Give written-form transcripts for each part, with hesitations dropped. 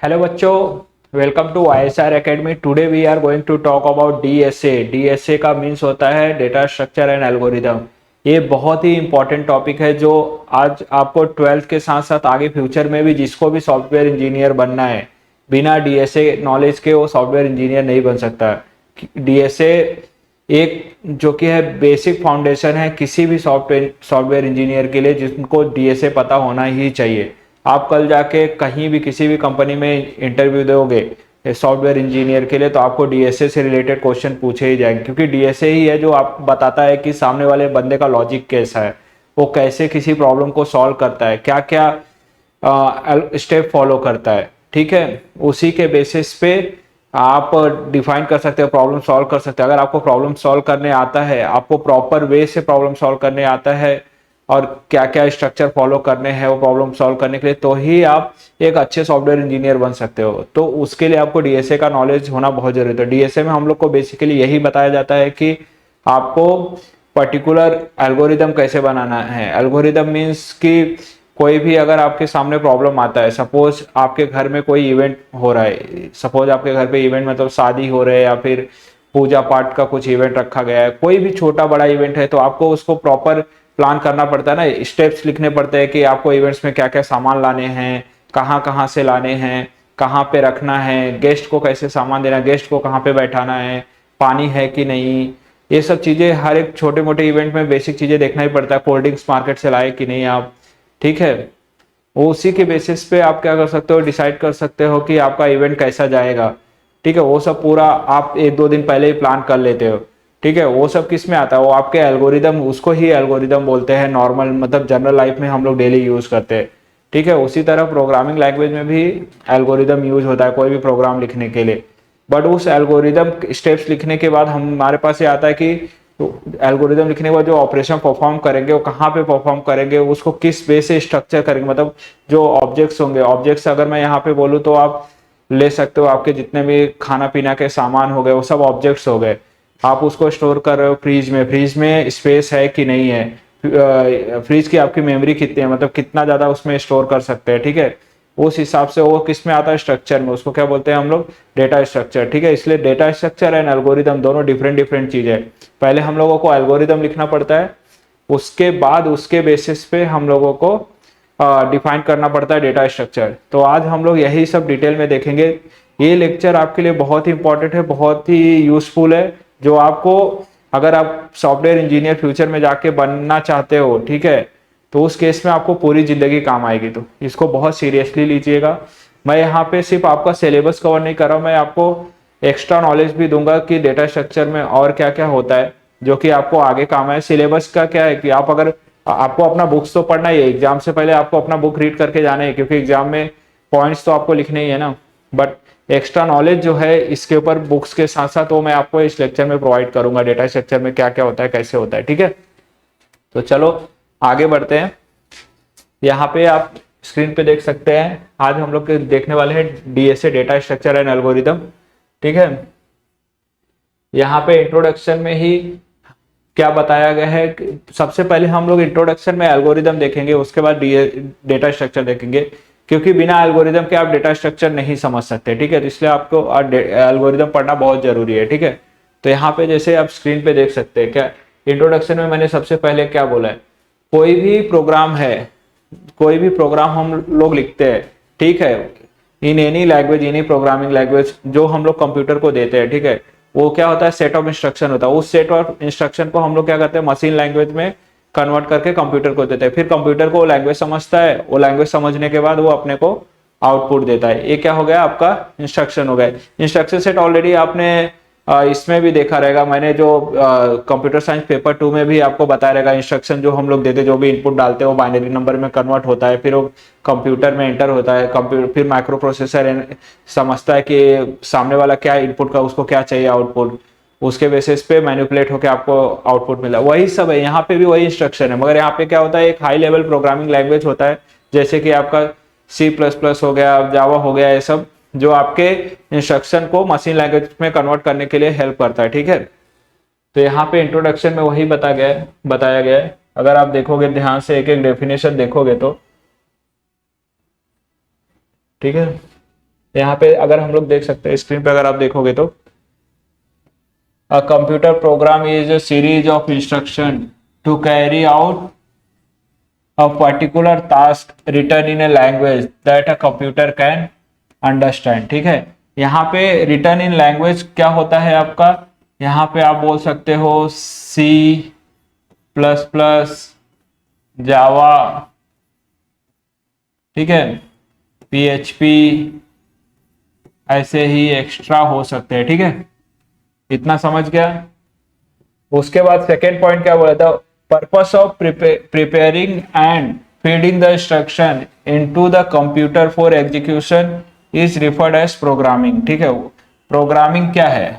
Hello बच्चों, welcome to ISR academy. Today we are going to talk about DSA. DSA का means होता है data structure and algorithm. ये बहुत ही important topic है जो आज आपको ट्वेल्थ के साथ साथ आगे फ्यूचर में भी जिसको भी सॉफ्टवेयर इंजीनियर बनना है, बिना डीएसए नॉलेज के वो सॉफ्टवेयर इंजीनियर नहीं बन सकता। डीएसए एक जो कि है बेसिक फाउंडेशन है किसी भी सॉफ्टवेयर इंजीनियर के लिए, जिनको डीएसए पता होना ही चाहिए। आप कल जाके कहीं भी किसी भी कंपनी में इंटरव्यू दोगे सॉफ्टवेयर इंजीनियर के लिए, तो आपको डीएसए से रिलेटेड क्वेश्चन पूछे ही जाएंगे, क्योंकि डीएसए ही है जो आप बताता है कि सामने वाले बंदे का लॉजिक कैसा है, वो कैसे किसी प्रॉब्लम को सॉल्व करता है, क्या क्या स्टेप फॉलो करता है। ठीक है, उसी के बेसिस पे आप डिफाइन कर सकते हो, प्रॉब्लम सॉल्व कर सकते हो। अगर आपको प्रॉब्लम सॉल्व करने आता है, आपको प्रॉपर वे से प्रॉब्लम सॉल्व करने आता है और क्या क्या स्ट्रक्चर फॉलो करने हैं वो प्रॉब्लम सॉल्व करने के लिए, तो ही आप एक अच्छे सॉफ्टवेयर इंजीनियर बन सकते हो। तो उसके लिए आपको डीएसए का नॉलेज होना बहुत जरूरी है। डीएसए में हम लोग को बेसिकली यही बताया जाता है कि आपको पर्टिकुलर एल्गोरिदम कैसे बनाना है। एल्गोरिदम मीन्स कि कोई भी अगर आपके सामने प्रॉब्लम आता है, सपोज आपके घर में कोई इवेंट हो रहा है, सपोज आपके घर पे इवेंट मतलब शादी हो रहा है या फिर पूजा पाठ का कुछ इवेंट रखा गया है, कोई भी छोटा बड़ा इवेंट है, तो आपको उसको प्रॉपर प्लान करना पड़ता है ना, स्टेप्स लिखने पड़ते हैं कि आपको इवेंट्स में क्या क्या सामान लाने हैं, कहाँ कहाँ से लाने हैं, कहाँ पे रखना है, गेस्ट को कैसे सामान देना है, गेस्ट को कहाँ पे बैठाना है, पानी है कि नहीं। ये सब चीज़ें हर एक छोटे मोटे इवेंट में बेसिक चीज़ें देखना ही पड़ता है। कोल्ड ड्रिंक्स मार्केट से लाए कि नहीं आप। ठीक है, वो उसी के बेसिस पे आप क्या कर सकते हो, डिसाइड कर सकते हो कि आपका इवेंट कैसा जाएगा। ठीक है, वो सब पूरा आप एक दो दिन पहले ही प्लान कर लेते हो। ठीक है, वो सब किस में आता है, वो आपके एल्गोरिदम, उसको ही एल्गोरिदम बोलते हैं। नॉर्मल मतलब जनरल लाइफ में हम लोग डेली यूज करते हैं। ठीक है, उसी तरह प्रोग्रामिंग लैंग्वेज में भी एल्गोरिदम यूज होता है कोई भी प्रोग्राम लिखने के लिए। बट उस एल्गोरिदम स्टेप्स लिखने के बाद हमारे पास ये आता है कि तो एल्गोरिदम लिखने के बाद जो ऑपरेशन परफॉर्म करेंगे वो कहाँ पे परफॉर्म करेंगे, उसको किस वे से स्ट्रक्चर करेंगे। मतलब जो ऑब्जेक्ट्स होंगे, ऑब्जेक्ट्स अगर मैं यहाँ पे बोलूँ तो आप ले सकते हो, आपके जितने भी खाना पीना के सामान हो गए वो सब ऑब्जेक्ट्स हो गए। आप उसको स्टोर कर रहे हो फ्रीज में, फ्रीज में स्पेस है कि नहीं है, फ्रीज की आपकी मेमोरी कितनी है, मतलब कितना ज्यादा उसमें स्टोर कर सकते हैं। ठीक है, उस हिसाब से वो किस में आता है, स्ट्रक्चर में। उसको क्या बोलते हैं हम लोग, डेटा स्ट्रक्चर। ठीक है, इसलिए डेटा स्ट्रक्चर एंड एल्गोरिदम दोनों डिफरेंट डिफरेंट चीज है। पहले हम लोगों को एल्गोरिदम लिखना पड़ता है, उसके बाद उसके बेसिस पे हम लोगों को डिफाइन करना पड़ता है डेटा स्ट्रक्चर। तो आज हम लोग यही सब डिटेल में देखेंगे। ये लेक्चर आपके लिए बहुत ही इंपॉर्टेंट है, बहुत ही यूजफुल है, जो आपको अगर आप सॉफ्टवेयर इंजीनियर फ्यूचर में जाके बनना चाहते हो, ठीक है, तो उस केस में आपको पूरी जिंदगी काम आएगी। तो इसको बहुत सीरियसली लीजिएगा। मैं यहाँ पे सिर्फ आपका सिलेबस कवर नहीं कर रहा हूँ, मैं आपको एक्स्ट्रा नॉलेज भी दूंगा कि डेटा स्ट्रक्चर में और क्या क्या होता है जो कि आपको आगे काम है। सिलेबस का क्या है कि आप अगर आपको अपना बुक्स तो पढ़ना ही है, एग्जाम से पहले आपको अपना बुक रीड करके जाना है, क्योंकि एग्जाम में पॉइंट्स तो आपको लिखने ही है ना। बट एक्स्ट्रा नॉलेज जो है इसके ऊपर बुक्स के साथ साथ वो मैं आपको इस लेक्चर में प्रोवाइड करूंगा, डेटा स्ट्रक्चर में क्या क्या होता है, कैसे होता है। ठीक है, तो चलो आगे बढ़ते हैं। यहाँ पे आप स्क्रीन पे देख सकते हैं, आज हम लोग देखने वाले हैं DSA, data structure and algorithm. ठीक है, यहाँ पे इंट्रोडक्शन में ही क्या बताया गया है सबसे पहले हम लोग इंट्रोडक्शन में एल्गोरिदम देखेंगे, उसके बाद डेटा स्ट्रक्चर देखेंगे, क्योंकि बिना एल्गोरिदम के आप डेटा स्ट्रक्चर नहीं समझ सकते। ठीक है, तो इसलिए आपको एल्गोरिदम पढ़ना बहुत जरूरी है। ठीक है, तो यहाँ पे जैसे आप स्क्रीन पे देख सकते हैं, क्या इंट्रोडक्शन में मैंने सबसे पहले क्या बोला है, कोई भी प्रोग्राम है, कोई भी प्रोग्राम हम लोग लिखते हैं, ठीक है, in any language, any programming language जो हम लोग कंप्यूटर को देते हैं, ठीक है, वो क्या होता है, सेट ऑफ इंस्ट्रक्शन होता है। उस सेट ऑफ इंस्ट्रक्शन को हम लोग क्या करते हैं, मशीन लैंग्वेज में कन्वर्ट करके कंप्यूटर को देते हैं। फिर कंप्यूटर को वो लैंग्वेज समझता है, वो लैंग्वेज समझने के बाद वो अपने को आउटपुट देता है। ये क्या हो गया, आपका इंस्ट्रक्शन हो गया। इंस्ट्रक्शन सेट ऑलरेडी आपने इसमें भी देखा रहेगा, मैंने जो कंप्यूटर साइंस पेपर 2 में भी आपको बताया रहेगा। इंस्ट्रक्शन जो हम लोग देते, जो भी इनपुट डालते हैं वो बाइनरी नंबर में कन्वर्ट होता है, फिर वो कंप्यूटर में एंटर होता है। कंप्यूटर फिर माइक्रो प्रोसेसर समझता है कि सामने वाला क्या इनपुट का, उसको क्या चाहिए आउटपुट, उसके बेसिस पे मैनिपुलेट होकर आपको आउटपुट मिला। वही सब है, यहाँ पे भी वही इंस्ट्रक्शन है, मगर यहाँ पे क्या होता है, एक हाई लेवल प्रोग्रामिंग लैंग्वेज होता है, जैसे कि आपका C++ हो गया, जावा हो गया, ये सब जो आपके इंस्ट्रक्शन को मशीन लैंग्वेज में कन्वर्ट करने के लिए हेल्प करता है। ठीक है, तो यहाँ पे इंट्रोडक्शन में वही बताया गया है। अगर आप देखोगे ध्यान से, एक एक डेफिनेशन देखोगे तो, ठीक है, यहाँ पे अगर हम लोग देख सकते हैं स्क्रीन पे, अगर आप देखोगे तो a computer program is a series of instruction to carry out a particular task written in a language that a computer can understand। ठीक है, यहाँ पे written in language क्या होता है आपका, यहाँ पे आप बोल सकते हो सी प्लस प्लस, जावा, ठीक है, PHP, ऐसे ही एक्स्ट्रा हो सकते हैं। ठीक है, इतना समझ गया। उसके बाद सेकेंड पॉइंट क्या बोला था, purpose of preparing and feeding the instruction into the computer for execution is referred as programming. ठीक है, प्रोग्रामिंग क्या है,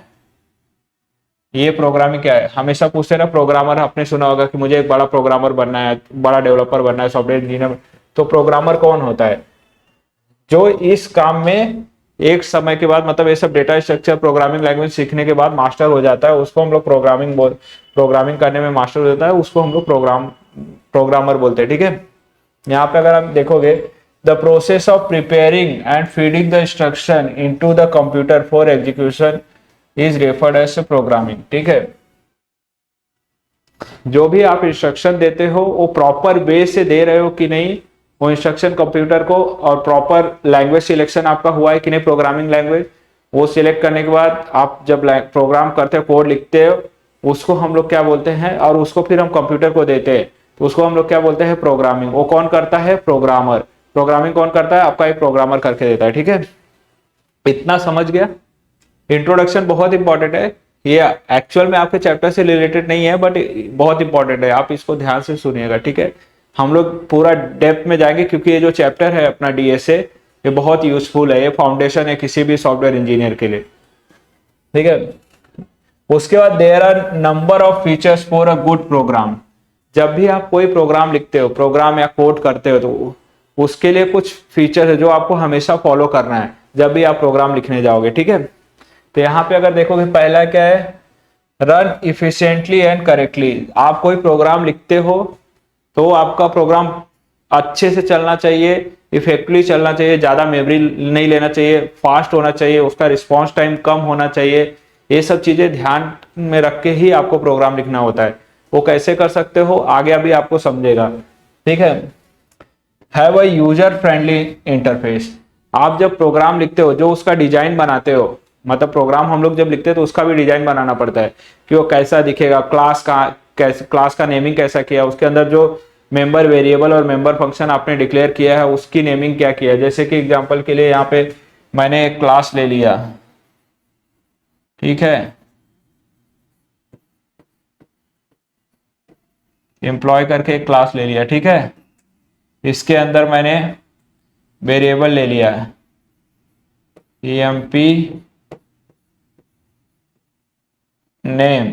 ये प्रोग्रामिंग क्या है, हमेशा पूछते हैं ना प्रोग्रामर, आपने सुना होगा कि मुझे एक बड़ा प्रोग्रामर बनना है, बड़ा डेवलपर बनना है, सॉफ्टवेयर इंजीनियर। तो प्रोग्रामर कौन होता है, जो इस काम में एक समय के बाद, मतलब ये सब डेटा स्ट्रक्चर प्रोग्रामिंग लैंग्वेज सीखने के बाद मास्टर हो जाता है, उसको हम लोग प्रोग्रामिंग करने में मास्टर हो जाता है, उसको हम लोग प्रोग्रामर बोलते हैं। ठीक है, यहाँ पे अगर आप देखोगे, the process of preparing and feeding the instruction into the computer for execution is referred as programming. ठीक है, जो भी आप इंस्ट्रक्शन देते हो वो प्रॉपर वे से दे रहे हो कि नहीं, वो इंस्ट्रक्शन कंप्यूटर को, और प्रॉपर लैंग्वेज सिलेक्शन आपका हुआ है कि नहीं, प्रोग्रामिंग लैंग्वेज, वो सिलेक्ट करने के बाद आप जब प्रोग्राम करते हो, कोड लिखते हो, उसको हम लोग क्या बोलते हैं, और उसको फिर हम कंप्यूटर को देते हैं, तो उसको हम लोग क्या बोलते हैं, प्रोग्रामिंग। वो कौन करता है, प्रोग्रामर। प्रोग्रामिंग कौन करता है, आपका एक प्रोग्रामर करके देता है। ठीक है, इतना समझ गया। इंट्रोडक्शन बहुत इंपॉर्टेंट है, ये एक्चुअल में आपके चैप्टर से रिलेटेड नहीं है, बट बहुत इंपॉर्टेंट है, आप इसको ध्यान से सुनिएगा। ठीक है, हम लोग पूरा डेप्थ में जाएंगे, क्योंकि ये जो चैप्टर है अपना डीएसए, ये बहुत यूजफुल है, ये फाउंडेशन है किसी भी सॉफ्टवेयर इंजीनियर के लिए। ठीक है, उसके बाद there are number of features for a good program. जब भी आप कोई प्रोग्राम लिखते हो, प्रोग्राम या कोड करते हो, तो उसके लिए कुछ फीचर है जो आपको हमेशा फॉलो करना है जब भी आप प्रोग्राम लिखने जाओगे। ठीक है, तो यहाँ पे अगर देखोगे, पहला क्या है, रन इफिशिएंटली एंड करेक्टली। आप कोई प्रोग्राम लिखते हो तो आपका प्रोग्राम अच्छे से चलना चाहिए, इफेक्टिवली चलना चाहिए, ज्यादा मेमोरी नहीं लेना चाहिए, फास्ट होना चाहिए, उसका रिस्पॉन्स टाइम कम होना चाहिए। ये सब चीजें ध्यान में रख के ही आपको प्रोग्राम लिखना होता है। वो कैसे कर सकते हो, आगे अभी आपको समझेगा। ठीक है, have a user friendly interface. आप जब प्रोग्राम लिखते हो, जो उसका डिजाइन बनाते हो, मतलब प्रोग्राम हम लोग जब लिखते हैं तो उसका भी डिजाइन बनाना पड़ता है कि वो कैसा दिखेगा, क्लास का नेमिंग कैसा किया, उसके अंदर जो मेंबर वेरिएबल और मेंबर फंक्शन आपने डिक्लेयर किया है उसकी नेमिंग क्या किया है। जैसे कि एग्जांपल के लिए यहाँ पे मैंने एक क्लास ले लिया, ठीक है, एम्प्लॉय करके एक क्लास ले लिया। ठीक है, इसके अंदर मैंने वेरिएबल ले लिया है emp नेम,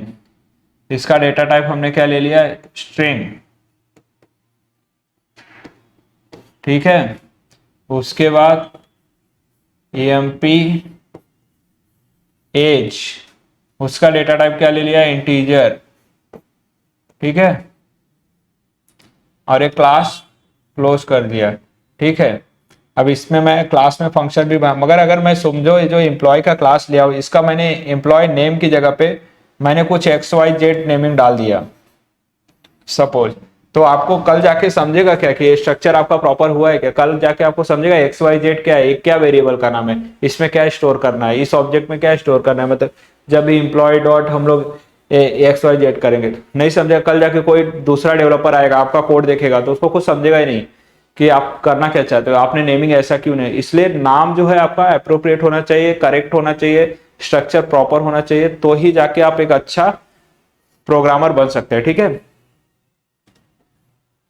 इसका डेटा टाइप हमने क्या ले लिया, स्ट्रिंग। ठीक है, उसके बाद emp एज, उसका डेटा टाइप क्या ले लिया, इंटीजर। ठीक है, और एक क्लास क्लोज कर दिया। ठीक है, अब इसमें मैं क्लास में फंक्शन भी मगर अगर मैं समझो ये जो एम्प्लॉय का क्लास लिया, इसका मैंने एम्प्लॉय नेम की जगह पे मैंने कुछ XYZ नेमिंग डाल दिया सपोज, तो आपको कल जाके समझेगा क्या कि ये स्ट्रक्चर आपका प्रॉपर हुआ है क्या, कल जाके आपको समझेगा XYZ क्या है, एक क्या वेरिएबल का नाम है, इसमें क्या स्टोर करना है, इस ऑब्जेक्ट में क्या स्टोर करना है। मतलब जब भी एम्प्लॉय डॉट हम लोग XYZ करेंगे, नहीं समझेगा, कल जाके कोई दूसरा डेवलपर आएगा, आपका कोड देखेगा तो उसको कुछ समझेगा ही नहीं कि आप करना क्या चाहते हो, आपने नेमिंग ऐसा क्यों नहीं। इसलिए नाम जो है आपका अप्रोप्रिएट होना चाहिए, करेक्ट होना चाहिए, स्ट्रक्चर प्रॉपर होना चाहिए, तो ही जाके आप एक अच्छा प्रोग्रामर बन सकते हैं। ठीक है,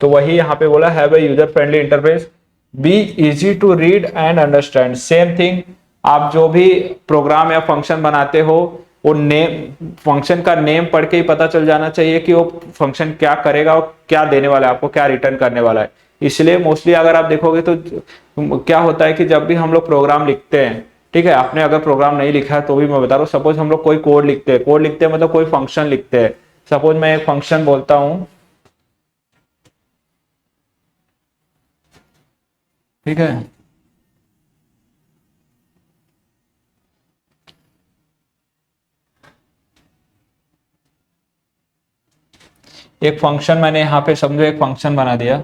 तो वही यहाँ पे बोला, have a user friendly interface, be easy to read and understand. Same thing, आप जो भी प्रोग्राम या फंक्शन बनाते हो, वो नेम, फंक्शन का नेम पढ़ के ही पता चल जाना चाहिए कि वो फंक्शन क्या करेगा और क्या देने वाला है, आपको क्या रिटर्न करने वाला है। इसलिए मोस्टली अगर आप देखोगे तो क्या होता है कि जब भी हम लोग प्रोग्राम लिखते हैं, ठीक है, आपने अगर प्रोग्राम नहीं लिखा है तो भी मैं बता रहा हूँ, सपोज हम लोग कोई कोड लिखते हैं, मतलब कोई फंक्शन लिखते हैं, सपोज मैं एक फंक्शन बोलता हूं, ठीक है, एक फंक्शन मैंने यहाँ पे समझो एक फंक्शन बना दिया,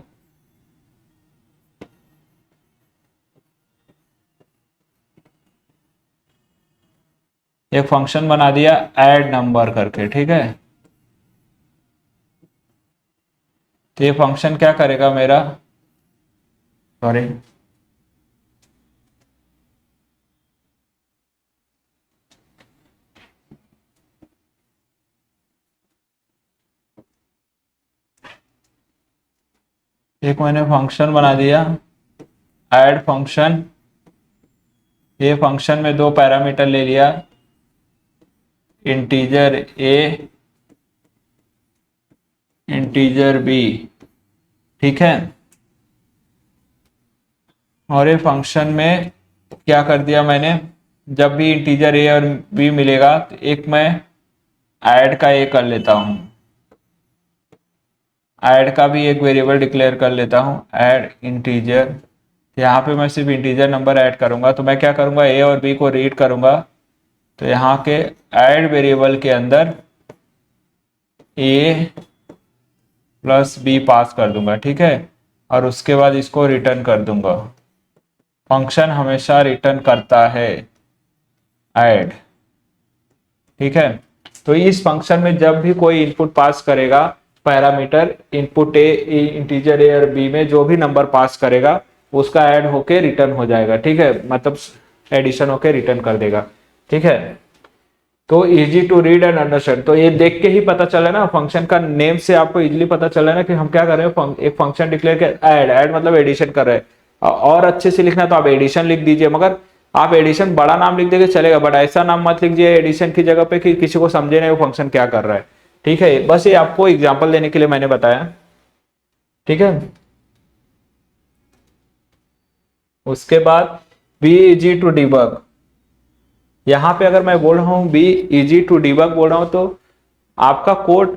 एक फंक्शन बना दिया ऐड नंबर करके, ठीक है। तो ये फंक्शन क्या करेगा मेरा, सॉरी, एक मैंने फंक्शन बना दिया ऐड फंक्शन। ये फंक्शन में दो पैरामीटर ले लिया, इंटीजर ए, इंटीजर बी, ठीक है। और ये फंक्शन में क्या कर दिया मैंने, जब भी इंटीजर ए और बी मिलेगा तो एक मैं ऐड का ए कर लेता हूं, ऐड का भी एक वेरिएबल डिक्लेयर कर लेता हूं, ऐड इंटीजर। यहाँ पे मैं सिर्फ इंटीजर नंबर ऐड करूंगा, तो मैं क्या करूंगा, ए और बी को रीड करूंगा, तो यहाँ के ऐड वेरिएबल के अंदर ए प्लस बी पास कर दूंगा, ठीक है। और उसके बाद इसको रिटर्न कर दूंगा। फंक्शन हमेशा रिटर्न करता है ऐड, ठीक है। तो इस फंक्शन में जब भी कोई इनपुट पास करेगा, parameter input A, integer a और बी में जो भी नंबर पास करेगा उसका ऐड होके रिटर्न हो जाएगा, ठीक है, मतलब एडिशन होके रिटर्न कर देगा, ठीक है। तो easy to read and understand, तो ये देख के ही पता चला ना, फंक्शन का नेम से आपको इजीली पता चला ना कि हम क्या कर रहे हैं, एक फंक्शन डिक्लेयर कर ऐड, ऐड मतलब एडिशन कर रहे हैं। और अच्छे से लिखना तो आप एडिशन लिख दीजिए, मगर आप एडिशन बड़ा नाम लिख देंगे चलेगा, बट ऐसा नाम मत लिखिए एडिशन की जगह पे कि किसी को समझे नहीं वो फंक्शन क्या कर रहा है, ठीक है। बस ये आपको एग्जाम्पल देने के लिए मैंने बताया, ठीक है। उसके बाद बी इजी टू डिबग, यहां पे अगर मैं बोल रहा हूं बी इजी टू डिबग बोल रहा हूं, तो आपका कोड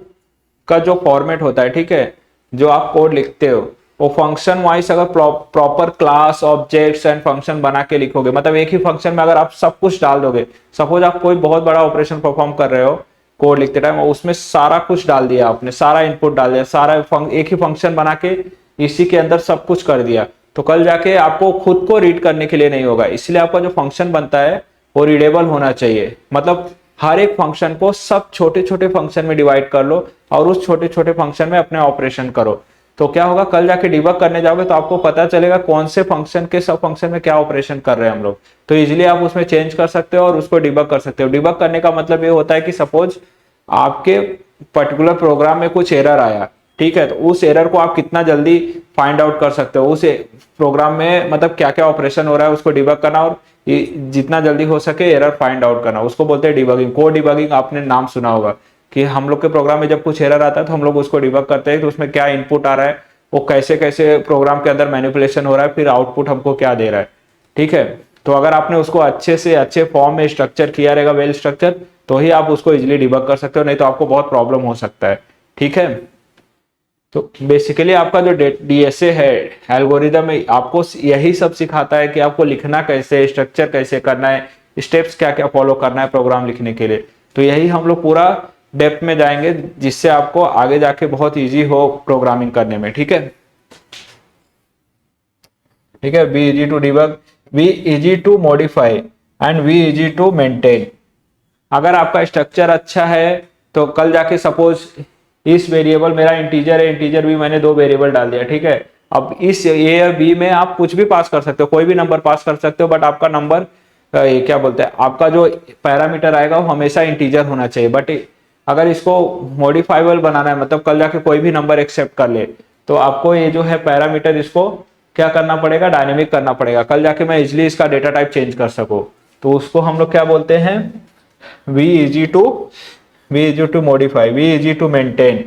का जो फॉर्मेट होता है, ठीक है, जो आप कोड लिखते हो वो फंक्शन वाइज अगर proper class objects and function बना के लिखोगे, मतलब एक ही फंक्शन में अगर आप सब कुछ डाल दोगे, सपोज आप कोई बहुत बड़ा ऑपरेशन परफॉर्म कर रहे हो कोड लिखते टाइम, उसमें सारा कुछ डाल दिया आपने, सारा इनपुट डाल दिया, सारा एक ही फंक्शन बना के इसी के अंदर सब कुछ कर दिया, तो कल जाके आपको खुद को रीड करने के लिए नहीं होगा। इसलिए आपका जो फंक्शन बनता है वो रीडेबल होना चाहिए, मतलब हर एक फंक्शन को सब छोटे छोटे फंक्शन में डिवाइड कर लो और उस छोटे छोटे फंक्शन में अपने ऑपरेशन करो, तो क्या होगा, कल जाके डिबग करने जाओगे तो आपको पता चलेगा कौन से फंक्शन के सब फंक्शन में क्या ऑपरेशन कर रहे हैं हम लोग, तो इजीली आप उसमें चेंज कर सकते हो और उसको डिबग कर सकते हो। डिबग करने का मतलब ये होता है कि सपोज आपके पर्टिकुलर प्रोग्राम में कुछ एरर आया, ठीक है, तो उस एरर को आप कितना जल्दी फाइंड आउट कर सकते हो, उस प्रोग्राम में मतलब क्या क्या ऑपरेशन हो रहा है उसको डिबग करना, और जितना जल्दी हो सके एरर फाइंड आउट करना, उसको बोलते हैं डिबगिंग। कोड डिबगिंग आपने नाम सुना होगा कि हम लोग के प्रोग्राम में जब कुछ एरर आता है तो हम लोग उसको डिबग करते हैं, तो उसमें क्या इनपुट आ रहा है, वो कैसे कैसे प्रोग्राम के अंदर मैनिपुलेशन हो रहा है, फिर आउटपुट हमको क्या दे रहा है, ठीक है। तो अगर आपने उसको अच्छे से अच्छे फॉर्म में स्ट्रक्चर किया रहेगा, वेल स्ट्रक्चर, तो ही आप उसको इजिली डिबग कर सकते हो, नहीं तो आपको बहुत प्रॉब्लम हो सकता है, ठीक है। तो बेसिकली आपका जो डीएसए है एल्गोरिदम में आपको यही सब सिखाता है कि आपको लिखना कैसे, स्ट्रक्चर कैसे करना है, स्टेप्स क्या क्या फॉलो करना है प्रोग्राम लिखने के लिए। तो यही हम लोग पूरा डेप्थ में जाएंगे जिससे आपको आगे जाके बहुत इजी हो प्रोग्रामिंग करने में, ठीक है। ठीक है, be easy to debug, be easy to modify and be easy to maintain. अगर आपका स्ट्रक्चर अच्छा है तो कल जाके सपोज इस वेरिएबल मेरा इंटीजर है, इंटीजर भी मैंने दो वेरिएबल डाल दिया, ठीक है। अब इस ए और बी में आप कुछ भी पास कर सकते हो, कोई भी नंबर पास कर सकते हो, बट आपका नंबर ये क्या बोलते हैं, आपका जो पैरामीटर आएगा वो हमेशा इंटीजर होना चाहिए। बट अगर इसको मॉडिफाइबल बनाना है, मतलब कल जाके कोई भी नंबर एक्सेप्ट कर ले, तो आपको ये जो है पैरामीटर इसको क्या करना पड़ेगा, डायनेमिक करना पड़ेगा, कल जाके मैं इजिली इसका डेटा टाइप चेंज कर सकूं। तो उसको हम लोग क्या बोलते हैं, we easy to modify, we easy to maintain,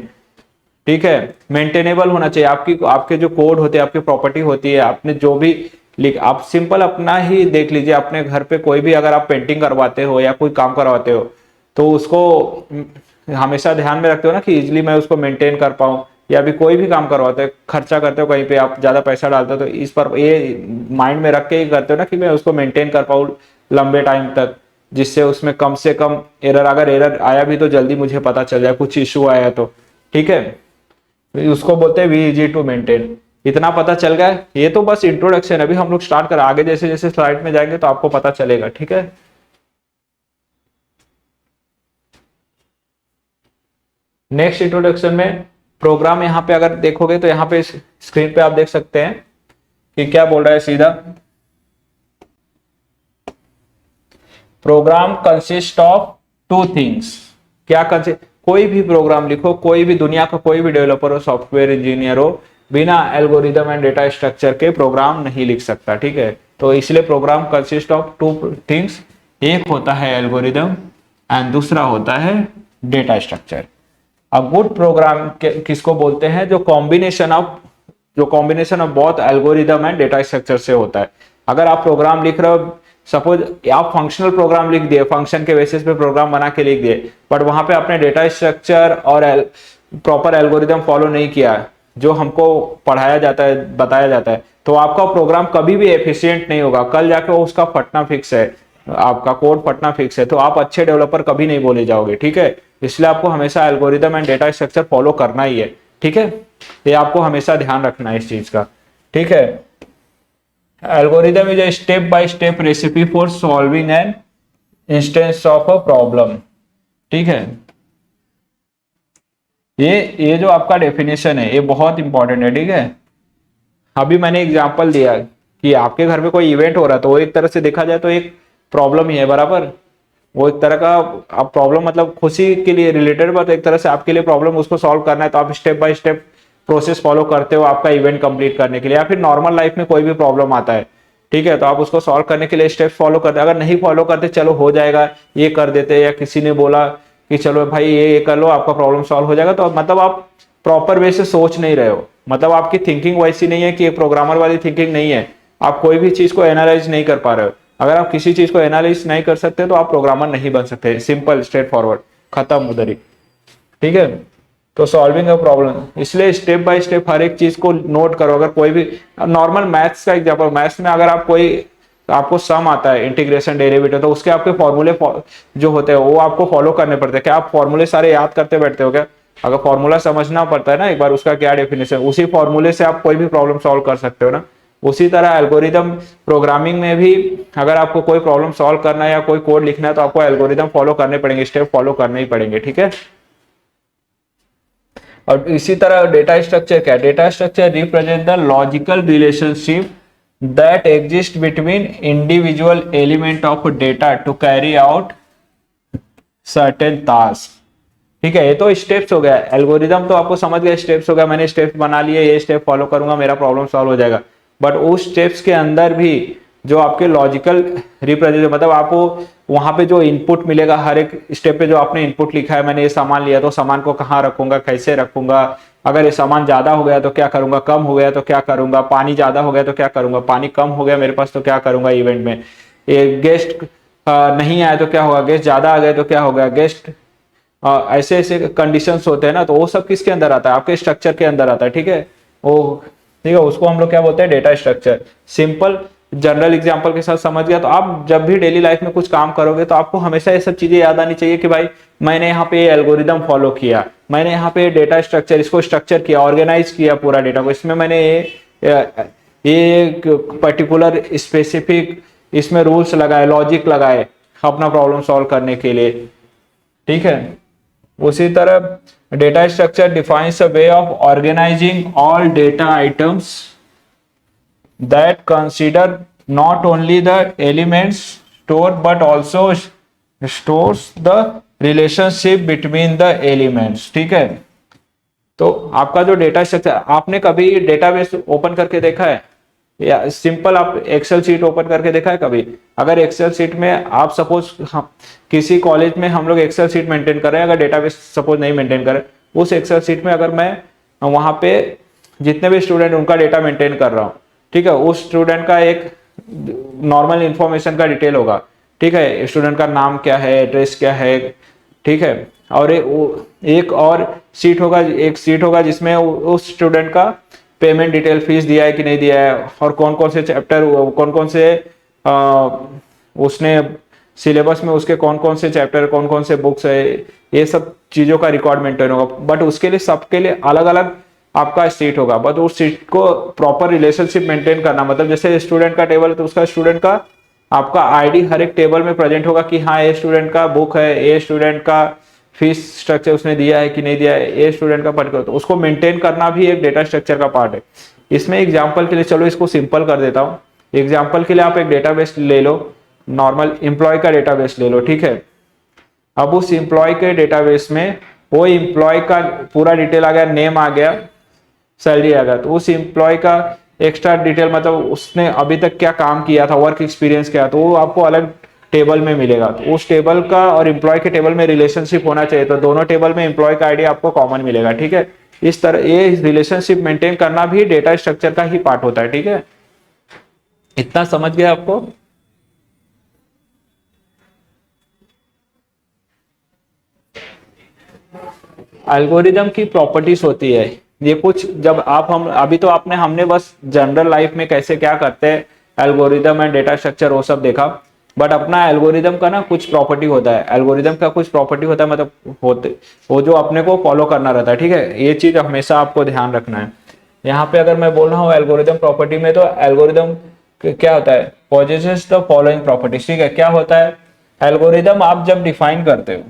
ठीक है। मेंटेनेबल होना चाहिए, आपके जो कोड होते हैं, आपकी प्रॉपर्टी होती है, आपने जो भी आप सिंपल अपना ही देख लीजिए, अपने घर पे कोई भी अगर आप पेंटिंग करवाते हो या कोई काम करवाते हो तो उसको हमेशा ध्यान में रखते हो ना कि इजिली मैं उसको मेंटेन कर पाऊं, या भी कोई भी काम करवाते हो, खर्चा करते हो कहीं पे आप ज्यादा पैसा डालते हो, तो इस पर ये माइंड में रख के ही करते हो ना कि मैं उसको मेंटेन कर पाऊं लंबे टाइम तक, जिससे उसमें कम से कम एरर, अगर एरर आया भी तो जल्दी मुझे पता चल जाए, कुछ इश्यू आया तो, ठीक है। उसको बोलते हैं वी इजी टू मेंटेन। इतना पता चल गया। ये तो बस इंट्रोडक्शन, अभी हम लोग स्टार्ट कर, आगे जैसे जैसे स्लाइड में जाएंगे तो आपको पता चलेगा, ठीक है। नेक्स्ट इंट्रोडक्शन में प्रोग्राम, यहाँ पे अगर देखोगे तो यहाँ पे स्क्रीन पे आप देख सकते हैं कि क्या बोल रहा है सीधा, program consist of two things. क्या कंसिस्ट, कोई भी प्रोग्राम लिखो, कोई भी दुनिया का कोई भी डेवलपर हो, सॉफ्टवेयर इंजीनियर हो, बिना एल्गोरिदम एंड डेटा स्ट्रक्चर के प्रोग्राम नहीं लिख सकता, ठीक है। तो इसलिए program consist of two things, एक होता है एल्गोरिदम एंड दूसरा होता है डेटा स्ट्रक्चर। अब गुड प्रोग्राम किसको बोलते हैं, जो कॉम्बिनेशन ऑफ बहुत एल्गोरिदम एंड डेटा स्ट्रक्चर से होता है। अगर आप प्रोग्राम लिख रहे हो, सपोज आप फंक्शनल प्रोग्राम लिख दिए, फंक्शन के बेसिस पे प्रोग्राम बना के लिख दिए, बट वहां पे आपने डेटा स्ट्रक्चर और प्रॉपर एल्गोरिदम फॉलो नहीं किया जो हमको पढ़ाया जाता है, बताया जाता है, तो आपका प्रोग्राम कभी भी एफिशिएंट नहीं होगा। कल जाके वो उसका फटना फिक्स है, आपका कोड फटना फिक्स है, तो आप अच्छे डेवलपर कभी नहीं बोले जाओगे, ठीक है। इसलिए आपको हमेशा algorithm and data structure follow करना ही है, ठीक है। ये आपको हमेशा ध्यान रखना है इस चीज का, ठीक है। Algorithm is a step by step recipe for solving an instance of a problem, ठीक है। ये जो आपका डेफिनेशन है ये बहुत इंपॉर्टेंट है, ठीक है। अभी मैंने एग्जांपल दिया कि आपके घर में कोई इवेंट हो रहा है, तो वो एक तरह से देखा जाए तो एक प्रॉब्लम ही है, बराबर। वो एक तरह का आप प्रॉब्लम मतलब खुशी के लिए रिलेटेड, बट एक तरह से आपके लिए प्रॉब्लम उसको सॉल्व करना है, तो आप step by step process follow करते हो आपका इवेंट कंप्लीट करने के लिए। या फिर नॉर्मल लाइफ में कोई भी प्रॉब्लम आता है, ठीक है, तो आप उसको सॉल्व करने के लिए स्टेप फॉलो करते हैं। अगर नहीं फॉलो करते, चलो हो जाएगा, ये कर देते, या किसी ने बोला कि चलो भाई ये कर लो, आपका प्रॉब्लम सॉल्व हो जाएगा, तो मतलब आप प्रॉपर वे से सोच नहीं रहे हो, मतलब आपकी थिंकिंग वैसी नहीं है कि एक प्रोग्रामर वाली थिंकिंग नहीं है, आप कोई भी चीज को एनालाइज नहीं कर पा रहे हो। अगर आप किसी चीज को एनालाइज नहीं कर सकते तो आप प्रोग्रामर नहीं बन सकते, सिंपल स्ट्रेट फॉरवर्ड, खत्म उधर ही, ठीक है। तो सॉल्विंग अ प्रॉब्लम, इसलिए स्टेप बाय स्टेप हर एक चीज को नोट करो। अगर कोई भी नॉर्मल मैथ्स का एग्जांपल, मैथ्स में अगर आप कोई आपको सम आता है, इंटीग्रेशन डेरिवेटिव, तो उसके आपके फॉर्मूले जो होते हैं वो आपको फॉलो करने पड़ते हैं। क्या आप फॉर्मूले सारे याद करते बैठते हो क्या? अगर फॉर्मूला समझना पड़ता है ना एक बार, उसका क्या डेफिनेशन, उसी फॉर्मूले से आप कोई भी प्रॉब्लम सॉल्व कर सकते हो ना। उसी तरह एल्गोरिदम प्रोग्रामिंग में भी अगर आपको कोई प्रॉब्लम सॉल्व करना है या कोई कोड लिखना है, तो आपको एल्गोरिदम फॉलो करने पड़ेंगे, स्टेप फॉलो करने ही पड़ेंगे, ठीक है। और इसी तरह डेटा स्ट्रक्चर क्या है? Data structure represent the logical relationship that exist between individual element of data to carry out certain task, ठीक है। ये तो स्टेप्स हो गया, एल्गोरिदम तो आपको समझ गया, स्टेप्स हो गया, मैंने स्टेप्स बना लिए, ये स्टेप फॉलो करूंगा मेरा प्रॉब्लम सॉल्व हो जाएगा। बट उस स्टेप्स के अंदर भी जो आपके लॉजिकल रिप्रेजेंट, मतलब आपको वहां पे जो इनपुट मिलेगा, हर एक स्टेप पे जो आपने इनपुट लिखा है, मैंने ये सामान लिया तो सामान को कहाँ रखूंगा, कैसे रखूंगा, अगर ये सामान ज्यादा हो गया तो क्या करूंगा, कम हो गया तो क्या करूंगा, पानी ज्यादा हो गया तो क्या करूंगा, पानी कम हो गया मेरे पास तो क्या करूंगा इवेंट में, ये गेस्ट नहीं आया तो क्या होगा, गेस्ट ज्यादा आ गए तो क्या होगा, गेस्ट ऐसे ऐसे कंडीशंस होते हैं ना, तो वो सब किसके अंदर आता है? आपके स्ट्रक्चर के अंदर आता है, ठीक है। वो ठीक है, उसको हम लोग क्या बोलते हैं? Data structure. Simple general example के साथ समझ गया। तो आप जब भी डेली लाइफ में कुछ काम करोगे तो आपको हमेशा ये सब चीजें याद आनी चाहिए कि भाई मैंने यहाँ पे एल्गोरिदम फॉलो किया, मैंने यहाँ पे डेटा स्ट्रक्चर, इसको स्ट्रक्चर किया, ऑर्गेनाइज किया पूरा डेटा को, इसमें मैंने ये पर्टिकुलर स्पेसिफिक इसमें रूल्स लगाए, लॉजिक लगाए अपना प्रॉब्लम सॉल्व करने के लिए, ठीक है। उसी तरह data structure defines a way of organizing all data items that consider not only the elements store but also stores the relationship between the elements, ठीक है। तो आपका जो डेटा स्ट्रक्चर, आपने कभी डेटाबेस ओपन करके देखा है या सिंपल आप एक्सेल सीट ओपन करके देखा है कभी? अगर एक्सेल सीट में आप सपोज किसी कॉलेज में हम लोग एक्सेल सीट मेंटेन कर रहे हैं, अगर डेटाबेस सपोज नहीं मेंटेन करें, उस एक्सेल सीट में अगर मैं वहां पे जितने भी स्टूडेंट उनका डेटा मेंटेन कर रहा हूँ, ठीक है, उस स्टूडेंट का एक नॉर्मल इंफॉर्मेशन का डिटेल होगा, ठीक है, स्टूडेंट का नाम क्या है, एड्रेस क्या है, ठीक है। और एक और सीट होगा, एक सीट होगा जिसमें उस स्टूडेंट का पेमेंट डिटेल, फीस दिया है कि नहीं दिया है, और कौन कौन से चैप्टर, कौन कौन से उसने सिलेबस में उसके कौन कौन से चैप्टर, कौन कौन से बुक्स है, ये सब चीजों का रिकॉर्ड मेंटेन होगा। बट उसके लिए सबके लिए अलग अलग आपका सीट होगा, बट उस सीट को प्रॉपर रिलेशनशिप मेंटेन करना, मतलब जैसे स्टूडेंट का टेबल है तो उसका स्टूडेंट का आपका आईडी हर एक टेबल में प्रेजेंट होगा कि हाँ ये स्टूडेंट का बुक है, ये स्टूडेंट का फीस स्ट्रक्चर उसने दिया है कि नहीं दिया है, ये स्टूडेंट का पर्टिकुलर, तो उसको मेंटेन करना भी एक डेटा स्ट्रक्चर का पार्ट है। इसमें एग्जांपल के लिए चलो इसको सिंपल कर देता हूँ। एग्जांपल के लिए आप एक डेटाबेस ले लो, नॉर्मल एम्प्लॉय का डेटाबेस ले लो, ठीक है। अब उस एम्प्लॉय के डेटाबेस में वो एम्प्लॉय का पूरा डिटेल आ गया, नेम आ गया, सैलरी आ गया, तो उस एम्प्लॉय का एक्स्ट्रा डिटेल मतलब उसने अभी तक क्या काम किया था, वर्क एक्सपीरियंस क्या, तो वो आपको अलग टेबल में मिलेगा। तो उस टेबल का और एम्प्लॉय के टेबल में रिलेशनशिप होना चाहिए, तो दोनों टेबल में एम्प्लॉय का आईडी आपको कॉमन मिलेगा, ठीक है। इस तरह ये रिलेशनशिप मेंटेन करना भी डेटा स्ट्रक्चर का ही पार्ट होता है, ठीक है। इतना समझ गया आपको? एल्गोरिदम की प्रॉपर्टीज होती है ये कुछ, जब आप हम अभी तो आपने हमने बस जनरल लाइफ में कैसे क्या करते हैं एल्गोरिदम एंड डेटा स्ट्रक्चर वो सब देखा, बट अपना एल्गोरिदम का ना कुछ प्रॉपर्टी होता है, एल्गोरिदम का कुछ प्रॉपर्टी होता है, मतलब होते वो जो अपने को फॉलो करना रहता है, ठीक है। ये चीज हमेशा आपको ध्यान रखना है। यहाँ पे अगर मैं बोल रहा हूँ एल्गोरिदम प्रॉपर्टी में, तो एल्गोरिदम क्या होता है, पॉजेसेस द फॉलोइंग प्रॉपर्टीज, ठीक है। क्या होता है एल्गोरिदम, आप जब डिफाइन करते हो,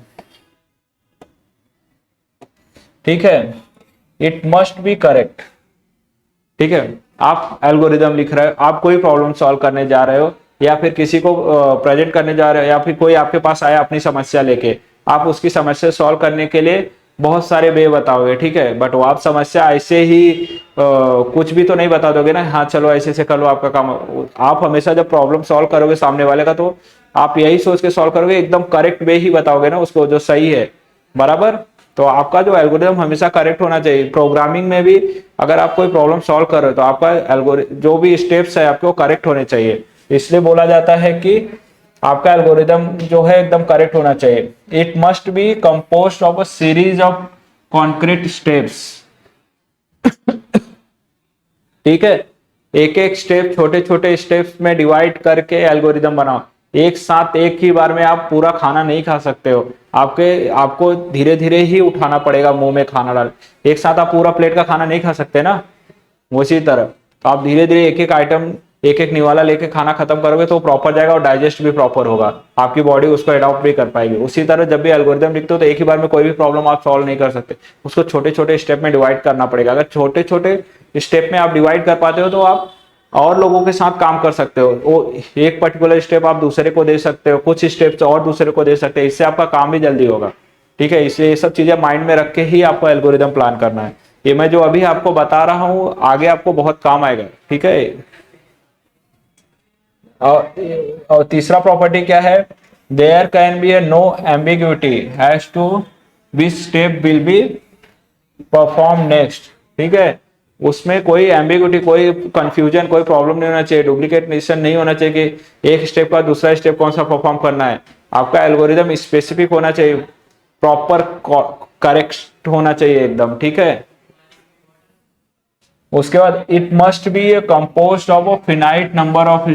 ठीक है, इट मस्ट बी करेक्ट, ठीक है। आप एल्गोरिदम लिख रहे हो, आप कोई प्रॉब्लम सॉल्व करने जा रहे हो या फिर किसी को प्रेजेंट करने जा रहे हो, या फिर कोई आपके पास आया अपनी समस्या लेके, आप उसकी समस्या सॉल्व करने के लिए बहुत सारे वे बताओगे, ठीक है। बट वो आप समस्या ऐसे ही कुछ भी तो नहीं बता दोगे ना, हाँ चलो ऐसे से कर लो आपका काम। आप हमेशा जब प्रॉब्लम सॉल्व करोगे सामने वाले का, तो आप यही सोच के सॉल्व करोगे, एकदम करेक्ट वे ही बताओगे ना उसको, जो सही है, बराबर। तो आपका जो एल्गोरिदम हमेशा करेक्ट होना चाहिए। प्रोग्रामिंग में भी अगर आप कोई प्रॉब्लम सॉल्व कर रहे हो तो आपका एल्गोरिदम जो भी स्टेप्स है आपके वो करेक्ट होने चाहिए। इसलिए बोला जाता है कि आपका एल्गोरिदम जो है एकदम करेक्ट होना चाहिए। It must be composed of a series of concrete steps, ठीक है। एक एक स्टेप छोटे छोटे स्टेप्स में डिवाइड करके एल्गोरिदम बनाओ। एक साथ एक ही बार में आप पूरा खाना नहीं खा सकते हो, आपको धीरे धीरे ही उठाना पड़ेगा मुंह में खाना डाल। एक साथ आप पूरा प्लेट का खाना नहीं खा सकते ना, उसी तरह तो आप धीरे धीरे एक एक आइटम एक एक निवाला लेके खाना खत्म करोगे तो प्रॉपर जाएगा और डाइजेस्ट भी प्रॉपर होगा, आपकी बॉडी उसको अडॉप्ट भी कर पाएगी। उसी तरह जब भी एल्गोरिदम लिखते हो तो एक ही बार में कोई भी प्रॉब्लम आप सॉल्व नहीं कर सकते, उसको छोटे छोटे स्टेप में डिवाइड करना पड़ेगा। अगर छोटे छोटे स्टेप में आप डिवाइड कर पाते हो तो आप और लोगों के साथ काम कर सकते हो, वो एक पर्टिकुलर स्टेप आप दूसरे को दे सकते हो, कुछ स्टेप्स और दूसरे को दे सकते हो, इससे आपका काम भी जल्दी होगा, ठीक है। इसलिए ये सब चीजें माइंड में रख के ही आपको एल्गोरिदम प्लान करना है। ये मैं जो अभी आपको बता रहा हूँ आगे आपको बहुत काम आएगा, ठीक है। और तीसरा प्रॉपर्टी क्या है, there can be a no ambiguity as to which step will be perform next, ठीक है। उसमें कोई एम्बिग्यूटी, कोई कंफ्यूजन, कोई प्रॉब्लम नहीं होना चाहिए, डुप्लीकेशन नहीं होना चाहिए कि एक स्टेप का दूसरा स्टेप कौन सा परफॉर्म करना है। आपका एल्गोरिदम स्पेसिफिक होना चाहिए, प्रॉपर करेक्ट होना चाहिए एकदम, ठीक है। उसके बाद it must be A composed of a finite number of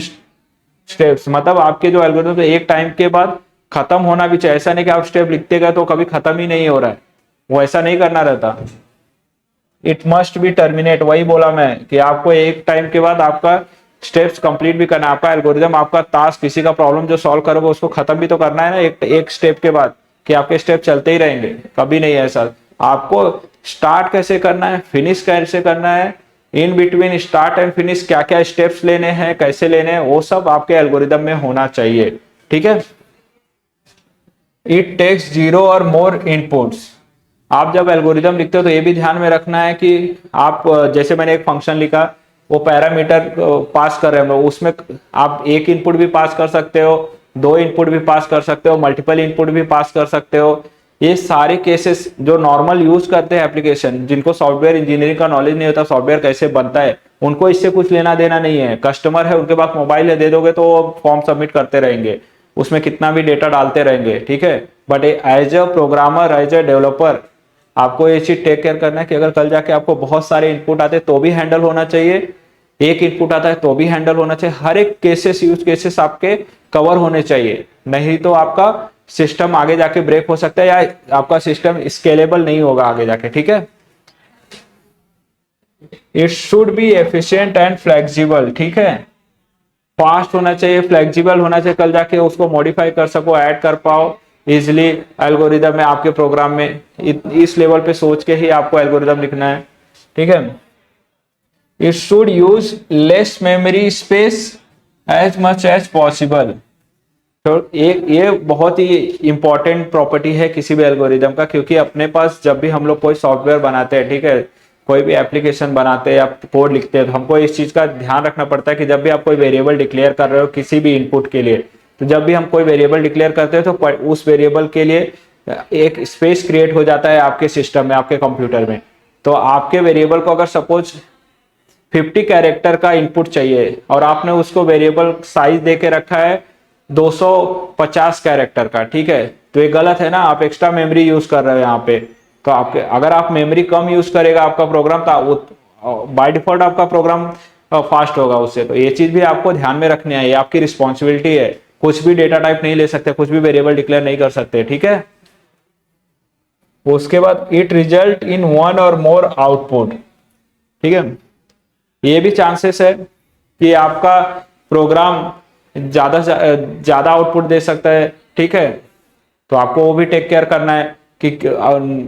steps, मतलब आपके जो एल्गोरिथम एक टाइम के बाद खत्म होना भी चाहिए। ऐसा नहीं कि आप स्टेप लिखते गए तो कभी खत्म ही नहीं हो रहा है, वो ऐसा नहीं करना रहता। इट मस्ट बी टर्मिनेट, वही बोला मैं कि आपको एक टाइम के बाद आपका स्टेप्स कंप्लीट भी करना है। आपका एल्गोरिथम, आपका टास्क, किसी का प्रॉब्लम जो सॉल्व करोगे उसको खत्म भी तो करना है ना एक स्टेप के बाद, कि आपके स्टेप चलते ही रहेंगे, कभी नहीं है ऐसा। आपको स्टार्ट कैसे करना है, फिनिश कैसे करना है, in between start and finish क्या क्या स्टेप्स लेने हैं, कैसे लेने हैं, वो सब आपके एल्गोरिदम में होना चाहिए, ठीक है। इट टेक्स 0 और मोर इनपुट्स, आप जब एल्गोरिदम लिखते हो तो ये भी ध्यान में रखना है कि आप जैसे मैंने एक फंक्शन लिखा, वो पैरामीटर पास कर रहे हो, उसमें आप एक इनपुट भी पास कर सकते हो, दो इनपुट भी पास कर सकते हो, मल्टीपल इनपुट भी पास कर सकते हो। ये सारे केसेस जो नॉर्मल यूज करते हैं एप्लीकेशन, जिनको सॉफ्टवेयर इंजीनियरिंग का नॉलेज नहीं होता, सॉफ्टवेयर कैसे बनता है, उनको इससे कुछ लेना देना नहीं है। कस्टमर है, उनके पास मोबाइल है, दे दोगे तो वो फॉर्म सबमिट करते रहेंगे, उसमें कितना भी डेटा डालते रहेंगे, ठीक है। But as a programmer, as a developer, आपको ये चीज टेक केयर करना है कि अगर कल जाके आपको बहुत सारे इनपुट आते तो भी हैंडल होना चाहिए, एक इनपुट आता है तो भी हैंडल होना चाहिए, हर एक केसेस, यूज केसेस आपके कवर होने चाहिए, नहीं तो आपका सिस्टम आगे जाके ब्रेक हो सकता है या आपका सिस्टम स्केलेबल नहीं होगा आगे जाके, ठीक है। It should be efficient and flexible, ठीक है, फास्ट होना चाहिए, फ्लेक्सिबल होना चाहिए, कल जाके उसको मॉडिफाई कर सको, ऐड कर पाओ इजिली एल्गोरिदम में आपके प्रोग्राम में। इस लेवल पे सोच के ही आपको एल्गोरिदम लिखना है, ठीक है। It should use less memory space as much as possible. तो ये बहुत ही इंपॉर्टेंट प्रॉपर्टी है किसी भी एल्गोरिदम का, क्योंकि अपने पास जब भी हम लोग कोई सॉफ्टवेयर बनाते हैं, ठीक है, कोई भी एप्लीकेशन बनाते हैं या कोड लिखते हैं, तो हमको इस चीज का ध्यान रखना पड़ता है कि जब भी आप कोई वेरिएबल डिक्लेयर कर रहे हो किसी भी इनपुट के लिए, तो जब भी हम कोई वेरिएबल डिक्लेयर करते हैं तो उस वेरिएबल के लिए एक स्पेस क्रिएट हो जाता है आपके सिस्टम में, आपके कंप्यूटर में। तो आपके वेरिएबल को अगर सपोज 50 कैरेक्टर का इनपुट चाहिए और आपने उसको वेरिएबल साइज दे के रखा है 250 कैरेक्टर का, ठीक है, तो ये गलत है ना, आप एक्स्ट्रा मेमोरी यूज कर रहे हो यहाँ पे। तो आपके अगर आप मेमोरी कम यूज करेगा आपका प्रोग्राम, तो बाय डिफॉल्ट आपका प्रोग्राम फास्ट होगा उससे। तो ये चीज भी आपको ध्यान में रखनी है, ये आपकी रिस्पॉन्सिबिलिटी है। कुछ भी डेटा टाइप नहीं ले सकते, कुछ भी वेरिएबल डिक्लेयर नहीं कर सकते, ठीक है। उसके बाद इट रिजल्ट इन वन और मोर आउटपुट, ठीक है, ये भी चांसेस है कि आपका प्रोग्राम ज्यादा ज्यादा आउटपुट दे सकता है, ठीक है। तो आपको वो भी टेक केयर करना है कि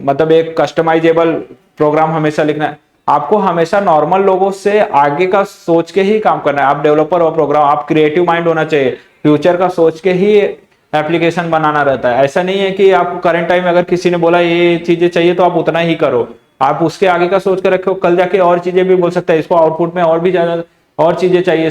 मतलब एक कस्टमाइजेबल प्रोग्राम हमेशा लिखना है। आपको हमेशा नॉर्मल लोगों से आगे का सोच के ही काम करना है। आप डेवलपर और प्रोग्राम, आप क्रिएटिव माइंड होना चाहिए, फ्यूचर का सोच के ही एप्लीकेशन बनाना रहता है। ऐसा नहीं है कि आपको करंट टाइम में अगर किसी ने बोला ये चीजें चाहिए तो आप उतना ही करो, आप उसके आगे का सोच कर रखे हो, कल जाके और चीजें भी बोल सकते हैं, इसको आउटपुट में और भी ज्यादा और चीजें चाहिए,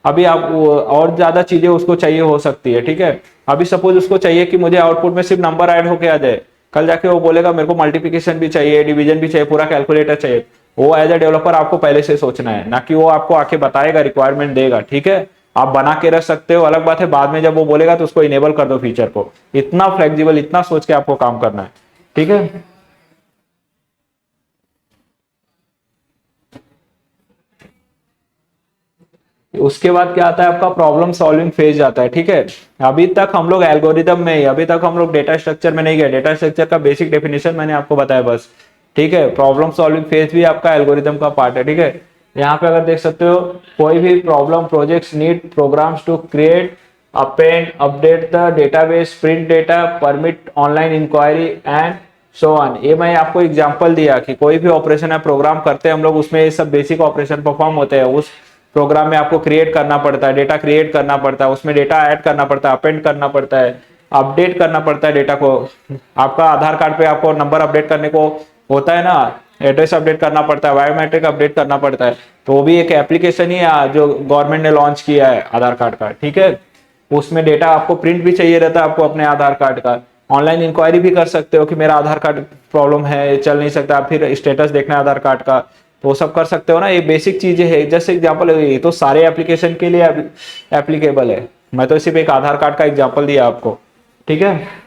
अभी आप और ज्यादा चीजें उसको चाहिए हो सकती है, ठीक है। अभी सपोज उसको चाहिए कि मुझे आउटपुट में सिर्फ नंबर ऐड होके आ जाए, कल जाके वो बोलेगा मेरे को मल्टीप्लिकेशन भी चाहिए, डिवीजन भी चाहिए, पूरा कैलकुलेटर चाहिए। वो एज ए डेवलपर आपको पहले से सोचना है, ना कि वो आपको आके बताएगा, रिक्वायरमेंट देगा, ठीक है। आप बना के रख सकते हो, अलग बात है बाद में जब वो बोलेगा तो उसको इनेबल कर दो फीचर को। इतना फ्लेक्सिबल, इतना सोच के आपको काम करना है, ठीक है। उसके बाद क्या आता है आपका प्रॉब्लम सॉल्विंग फेज आता है, ठीक है। अभी तक हम लोग एल्गोरिदम में ही, अभी तक हम लोग डेटा स्ट्रक्चर में नहीं गए। डेटा स्ट्रक्चर का बेसिक डेफिनेशन मैंने आपको बताया बस, ठीक है। प्रॉब्लम सॉल्विंग फेज भी आपका एल्गोरिदम का पार्ट है, ठीक है। यहाँ पे अगर देख सकते हो, कोई भी problem projects need programs to create, append, update the database, print data, permit online inquiry and so on. ये मैं आपको एग्जांपल दिया कि कोई भी ऑपरेशन है प्रोग्राम करते हैं हम लोग, उसमें ये सब बेसिक ऑपरेशन परफॉर्म होते हैं। उस प्रोग्राम में आपको क्रिएट करना पड़ता है, डेटा क्रिएट करना पड़ता है, उसमें डेटा ऐड करना पड़ता है, अपेंड करना पड़ता है, अपडेट करना पड़ता है डेटा को। आपका आधार कार्ड पे आपको नंबर अपडेट करने को होता है ना, एड्रेस अपडेट करना पड़ता है, बायोमेट्रिक अपडेट करना पड़ता है। तो वो भी एक एप्लीकेशन ही है जो गवर्नमेंट ने लॉन्च किया है आधार कार्ड का, ठीक है। उसमें डेटा आपको प्रिंट भी चाहिए रहता है आपको अपने आधार कार्ड का। ऑनलाइन इंक्वायरी भी कर सकते हो कि मेरा आधार कार्ड प्रॉब्लम है, चल नहीं सकता, फिर स्टेटस देखना है आधार कार्ड का, तो वो सब कर सकते हो ना। ये बेसिक चीजें है, जैसे एग्जांपल है, ये तो सारे एप्लीकेशन के लिए एप्लीकेबल है। मैं तो सिर्फ एक आधार कार्ड का एग्जांपल दिया आपको, ठीक है।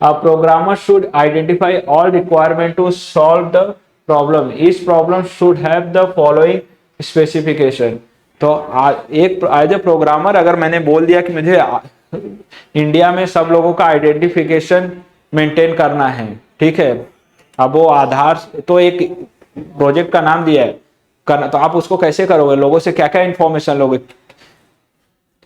A programmer should identify all requirement to solve the problem. Each problem should have the following specification. तो एक एज ए प्रोग्रामर अगर मैंने बोल दिया कि मुझे इंडिया में सब लोगों का आइडेंटिफिकेशन मेंटेन करना है, ठीक है। अब वो आधार तो एक प्रोजेक्ट का नाम दिया है करना, तो आप उसको कैसे करोगे, लोगों से क्या क्या इंफॉर्मेशन लोगे,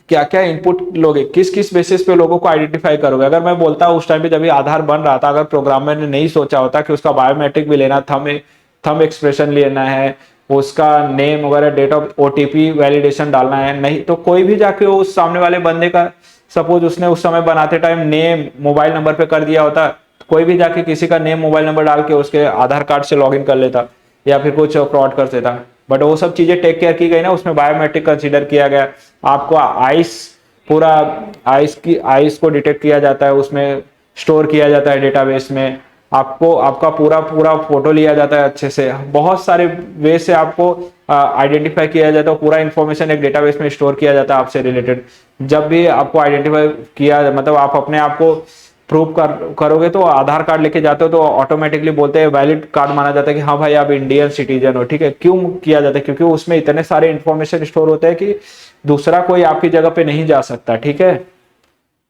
क्या क्या इनपुट लोगे, किस किस बेसिस पे लोगों को आइडेंटिफाई करोगे। अगर मैं बोलता हूँ उस टाइम पे जब ये आधार बन रहा था, अगर प्रोग्रामर ने नहीं सोचा होता कि उसका बायोमेट्रिक भी लेना, थंब एक्सप्रेशन लेना है, उसका नेम वगैरह, डेट ऑफ ओटीपी वैलिडेशन डालना है, नहीं तो कोई भी जाके उस सामने वाले बंदे का, सपोज उसने उस समय बनाते टाइम नेम मोबाइल नंबर पे कर दिया होता, कोई भी जाके किसी का नेम मोबाइल नंबर डाल के उसके आधार कार्ड से लॉगिन कर लेता या फिर कुछ फ्रॉड कर देता। बट वो सब चीजें टेक केयर की गई ना, उसमें बायोमेट्रिक कंसीडर किया गया। आपको आइस, पूरा आइस को डिटेक्ट किया जाता है, उसमें स्टोर किया जाता है डेटाबेस में। आपको आपका पूरा पूरा फोटो लिया जाता है अच्छे से, बहुत सारे वे से आपको आइडेंटिफाई किया जाता है। पूरा इंफॉर्मेशन एक डेटाबेस में स्टोर किया जाता है आपसे रिलेटेड। जब भी आपको आइडेंटिफाई किया, मतलब आप अपने आप को प्रूव करोगे तो आधार कार्ड लेके जाते हो तो ऑटोमेटिकली बोलते हैं वैलिड कार्ड माना जाता है कि हाँ भाई आप इंडियन सिटीजन हो, ठीक है। क्यों किया जाता है, क्योंकि उसमें इतने सारे इंफॉर्मेशन स्टोर होते हैं कि दूसरा कोई आपकी जगह पे नहीं जा सकता, ठीक है।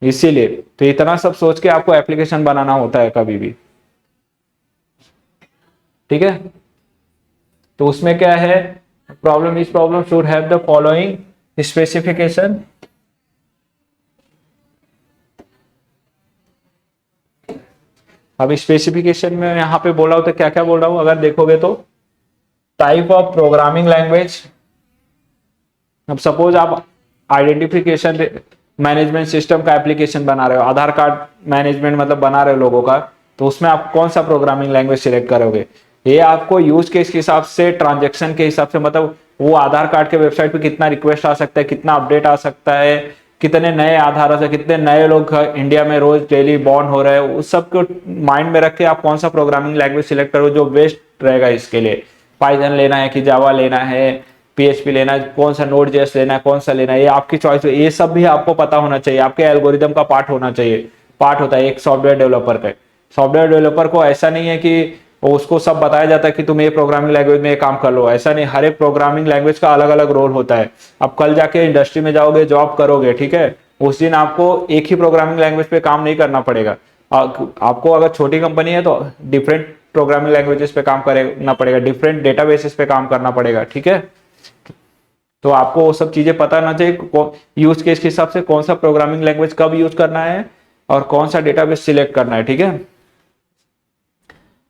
इसीलिए तो इतना सब सोच के आपको एप्लीकेशन बनाना होता है कभी भी, ठीक है। तो उसमें क्या है, प्रॉब्लम इस problem should have the following specification. अब स्पेसिफिकेशन में यहाँ पे बोला हूं तो क्या क्या बोल रहा हूं, अगर देखोगे तो टाइप ऑफ प्रोग्रामिंग लैंग्वेज। अब सपोज आप आइडेंटिफिकेशन मैनेजमेंट सिस्टम का एप्लीकेशन बना रहे हो, आधार कार्ड मैनेजमेंट मतलब बना रहे हो लोगों का, तो उसमें आप कौन सा प्रोग्रामिंग लैंग्वेज सिलेक्ट करोगे। ये आपको यूज केस के हिसाब से, ट्रांजेक्शन के हिसाब से, मतलब वो आधार कार्ड के वेबसाइट पे कितना रिक्वेस्ट आ सकता है, कितना अपडेट आ सकता है, कितने नए आधार से कितने नए लोग इंडिया में रोज डेली बॉर्न हो रहे हैं, उस सब को माइंड में रख के आप कौन सा प्रोग्रामिंग लैंग्वेज सिलेक्ट करो जो बेस्ट रहेगा इसके लिए। पाइथन लेना है कि जावा लेना है, पीएचपी लेना है, कौन सा नोड जेएस लेना है, कौन सा लेना है, ये आपकी चॉइस है। ये सब भी आपको पता होना चाहिए, आपके एल्गोरिदम का पार्ट होना चाहिए। पार्ट होता है एक सॉफ्टवेयर डेवलपर का। सॉफ्टवेयर डेवलपर को ऐसा नहीं है कि उसको सब बताया जाता है कि तुम ये प्रोग्रामिंग लैंग्वेज में ये काम कर लो, ऐसा नहीं। हर एक प्रोग्रामिंग लैंग्वेज का अलग अलग रोल होता है। अब कल जाके इंडस्ट्री में जाओगे, जॉब करोगे, ठीक है, उस दिन आपको एक ही प्रोग्रामिंग लैंग्वेज पे काम नहीं करना पड़ेगा। आपको अगर छोटी कंपनी है तो डिफरेंट प्रोग्रामिंग लैंग्वेजेस पे काम करना पड़ेगा, डिफरेंट डेटाबेसेस पे काम करना पड़ेगा, ठीक है। तो आपको वो सब चीजें पता होना चाहिए, यूज केस के हिसाब से कौन सा प्रोग्रामिंग लैंग्वेज कब यूज करना है और कौन सा डेटाबेस सिलेक्ट करना है, ठीक है।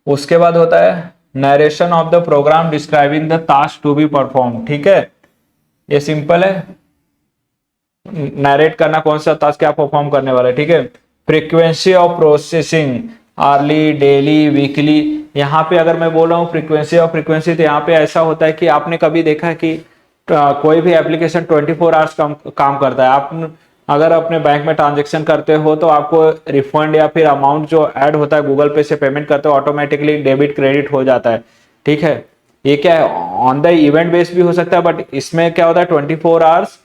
उसके बाद होता है narration of the program describing the task to be perform, ठीक है। ये सिंपल है, नरेट करना कौन सा टास्क क्या परफॉर्म करने वाला है, ठीक है। Frequency of processing, hourly, daily, weekly. यहाँ पे अगर मैं बोल रहा हूँ फ्रीक्वेंसी, तो यहाँ पे ऐसा होता है कि आपने कभी देखा है कि कोई भी एप्लीकेशन 24 आवर्स काम करता है। आप अगर अपने बैंक में ट्रांजेक्शन करते हो तो आपको रिफंड या फिर अमाउंट जो ऐड होता है गूगल पे से पेमेंट करते हो, ऑटोमेटिकली डेबिट क्रेडिट हो जाता है, ठीक है। ये क्या है, ऑन द इवेंट बेस भी हो सकता है, बट इसमें क्या होता है 24 आवर्स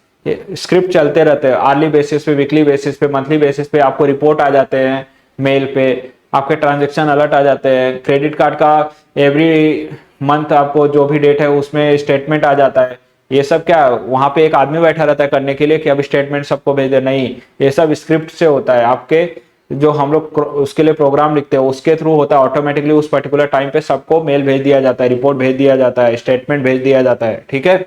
स्क्रिप्ट चलते रहते हैं। आर्ली बेसिस पे, वीकली बेसिस पे, मंथली बेसिस पे आपको रिपोर्ट आ जाते हैं मेल पे, आपके ट्रांजेक्शन अलर्ट आ जाते हैं। क्रेडिट कार्ड का एवरी मंथ आपको जो भी डेट है उसमें स्टेटमेंट आ जाता है। ये सब क्या, वहां पे एक आदमी बैठा रहता है करने के लिए कि अब स्टेटमेंट सबको भेज दे, नहीं, ये सब स्क्रिप्ट से होता है। आपके जो हम लोग उसके लिए प्रोग्राम लिखते हैं उसके थ्रू होता है, ऑटोमेटिकली उस पर्टिकुलर टाइम पे सबको मेल भेज दिया जाता है, रिपोर्ट भेज दिया जाता है, स्टेटमेंट भेज दिया जाता है, ठीक है।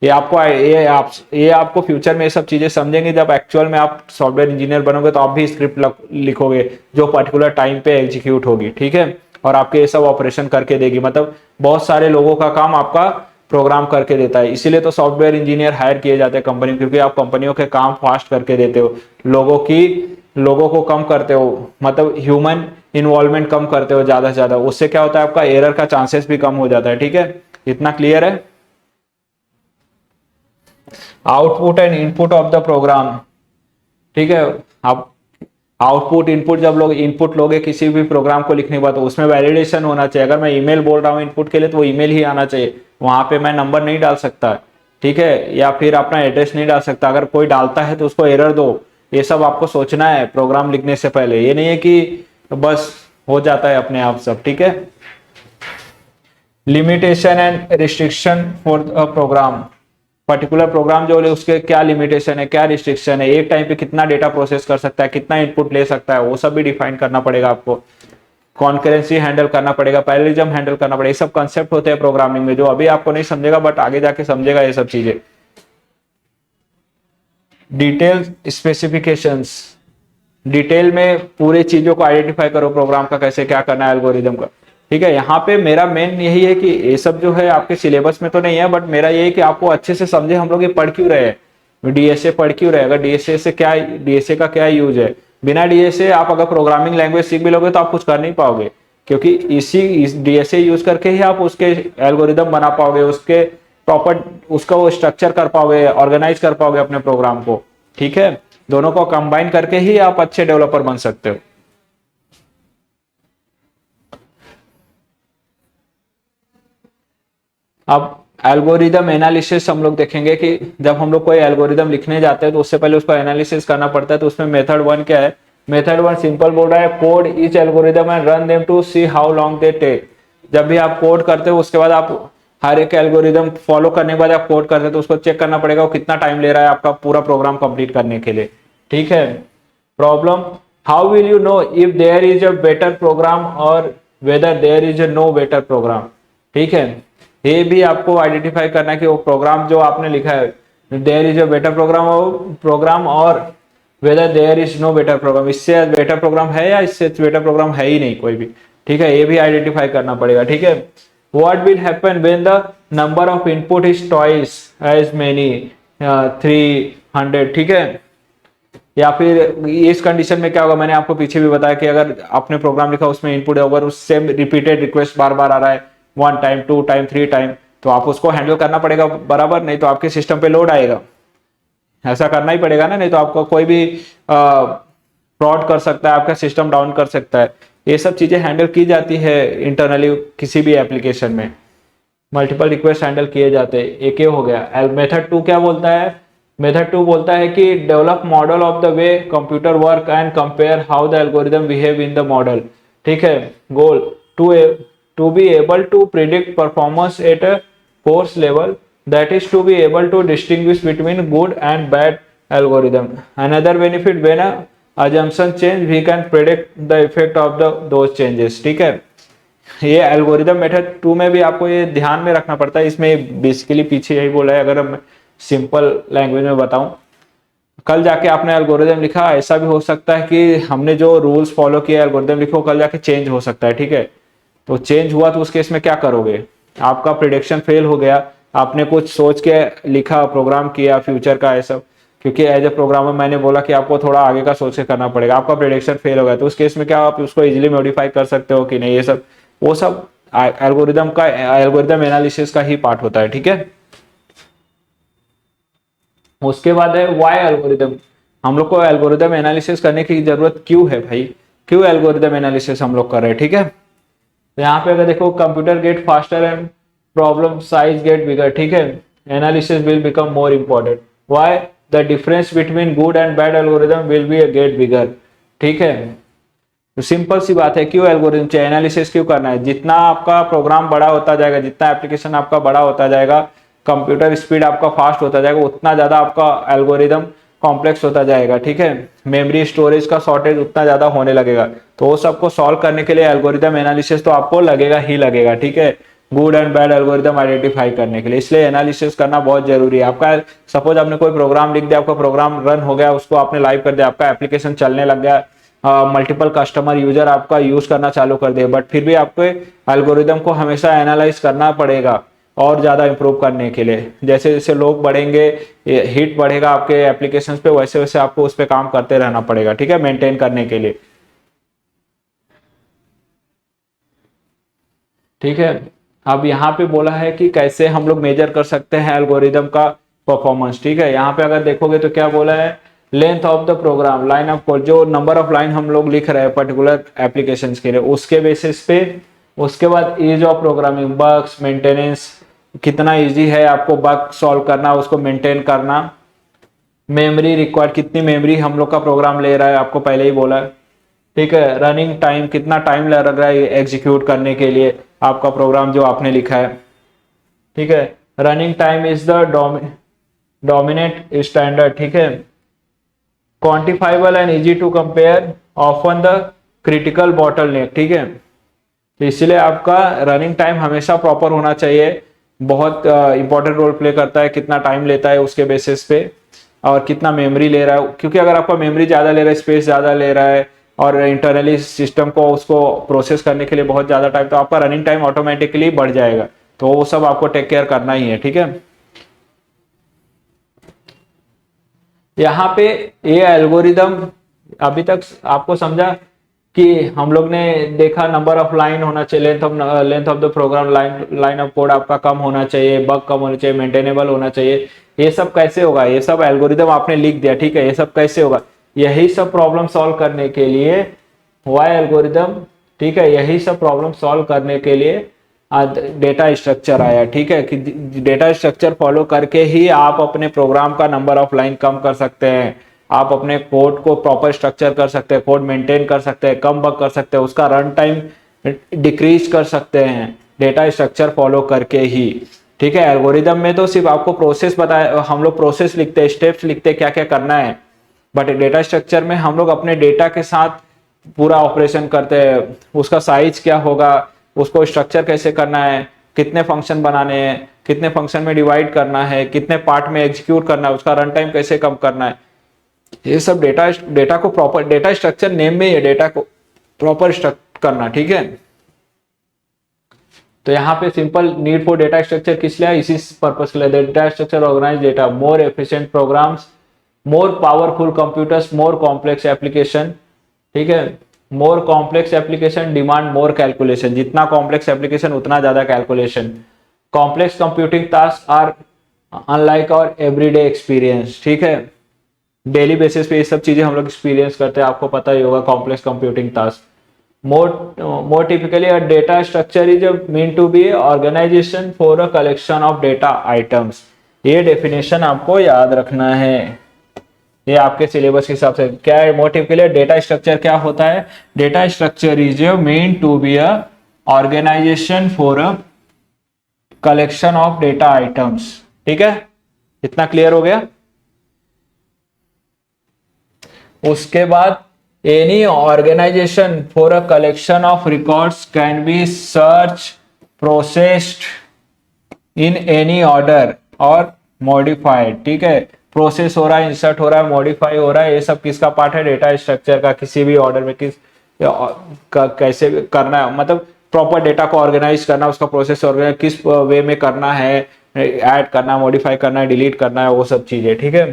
ये आपको फ्यूचर में ये सब चीजें समझेंगे जब एक्चुअल में आप सॉफ्टवेयर इंजीनियर बनोगे, तो आप भी स्क्रिप्ट लिखोगे जो पर्टिकुलर टाइम पे एग्जीक्यूट होगी, ठीक है, और आपके ये सब ऑपरेशन करके देगी। मतलब बहुत सारे लोगों का काम आपका प्रोग्राम करके देता है। इसीलिए तो सॉफ्टवेयर इंजीनियर हायर किए जाते हैं कंपनी, क्योंकि आप कंपनियों के काम फास्ट करके देते हो, लोगों को कम करते हो, मतलब ह्यूमन इन्वॉल्वमेंट कम करते हो ज्यादा से ज्यादा। उससे क्या होता है, आपका एरर का चांसेस भी कम हो जाता है, ठीक है। इतना क्लियर है। Output and input of the program, ठीक है। आप आउटपुट इनपुट, जब लोग इनपुट लोगे किसी भी प्रोग्राम को लिखने के बाद, तो उसमें वैलिडेशन होना चाहिए। अगर मैं ईमेल बोल रहा हूँ इनपुट के लिए, तो वो ईमेल ही आना चाहिए, वहां पे मैं नंबर नहीं डाल सकता, ठीक है, या फिर अपना एड्रेस नहीं डाल सकता। अगर कोई डालता है तो उसको एरर दो। ये सब आपको सोचना है प्रोग्राम लिखने से पहले, ये नहीं है कि बस हो जाता है अपने आप सब, ठीक है। Limitation and restriction for program, particular program जो है उसके क्या लिमिटेशन है, क्या रिस्ट्रिक्शन है, एक टाइम पे कितना डेटा प्रोसेस कर सकता है, कितना इनपुट ले सकता है, वो सब भी डिफाइन करना पड़ेगा आपको। कॉन्करेंसी हैंडल करना पड़ेगा, पैरेललिज्म हैंडल करना पड़ेगा। ये सब कंसेप्ट होते हैं प्रोग्रामिंग में, जो अभी आपको नहीं समझेगा बट आगे जाके समझेगा ये सब चीजें। डिटेल स्पेसिफिकेशंस, डिटेल में पूरे चीजों को आइडेंटिफाई करो, प्रोग्राम का कैसे क्या करना है, एल्गोरिदम का, ठीक है। यहाँ पे मेरा मेन यही है कि ये सब जो है आपके सिलेबस में तो नहीं है, बट मेरा ये है कि आपको अच्छे से समझे हम लोग ये पढ़ क्यों रहे हैं, डीएसए पढ़ क्यों रहे हैं, अगर डीएसए से क्या, डीएसए का क्या यूज है। बिना डीएसए आप अगर प्रोग्रामिंग लैंग्वेज सीख भी लोगे तो आप कुछ कर नहीं पाओगे, क्योंकि इस डीएसए यूज करके ही आप उसके एल्गोरिदम बना पाओगे, उसके प्रॉपर उसका वो स्ट्रक्चर कर पाओगे, ऑर्गेनाइज कर पाओगे अपने प्रोग्राम को, ठीक है। दोनों को कंबाइन करके ही आप अच्छे डेवलपर बन सकते हो। अब एल्गोरिदम एनालिसिस हम लोग देखेंगे कि जब हम लोग कोई एल्गोरिदम लिखने जाते हैं तो उससे पहले उसको एनालिसिस करना पड़ता है। तो उसमें मेथड वन क्या है, मेथड वन सिंपल बोल रहा है, code each algorithm and run them to see how long they take. जब भी आप कोड करते हो उसके बाद आप हर एक एल्गोरिदम फॉलो करने के बाद आप कोड करते हो तो उसको चेक करना पड़ेगा वो कितना टाइम ले रहा है आपका पूरा प्रोग्राम कंप्लीट करने के लिए, ठीक है। Problem, how will you know if there is a better program और whether there is a no better program, ठीक है। ये भी आपको आइडेंटिफाई करना है कि वो प्रोग्राम जो आपने लिखा है, there is a better program और whether there is no better program, इससे बेटर प्रोग्राम है या इससे बेटर प्रोग्राम है ही नहीं कोई भी। ठीक है, ये भी आइडेंटिफाई करना पड़ेगा। ठीक है, what will happen when the number of input is twice as many 300। ठीक है, या फिर इस कंडीशन में क्या होगा, मैंने आपको पीछे भी बताया कि अगर आपने प्रोग्राम लिखा उसमें इनपुट अगर उससे रिपीटेड रिक्वेस्ट बार बार आ रहा है 1 टाइम 2 टाइम 3 टाइम, तो आप उसको हैंडल करना पड़ेगा बराबर, नहीं तो आपके सिस्टम पे लोड आएगा। ऐसा करना ही पड़ेगा ना, नहीं तो आपको कोई भी फ्रॉड कर सकता है, आपका सिस्टम डाउन कर सकता है। ये सब चीजें हैंडल की जाती है इंटरनली किसी भी एप्लीकेशन में, मल्टीपल रिक्वेस्ट हैंडल किए जाते हैं। एक ये हो गया। मेथड 2 क्या बोलता है, मेथड 2 बोलता है कि develop model of the way computer work and compare how the algorithm behave in the model. ठीक है, goal to be able to predict performance at a coarse level, that is to be able to distinguish between good and bad algorithm. Another benefit, when a assumption change we can predict the effect of those changes। ठीक है, ये algorithm method 2 में भी आपको ये ध्यान में रखना पड़ता है। इसमें बेसिकली पीछे यही बोला है, अगर मैं सिंपल लैंग्वेज में बताऊं, कल जाके आपने एल्गोरिदम लिखा, ऐसा भी हो सकता है कि हमने जो रूल्स फॉलो किए एल्गोरिदम लिखो कल जाके चेंज हो सकता है। ठीक है, तो चेंज हुआ तो उस केस में क्या करोगे, आपका प्रिडिक्शन फेल हो गया, आपने कुछ सोच के लिखा प्रोग्राम किया फ्यूचर का ऐसा, क्योंकि एज ए प्रोग्रामर मैंने बोला कि आपको थोड़ा आगे का सोच के करना पड़ेगा, आपका प्रेडिक्शन फेल हो गया, तो उस केस में क्या आप उसको इजीली मॉडिफाई कर सकते हो कि नहीं, ये सब वो सब एल्गोरिदम एनालिसिस का ही पार्ट होता है। ठीक है, उसके बाद है वाई एल्गोरिदम। हम लोग को एल्गोरिदम एनालिसिस करने की जरूरत क्यों है भाई, क्यों एल्गोरिदम एनालिसिस हम लोग कर रहे हैं। ठीक है, तो यहाँ पे अगर देखो, computer get faster and problem size get bigger. ठीक है, analysis will become more important, why the difference between good and bad algorithm will be a get bigger. ठीक है, तो सिंपल सी बात है, क्यों एल्गोरिदम चाहिए, एनालिसिस क्यों करना है, जितना आपका प्रोग्राम बड़ा होता जाएगा, जितना एप्लीकेशन आपका बड़ा होता जाएगा, कंप्यूटर स्पीड आपका फास्ट होता जाएगा, उतना ज्यादा आपका एल्गोरिदम कॉम्प्लेक्स होता जाएगा। ठीक है, मेमोरी स्टोरेज का शॉर्टेज उतना ज्यादा होने लगेगा, तो वो सबको सॉल्व करने के लिए एल्गोरिदम एनालिसिस तो आपको लगेगा ही लगेगा। ठीक है, good and bad algorithm identify करने के लिए, इसलिए एनालिसिस करना बहुत जरूरी है। आपका सपोज आपने कोई प्रोग्राम लिख दिया, आपका प्रोग्राम रन हो गया, उसको आपने लाइव कर दिया, आपका एप्लीकेशन चलने लग गया, मल्टीपल कस्टमर यूजर आपका यूज करना चालू कर दे, बट फिर भी आपको एल्गोरिदम को हमेशा एनालाइज करना पड़ेगा और ज्यादा इंप्रूव करने के लिए। जैसे जैसे लोग बढ़ेंगे, हिट बढ़ेगा आपके एप्लीकेशंस पे, वैसे वैसे आपको उस पर काम करते रहना पड़ेगा। ठीक है, मेंटेन करने के लिए। ठीक है, अब यहाँ पे बोला है कि कैसे हम लोग मेजर कर सकते हैं एल्गोरिदम का परफॉर्मेंस। ठीक है, यहाँ पे अगर देखोगे तो क्या बोला है, length of the program, line of code, जो नंबर ऑफ लाइन हम लोग लिख रहे हैं पर्टिकुलर एप्लीकेशन के लिए, उसके बेसिस पे। उसके बाद ease of programming, bugs maintenance, कितना इजी है आपको बग सॉल्व करना, उसको मेंटेन करना। मेमोरी रिक्वायर्ड, कितनी मेमोरी हम लोग का प्रोग्राम ले रहा है, आपको पहले ही बोला है। ठीक है, रनिंग टाइम, कितना टाइम लग रहा है एग्जीक्यूट करने के लिए आपका प्रोग्राम जो आपने लिखा है। ठीक है, running time is the dominate standard. ठीक है, quantifiable and easy to compare, often the critical bottleneck. ठीक है, तो इसलिए आपका रनिंग टाइम हमेशा प्रॉपर होना चाहिए, बहुत इंपॉर्टेंट रोल प्ले करता है, कितना टाइम लेता है उसके बेसिस पे, और कितना मेमोरी ले रहा है, क्योंकि अगर आपका मेमोरी ज़्यादा ले रहा है, स्पेस ज़्यादा ले रहा है, और इंटरनली सिस्टम को उसको प्रोसेस करने के लिए बहुत ज़्यादा टाइम, तो आपका रनिंग टाइम ऑटोमेटिकली बढ़ जाएगा। तो वो सब आपको टेक केयर करना ही है। ठीक है, यहाँ पे ये एल्गोरिदम अभी तक आपको समझा कि हम लोग ने देखा नंबर ऑफ लाइन होना चाहिए, length of the program, line of code आपका कम होना चाहिए, बग कम होना चाहिए, मेंटेनेबल होना चाहिए। ये सब कैसे होगा, ये सब एल्गोरिदम आपने लिख दिया। ठीक है, ये सब कैसे होगा, यही सब प्रॉब्लम सॉल्व करने के लिए वाई एल्गोरिदम। ठीक है, यही सब प्रॉब्लम सॉल्व करने के लिए डेटा स्ट्रक्चर आया। ठीक है, कि डेटा स्ट्रक्चर फॉलो करके ही आप अपने प्रोग्राम का नंबर ऑफ लाइन कम कर सकते हैं, आप अपने कोड को प्रॉपर स्ट्रक्चर कर सकते हैं, कोड मेंटेन कर सकते हैं, कम बग कर सकते हैं, उसका रन टाइम डिक्रीज कर सकते हैं डेटा स्ट्रक्चर फॉलो करके ही। ठीक है, एल्गोरिदम में तो सिर्फ आपको प्रोसेस बताया, हम लोग प्रोसेस लिखते हैं, स्टेप्स लिखते हैं क्या क्या करना है, बट डेटा स्ट्रक्चर में हम लोग अपने डेटा के साथ पूरा ऑपरेशन करते हैं, उसका साइज क्या होगा, उसको स्ट्रक्चर कैसे करना है, कितने फंक्शन बनाने हैं, कितने फंक्शन में डिवाइड करना है, कितने पार्ट में एग्जीक्यूट करना है, उसका रन टाइम कैसे कम करना है, ये सब डेटा को प्रॉपर, डेटा स्ट्रक्चर नेम में ही है, डेटा को प्रॉपर स्ट्रक्चर करना, ठीक है। तो यहाँ पे simple need for data structure किस लिए है, इसी पर्पस के लिए। Data structure organize data, more efficient programs, more powerful computers, more complex application, ठीक है। More complex application demand more calculation, जितना कॉम्प्लेक्स एप्लीकेशन उतना ज्यादा calculation. Complex computing task are unlike our everyday experience, ठीक है। Daily basis पे ये सब चीजें हम लोग एक्सपीरियंस करते हैं, आपको पता ही होगा complex computing task. More typically, a data structure is meant to be organization for a collection of data items. ये डेफिनेशन आपको याद रखना है, ये आपके सिलेबस के हिसाब से क्या है। मोर टिपिकली डेटा स्ट्रक्चर क्या होता है, data structure is meant to be a organization for a collection of data items, ठीक है। इतना क्लियर हो गया। उसके बाद any organization for a collection of records can be searched, processed in any order or modified, ठीक है। Process हो रहा है, इंसर्ट हो रहा है, मॉडिफाई हो रहा है, ये सब किसका पार्ट है, डेटा स्ट्रक्चर का। किसी भी ऑर्डर में कैसे करना है, मतलब प्रॉपर डेटा को ऑर्गेनाइज करना, उसका प्रोसेस ऑर्गेनाइज किस वे में करना है, ऐड करना, मॉडिफाई करना है, डिलीट करना है, वो सब चीजें, ठीक है।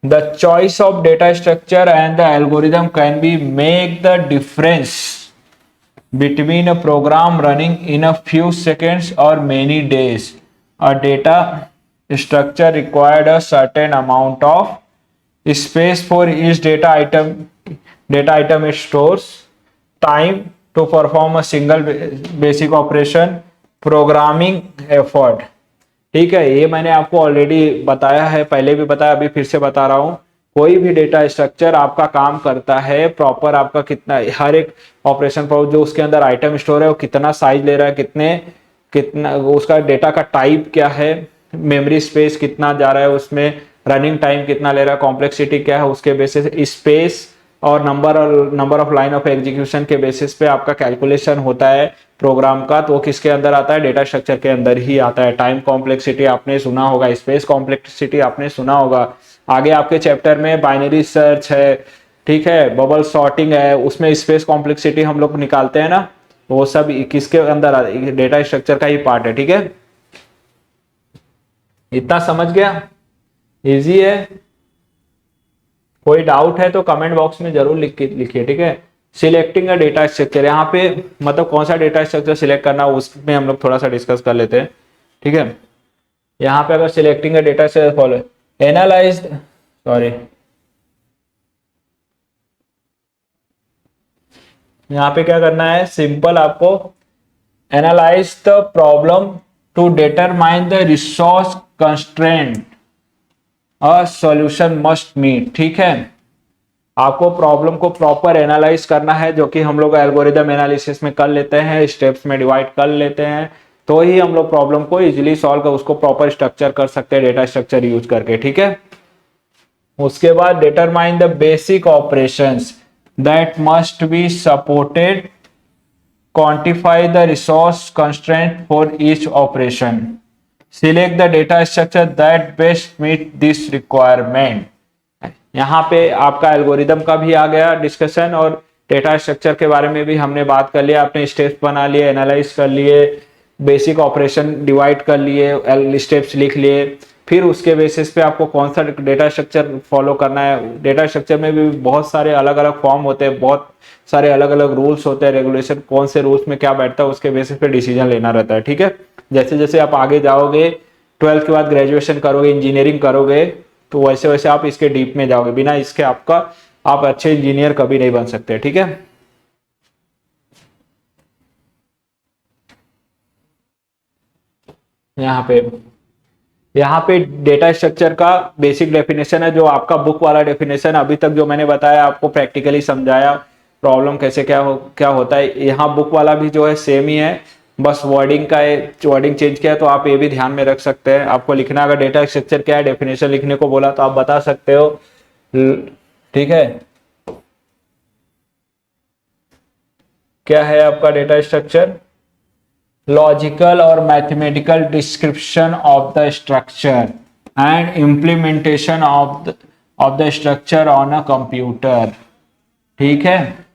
The choice of data structure and the algorithm can be make the difference between a program running in a few seconds or many days. A data structure required a certain amount of space for each data item. Data item it stores time to perform a single basic operation, programming effort, ठीक है। ये मैंने आपको already बताया है, पहले भी बताया, अभी फिर से बता रहा हूं। कोई भी डेटा स्ट्रक्चर आपका काम करता है प्रॉपर, आपका कितना हर एक ऑपरेशन पर जो उसके अंदर आइटम स्टोर है वो कितना साइज ले रहा है, कितना उसका डेटा का टाइप क्या है, मेमोरी स्पेस कितना जा रहा है उसमें, रनिंग टाइम कितना ले रहा है, कॉम्प्लेक्सिटी क्या है, उसके बेसिस स्पेस और number of line of execution के बेसिस पे आपका कैलकुलेशन होता है प्रोग्राम का। तो वो किसके अंदर आता है, डेटा स्ट्रक्चर के अंदर ही आता है। टाइम कॉम्प्लेक्सिटी आपने सुना होगा, स्पेस कॉम्प्लेक्सिटी आपने सुना होगा। आगे आपके चैप्टर में बाइनरी सर्च है, ठीक है, बबल सॉर्टिंग है, उसमें स्पेस कॉम्प्लेक्सिटी हम लोग निकालते हैं ना, वो सब किसके अंदर, डेटा स्ट्रक्चर का ही पार्ट है, ठीक है। इतना समझ गया, इजी है। कोई डाउट है तो कमेंट बॉक्स में जरूर लिखिए, ठीक है। सिलेक्टिंग अ डेटा स्ट्रक्चर, यहाँ पे मतलब कौन सा डेटा स्ट्रक्चर सिलेक्ट करना उसमें हम लोग थोड़ा सा डिस्कस कर लेते हैं, ठीक है। यहाँ पे अगर selecting a data structure follow analyze, sorry, यहाँ पे क्या करना है, सिंपल आपको analyze the problem to determine the resource constraint a solution must meet, ठीक है। आपको प्रॉब्लम को प्रॉपर एनालाइज करना है, जो कि हम लोग एल्गोरिदम एनालिसिस में कर लेते हैं, स्टेप्स में डिवाइड कर लेते हैं, तो ही हम लोग प्रॉब्लम को इजीली सॉल्व कर, उसको प्रॉपर स्ट्रक्चर कर सकते हैं डेटा स्ट्रक्चर यूज करके, ठीक है। उसके बाद determine the basic operations that must be supported, quantify the resource constraint for each operation, select the data structure that best meet this requirement. यहाँ पे आपका एल्गोरिदम का भी आ गया डिस्कशन, और डेटा स्ट्रक्चर के बारे में भी हमने बात कर लिया, आपने स्टेप्स बना लिए, एनालाइज कर लिए, बेसिक ऑपरेशन डिवाइड कर लिए, स्टेप्स लिख लिए, फिर उसके बेसिस पे आपको कौन सा डेटा स्ट्रक्चर फॉलो करना है। डेटा स्ट्रक्चर में भी बहुत सारे अलग अलग फॉर्म होते हैं, बहुत सारे अलग अलग रूल्स होते हैं, रेगुलेशन, कौन से रूल्स में क्या बैठता है उसके बेसिस पे डिसीजन लेना रहता है, ठीक है। जैसे जैसे आप आगे जाओगे, 12th के बाद ग्रेजुएशन करोगे, इंजीनियरिंग करोगे, तो वैसे वैसे आप इसके डीप में जाओगे, बिना इसके आपका आप अच्छे इंजीनियर कभी नहीं बन सकते, ठीक है। यहाँ पे डेटा स्ट्रक्चर का बेसिक डेफिनेशन है, जो आपका बुक वाला डेफिनेशन अभी तक जो मैंने बताया, आपको प्रैक्टिकली समझाया प्रॉब्लम कैसे क्या होता है, यहाँ बुक वाला भी जो है सेम ही है, बस वर्डिंग का वर्डिंग चेंज किया है। तो आप ये भी ध्यान में रख सकते हैं, आपको लिखना, अगर डेटा स्ट्रक्चर क्या है डेफिनेशन लिखने को बोला तो आप बता सकते हो, ठीक है। क्या है आपका डेटा स्ट्रक्चर, लॉजिकल और mathematical description of the structure and implementation of the structure on a computer. ठीक है,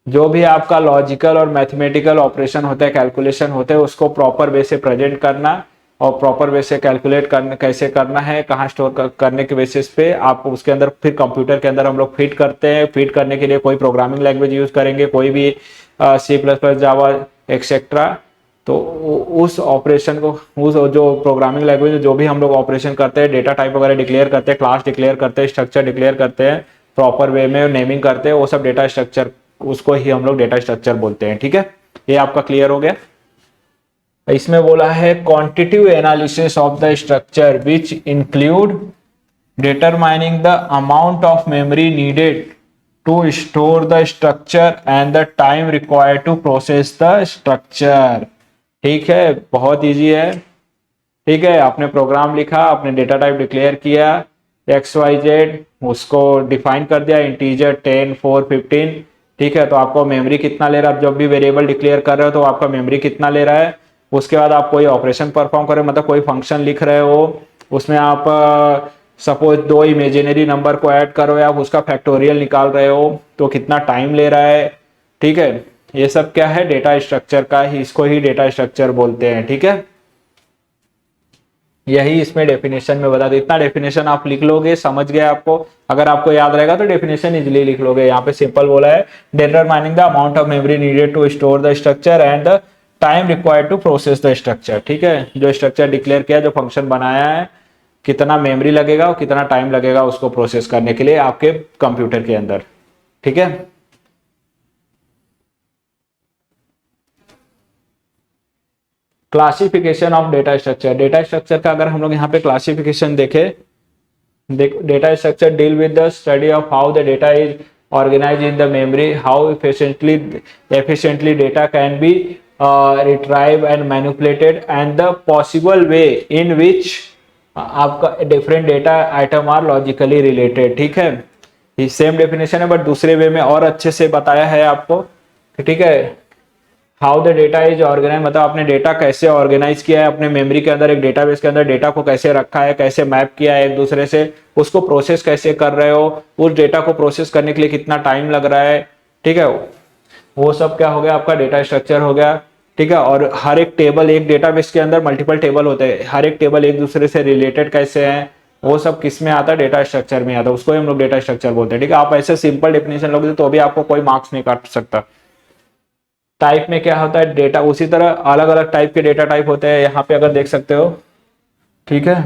जो भी आपका लॉजिकल और मैथमेटिकल ऑपरेशन होता है, कैलकुलेशन होते हैं, उसको प्रॉपर वे से प्रेजेंट करना और प्रॉपर वे से कैलकुलेट करना कैसे करना है, कहाँ स्टोर करने के बेसिस पे आप उसके अंदर फिर कंप्यूटर के अंदर हम लोग फिट करते हैं। फिट करने के लिए कोई प्रोग्रामिंग लैंग्वेज यूज करेंगे, कोई भी C++, जावा एक्सेट्रा। तो उस ऑपरेशन को, उस जो प्रोग्रामिंग लैंग्वेज जो भी हम लोग ऑपरेशन करते हैं, डेटा टाइप वगैरह डिक्लेयर करते हैं, क्लास डिक्लेयर करते हैं, स्ट्रक्चर डिक्लेयर करते हैं, प्रॉपर वे में नेमिंग करते हैं, वो सब डेटा स्ट्रक्चर, उसको ही हम लोग डेटा स्ट्रक्चर बोलते हैं। ठीक है, ये आपका क्लियर हो गया। इसमें बोला है quantitative analysis of the structure which include determining the amount of memory needed to store the structure and the time required to process the structure। ठीक है, बहुत इजी है। ठीक है, आपने प्रोग्राम लिखा, आपने डेटा टाइप डिक्लेयर किया XYZ, उसको डिफाइन कर दिया इंटीजर 10, 4, 15। ठीक है, तो आपको मेमोरी कितना ले रहा है, जब भी वेरिएबल डिक्लेयर कर रहे हो तो आपका मेमोरी कितना ले रहा है। उसके बाद आप कोई ऑपरेशन परफॉर्म कर रहे हो, मतलब कोई फंक्शन लिख रहे हो, उसमें आप सपोज दो इमेजिनरी नंबर को ऐड करो या उसका फैक्टोरियल निकाल रहे हो तो कितना टाइम ले रहा है। ठीक है, ये सब क्या है, डेटा स्ट्रक्चर का ही, इसको ही डेटा स्ट्रक्चर बोलते हैं। ठीक है, यही इसमें डेफिनेशन में बता दो। इतना डेफिनेशन आप लिख लोगे, समझ गए आपको। अगर आपको याद रहेगा तो डेफिनेशन इजीली लिख लोगे। यहाँ पे सिंपल बोला है, determining the amount of memory needed to store the structure and the time required to process the structure. ठीक है, जो स्ट्रक्चर डिक्लेयर किया, जो फंक्शन बनाया है, कितना मेमोरी लगेगा और कितना टाइम लगेगा उसको प्रोसेस करने के लिए आपके कंप्यूटर के अंदर। ठीक है, classification of data structure. Data structure का अगर हम लोग यहाँ पे क्लासिफिकेशन देखें, data structure deal with the study of how the data is organized in the memory, how efficiently data can be retrieved and manipulated, and the possible way in which आपका different data item are logically related. ठीक है, ये same definition है but दूसरे वे में और अच्छे से बताया है आपको। ठीक है, how the data is organize, मतलब आपने डेटा कैसे ऑर्गेनाइज किया है अपने मेमोरी के अंदर, एक डेटाबेस के अंदर डेटा को कैसे रखा है, कैसे मैप किया है एक दूसरे से, उसको प्रोसेस कैसे कर रहे हो, उस डेटा को प्रोसेस करने के लिए कितना टाइम लग रहा है। ठीक है, वो सब क्या हो गया, आपका डेटा स्ट्रक्चर हो गया। ठीक है, और हर एक टेबल, एक डेटाबेस के अंदर मल्टीपल टेबल होते हैं, हर एक टेबल एक दूसरे से रिलेटेड कैसे हैं, वो सब किस में आता है, डेटा स्ट्रक्चर में आता है, उसको हम लोग डेटा स्ट्रक्चर बोलते हैं। ठीक है, आप ऐसे सिंपल डेफिनेशन लोगे तो भी आपको कोई मार्क्स नहीं काट सकता। टाइप में क्या होता है, डेटा, उसी तरह अलग अलग टाइप के डेटा टाइप होते हैं, यहाँ पे अगर देख सकते हो। ठीक है,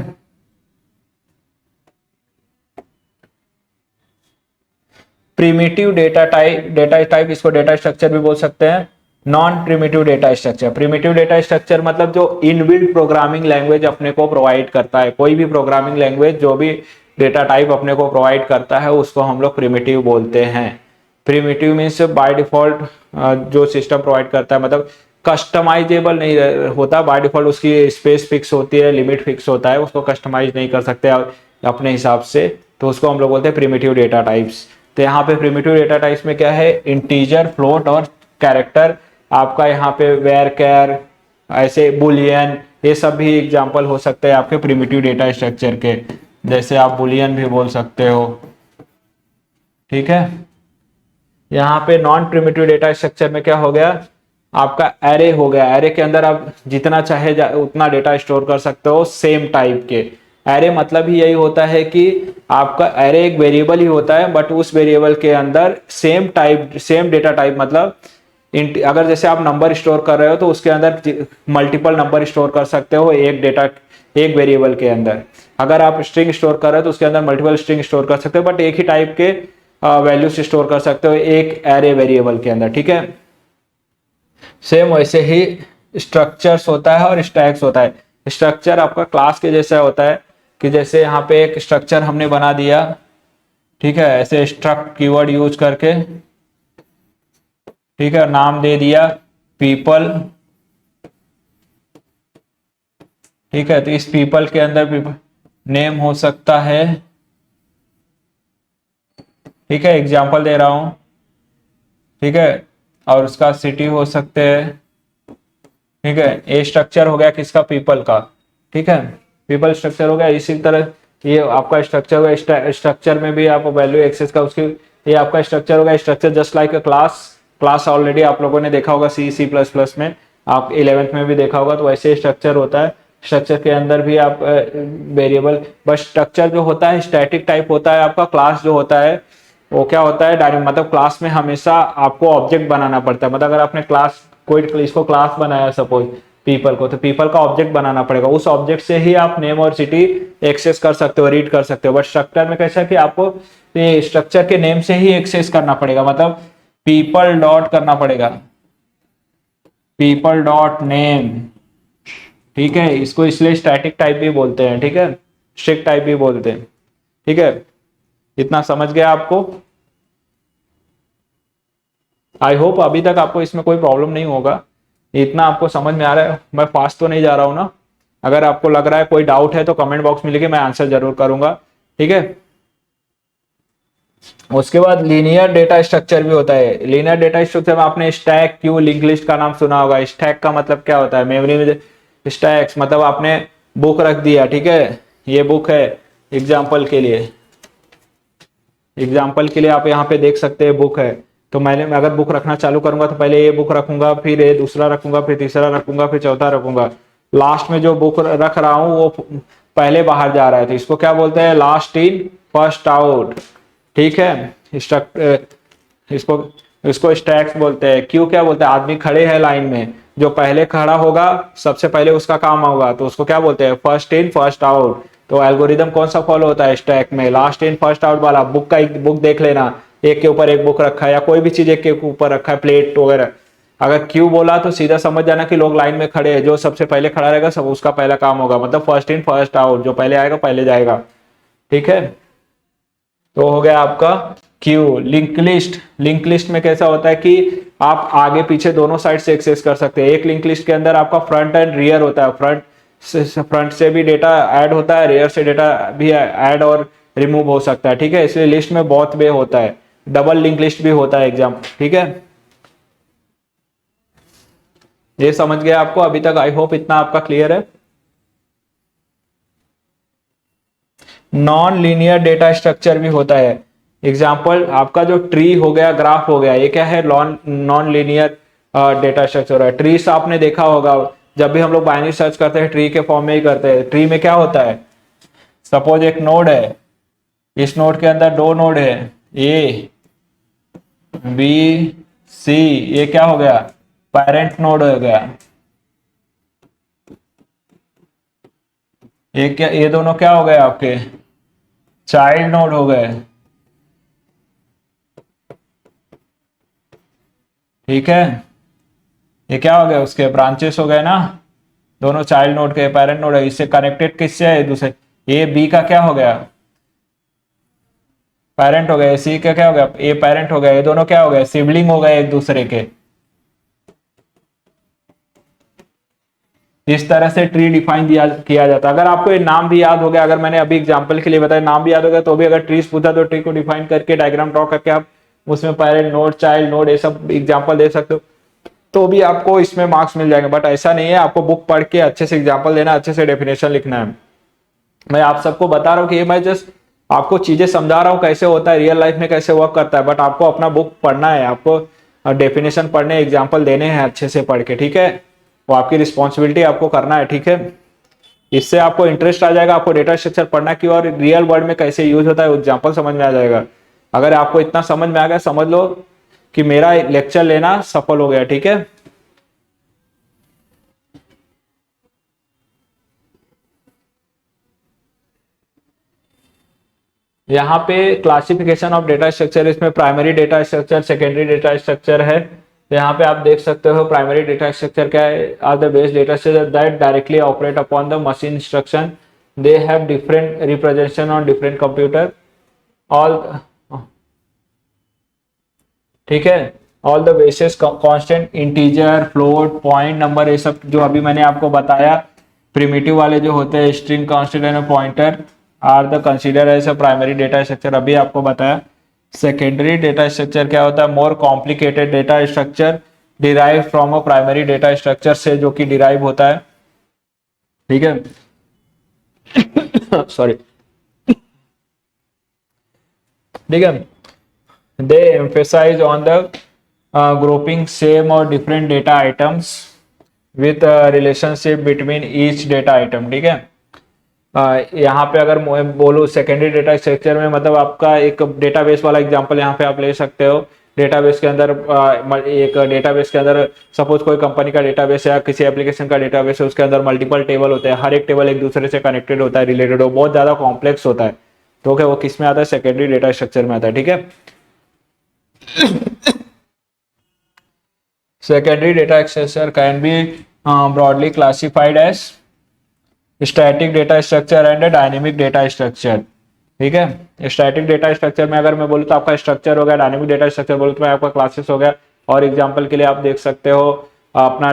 प्रिमिटिव डेटा टाइप इसको डेटा स्ट्रक्चर भी बोल सकते हैं। Non primitive data structure, primitive data structure मतलब जो इनबिल्ट प्रोग्रामिंग लैंग्वेज अपने को प्रोवाइड करता है, कोई भी प्रोग्रामिंग लैंग्वेज जो भी डेटा टाइप अपने को प्रोवाइड करता है उसको हम लोग प्रिमिटिव बोलते हैं। प्रिमिटिव मीन्स बाय डिफॉल्ट जो सिस्टम प्रोवाइड करता है, मतलब कस्टमाइजेबल नहीं होता, बाय डिफॉल्ट उसकी स्पेस फिक्स होती है, लिमिट फिक्स होता है, उसको कस्टमाइज नहीं कर सकते अपने हिसाब से, तो उसको हम लोग बोलते हैं प्रिमिटिव डेटा टाइप्स। तो यहाँ पे प्रिमिटिव डेटा टाइप्स में क्या है, इंटीजर, फ्लोट और कैरेक्टर। आपका यहाँ पे वेर कैर, ऐसे बुलियन, ये सब भी एग्जांपल हो सकते हैं आपके प्रिमिटिव डेटा स्ट्रक्चर के, जैसे आप बुलियन भी बोल सकते हो। ठीक है, यहाँ पे नॉन प्रिमिटिव डेटा स्ट्रक्चर में क्या हो गया, आपका एरे हो गया। एरे के अंदर आप जितना चाहे उतना डेटा स्टोर कर सकते हो सेम टाइप के। एरे मतलब ही यही होता है कि आपका एरे एक वेरिएबल ही होता है बट उस वेरिएबल के अंदर same type, same data type, मतलब अगर जैसे आप नंबर स्टोर कर रहे हो तो उसके अंदर मल्टीपल नंबर स्टोर कर सकते हो एक वेरिएबल के अंदर। अगर आप स्ट्रिंग स्टोर कर रहे हो तो उसके अंदर मल्टीपल स्ट्रिंग स्टोर कर सकते हो बट एक ही टाइप के वैल्यूज स्टोर कर सकते हो एक एरे वेरिएबल के अंदर। ठीक है, सेम वैसे ही स्ट्रक्चर्स होता है और स्टैक्स होता है। स्ट्रक्चर आपका क्लास के जैसा होता है कि जैसे यहाँ पे एक स्ट्रक्चर हमने बना दिया, ठीक है, ऐसे स्ट्रक्ट कीवर्ड यूज करके, ठीक है, नाम दे दिया पीपल। ठीक है, तो इस पीपल के अंदर नेम हो सकता है, ठीक है, एग्जांपल दे रहा हूं, ठीक है, और उसका सिटी हो सकते हैं, ठीक है। ए स्ट्रक्चर हो गया किसका, पीपल का, ठीक है, पीपल स्ट्रक्चर हो गया। इसी तरह ये आपका स्ट्रक्चर होगा, स्ट्रक्चर में भी आप वैल्यू एक्सेस का उसकी, ये आपका स्ट्रक्चर होगा। स्ट्रक्चर जस्ट लाइक अ क्लास, क्लास ऑलरेडी आप लोगों ने देखा होगा सी प्लस प्लस में, आप 11th में भी देखा होगा। तो वैसे स्ट्रक्चर होता है, स्ट्रक्चर के अंदर भी आप वेरिएबल, बस स्ट्रक्चर जो होता है स्टैटिक टाइप होता है आपका। क्लास जो होता है वो क्या होता है, डायरेक्ट, मतलब क्लास में हमेशा आपको ऑब्जेक्ट बनाना पड़ता है। मतलब अगर आपने क्लास, कोई इसको क्लास बनाया सपोज पीपल को, तो पीपल का ऑब्जेक्ट बनाना पड़ेगा। उस ऑब्जेक्ट से ही आप नेम और सिटी एक्सेस कर सकते हो, रीड कर सकते हो। बट स्ट्रक्चर में कैसा कि आपको ये स्ट्रक्चर के नेम से ही एक्सेस करना पड़ेगा, मतलब पीपल डॉट करना पड़ेगा, पीपल डॉट नेम, ठीक है। इसको इसलिए स्टैटिक टाइप भी बोलते हैं, ठीक है, स्ट्रिक्ट टाइप भी बोलते हैं, ठीक है। इतना समझ गया आपको? आई होप अभी तक आपको इसमें कोई प्रॉब्लम नहीं होगा, इतना आपको समझ में आ रहा है। मैं फास्ट तो नहीं जा रहा हूं ना? अगर आपको लग रहा है कोई डाउट है तो कमेंट बॉक्स में लिखिए, मैं आंसर जरूर करूंगा, ठीक है। उसके बाद लीनियर डेटा स्ट्रक्चर भी होता है। लीनियर डेटा स्ट्रक्चर में आपने स्टैक, क्यू, लिंक लिस्ट का नाम सुना होगा। स्टैक का मतलब क्या होता है, मेमोरी में स्टैक्स, मतलब आपने बुक रख दिया, ठीक है, ये बुक है, एग्जाम्पल के लिए, एग्जाम्पल के लिए आप यहाँ पे देख सकते हैं बुक है। तो मैंने अगर बुक रखना चालू करूंगा तो पहले ये बुक रखूंगा, फिर ये दूसरा रखूंगा, फिर तीसरा रखूंगा, फिर चौथा रखूंगा। लास्ट में जो बुक रख रहा हूं वो पहले बाहर जा रहा है, तो इसको क्या बोलते हैं, लास्ट इन फर्स्ट आउट, ठीक है। इसको इसको स्टैक्स बोलते हैं। क्यू क्या बोलते हैं, आदमी खड़े हैं लाइन में, जो पहले खड़ा होगा सबसे पहले उसका काम होगा, तो उसको क्या बोलते हैं, फर्स्ट इन फर्स्ट आउट। तो एल्गोरिदम कौन सा फॉलो होता है स्टैक में, लास्ट इन फर्स्ट आउट वाला। बुक का एक बुक देख लेना, एक के ऊपर एक बुक रखा है, या कोई भी चीज एक के ऊपर रखा है, प्लेट वगैरह। अगर क्यू बोला तो सीधा समझ जाना कि लोग लाइन में खड़े हैं, जो सबसे पहले खड़ा रहेगा सब उसका पहला काम होगा, मतलब फर्स्ट इन फर्स्ट आउट, जो पहले आएगा पहले जाएगा, ठीक है। तो हो गया आपका Q. Link list, link list में कैसा होता है कि आप आगे पीछे दोनों साइड से एक्सेस कर सकते हैं। एक लिंक लिस्ट के अंदर आपका फ्रंट एंड रियर होता है, फ्रंट से भी डेटा ऐड होता है, रियर से डेटा भी ऐड और रिमूव हो सकता है, ठीक है। इसलिए लिस्ट में बहुत वे होता है, डबल लिंक लिस्ट भी होता है एग्जाम, ठीक है। ये समझ गया आपको अभी तक? आई होप इतना आपका क्लियर है। नॉन लीनियर डेटा स्ट्रक्चर भी होता है। एग्जाम्पल आपका जो ट्री हो गया, ग्राफ हो गया, ये क्या है, नॉन लीनियर डेटा स्ट्रक्चर है। ट्रीज आपने देखा होगा, जब भी हम लोग बाइनरी सर्च करते हैं ट्री के फॉर्म में ही करते हैं। ट्री में क्या होता है, सपोज एक नोड है, इस नोड के अंदर दो नोड है, ए बी सी, ये क्या हो गया, पेरेंट नोड हो गया। ये दोनों क्या हो गए आपके, चाइल्ड नोड हो गए, ठीक है। ये क्या हो गया, उसके ब्रांचेस हो गए ना, दोनों चाइल्ड नोड के, पेरेंट नोड है, इससे कनेक्टेड किससे है, दूसरे। ए बी का क्या हो गया, पेरेंट हो गया। सी का क्या हो गया, ए पेरेंट हो गया। ये दोनों क्या हो गए, सिबलिंग हो गए एक दूसरे के। इस तरह से ट्री डिफाइन किया जाता है। अगर आपको ये नाम भी याद हो गया, अगर मैंने अभी एग्जांपल के लिए बताया, नाम भी याद हो गया, तो भी अगर ट्रीज पूछा तो ट्री को डिफाइन करके डायग्राम ड्रॉ करके आप उसमें पेरेंट नोड, चाइल्ड नोड, ये सब एग्जांपल दे सकते हो, तो भी आपको इसमें मार्क्स मिल जाएंगे। बट ऐसा नहीं है, आपको बुक पढ़ के अच्छे से एग्जाम्पल देना, अच्छे से डेफिनेशन लिखना है। मैं आप सबको बता रहा हूँ कि ये मैं जस्ट आपको चीजें समझा रहा हूँ कैसे होता है, रियल लाइफ में कैसे वर्क करता है। बट आपको अपना बुक पढ़ना है, आपको डेफिनेशन पढ़ने, एग्जाम्पल देने हैं अच्छे से पढ़ के, ठीक है। वो आपकी रिस्पॉन्सिबिलिटी आपको करना है, ठीक है। इससे आपको इंटरेस्ट आ जाएगा, आपको डेटा स्ट्रक्चर पढ़ना की, और रियल वर्ल्ड में कैसे यूज होता है एग्जाम्पल समझ में आ जाएगा। अगर आपको इतना समझ में आ गया, समझ लो कि मेरा लेक्चर लेना सफल हो गया, ठीक है। यहाँ पे क्लासिफिकेशन ऑफ डेटा स्ट्रक्चर, इसमें primary data structure, secondary data structure है। तो यहाँ पे आप देख सकते हो प्राइमरी डेटा स्ट्रक्चर क्या है, are the base data structure that directly operate upon the machine instruction, they have different representation on different computer, all, ठीक है, all the basis constant, integer, float, point number, ये सब जो अभी मैंने आपको बताया। प्रिमिटिव वाले जो होते हैं, string, constant and pointer, are the consider as a primary data structure, अभी आपको बताया। सेकेंडरी डेटा स्ट्रक्चर क्या होता है, more complicated data structure derive from a primary data structure से जो कि डिराइव होता है, ठीक है। सॉरी, ठीक है। They emphasise on the grouping same or different data items with relationship between each data item, ठीक है। यहाँ पे अगर मैं बोलूँ सेकेंडरी डेटा स्ट्रक्चर में, मतलब आपका एक डेटाबेस वाला एग्जांपल यहाँ पे आप ले सकते हो। डेटाबेस के अंदर एक डेटाबेस के अंदर सपोज कोई कंपनी का डेटाबेस है या किसी एप्लीकेशन का डेटाबेस है, उसके अंदर मल्टीपल टेबल होते हैं, हर एक टेबल एक दूसरे से कनेक्टेड होता है, रिलेटेड हो, बहुत ज़्यादा कॉम्प्लेक्स होता है। तो क्या वो किस में आता है? सेकेंडरी डेटा स्ट्रक्चर में आता है, ठीक है। Secondary data structure can be broadly classified as static data structure and a dynamic data structure, ठीक है। स्टैटिक डेटा स्ट्रक्चर में अगर मैं बोलूँ तो आपका स्ट्रक्चर हो गया, डायनेमिक डेटा स्ट्रक्चर बोलूँ तो मैं आपका क्लासेस हो गया। और एग्जांपल के लिए आप देख सकते हो अपना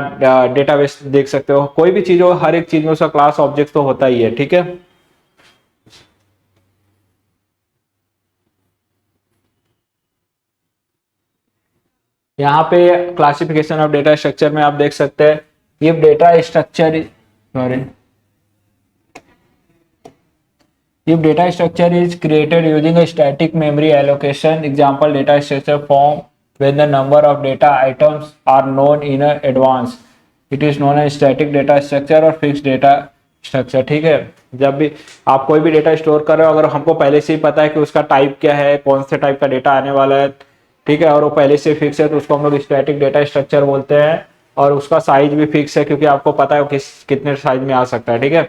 डेटाबेस देख सकते हो, कोई भी चीज हो, हर एक चीज में उसका क्लास ऑब्जेक्ट तो होता ही है, ठीक है। यहाँ पे क्लासिफिकेशन ऑफ डेटा स्ट्रक्चर में आप देख सकते हैं, if data structure sorry if data structure is created using a static memory allocation, example data structure form when the number of data items are known in advance, it is known as static data structure और fixed data structure, ठीक है। जब भी आप कोई भी data store कर रहे हो, अगर हमको पहले से ही पता है कि उसका टाइप क्या है, कौन से टाइप का डेटा आने वाला है, ठीक है, और वो पहले से फिक्स है, तो उसको हम लोग स्टैटिक डेटा स्ट्रक्चर बोलते हैं। और उसका साइज भी फिक्स है क्योंकि आपको पता है वो कितने साइज में आ सकता है, ठीक है।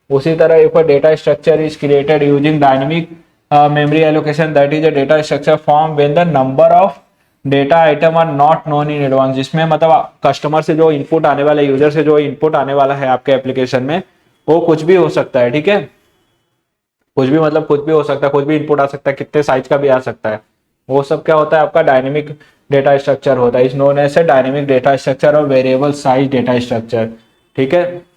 उसी तरह if a data structure is created using dynamic memory allocation, that is a data structure form when the number of data item are not known in advance, जिसमें मतलब कस्टमर से जो इनपुट आने वाला है, यूजर से जो इनपुट आने वाला है आपके एप्लीकेशन में, वो कुछ भी हो सकता है, ठीक है। कुछ भी मतलब कुछ भी हो सकता है, कुछ भी इनपुट आ सकता है, कितने साइज का भी आ सकता है। वो सब क्या होता है? आपका डायनेमिक डेटा स्ट्रक्चर होता है, is known as a dynamic data structure or variable size data structure, ठीक है।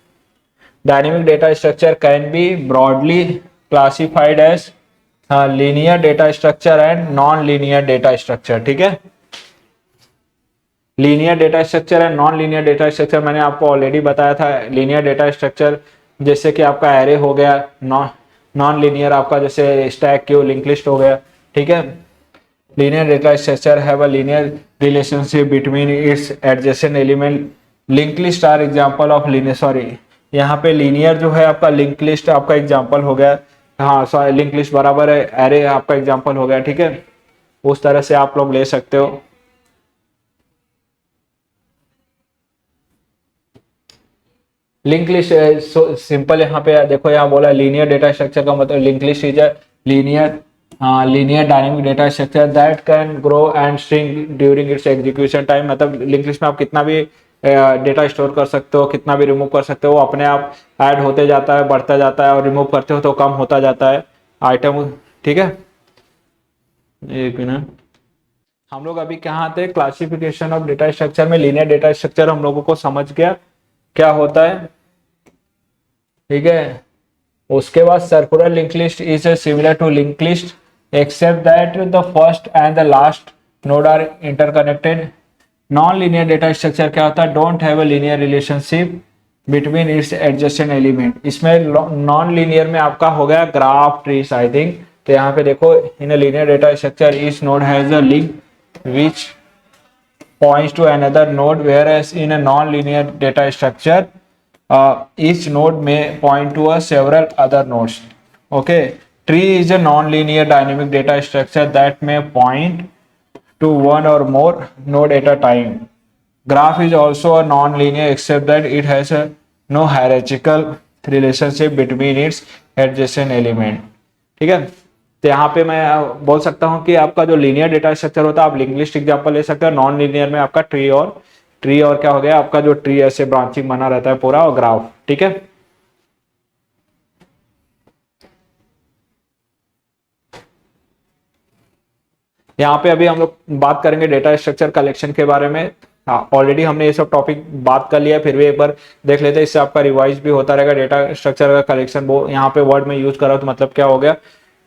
Dynamic data structure can be broadly classified as linear data structure and non-linear data structure, ठीक है। Linear data structure and non linear data structure मैंने आपको already बताया था। Linear data structure जैसे कि आपका एरे हो गया, नॉन लीनियर आपका जैसे स्टैक क्यू, लिंक लिस्ट हो गया, ठीक है। Linear data structure have a linear relationship between its adjacent element, link list are example of linear, sorry यहाँ पे लीनियर जो है आपका लिंक लिस्ट आपका एग्जांपल हो गया, हाँ सॉरी लिंक लिस्ट बराबर है एरे आपका एग्जांपल हो गया, ठीक है। उस तरह से आप लोग ले सकते हो। लिंक लिस्ट सिंपल, यहाँ पे देखो यहाँ बोला लीनियर डेटा स्ट्रक्चर का मतलब link list is a linear linear dynamic data structure that can grow and shrink during its execution time. मतलब लिंक लिस्ट में आप कितना भी डेटा स्टोर कर सकते हो, कितना भी रिमूव कर सकते हो, वो अपने आप ऐड होते जाता है, बढ़ता जाता है, और रिमूव करते हो तो कम होता जाता है आइटम, ठीक है। एक मिनट, हम लोग अभी कहाँ थे? क्लासिफिकेशन ऑफ डेटा स्ट्रक्चर में लीनियर डेटा स्ट्रक्चर हम लोगों को समझ गया क्या होता है, ठीक है। उसके बाद circular link list is similar to link list except that the first and the last node are interconnected. Non linear data structure क्या होता है? Don't have a linear relationship between its adjacent element. इसमें non linear में आपका हो गया graph trees I think. तो यहाँ पे देखो, in a linear data structure each node has a link which points to another node, whereas in a non-linear data structure each node may point to a several other nodes, okay. Tree is a non-linear dynamic data structure that may point to one or more node at a time. Graph is also a non-linear except that it has a no hierarchical relationship between its adjacent element, ठीक है। तो यहाँ पे मैं बोल सकता हूँ कि आपका जो लीनियर डेटा स्ट्रक्चर होता है, आप लिंक लिस्ट एग्जांपल ले सकते हो। नॉन लीनियर में आपका ट्री और क्या हो गया आपका जो ट्री ऐसे ब्रांचिंग बना रहता है पूरा, और ग्राफ, ठीक है। यहाँ पे अभी हम लोग बात करेंगे डेटा स्ट्रक्चर कलेक्शन के बारे में। ऑलरेडी हमने ये सब टॉपिक बात कर लिया, फिर भी एक बार देख लेते हैं, इससे आपका रिवाइज भी होता रहेगा। डेटा स्ट्रक्चर का कलेक्शन वो यहाँ पे वर्ड में यूज कर रहा हूँ तो मतलब क्या हो गया?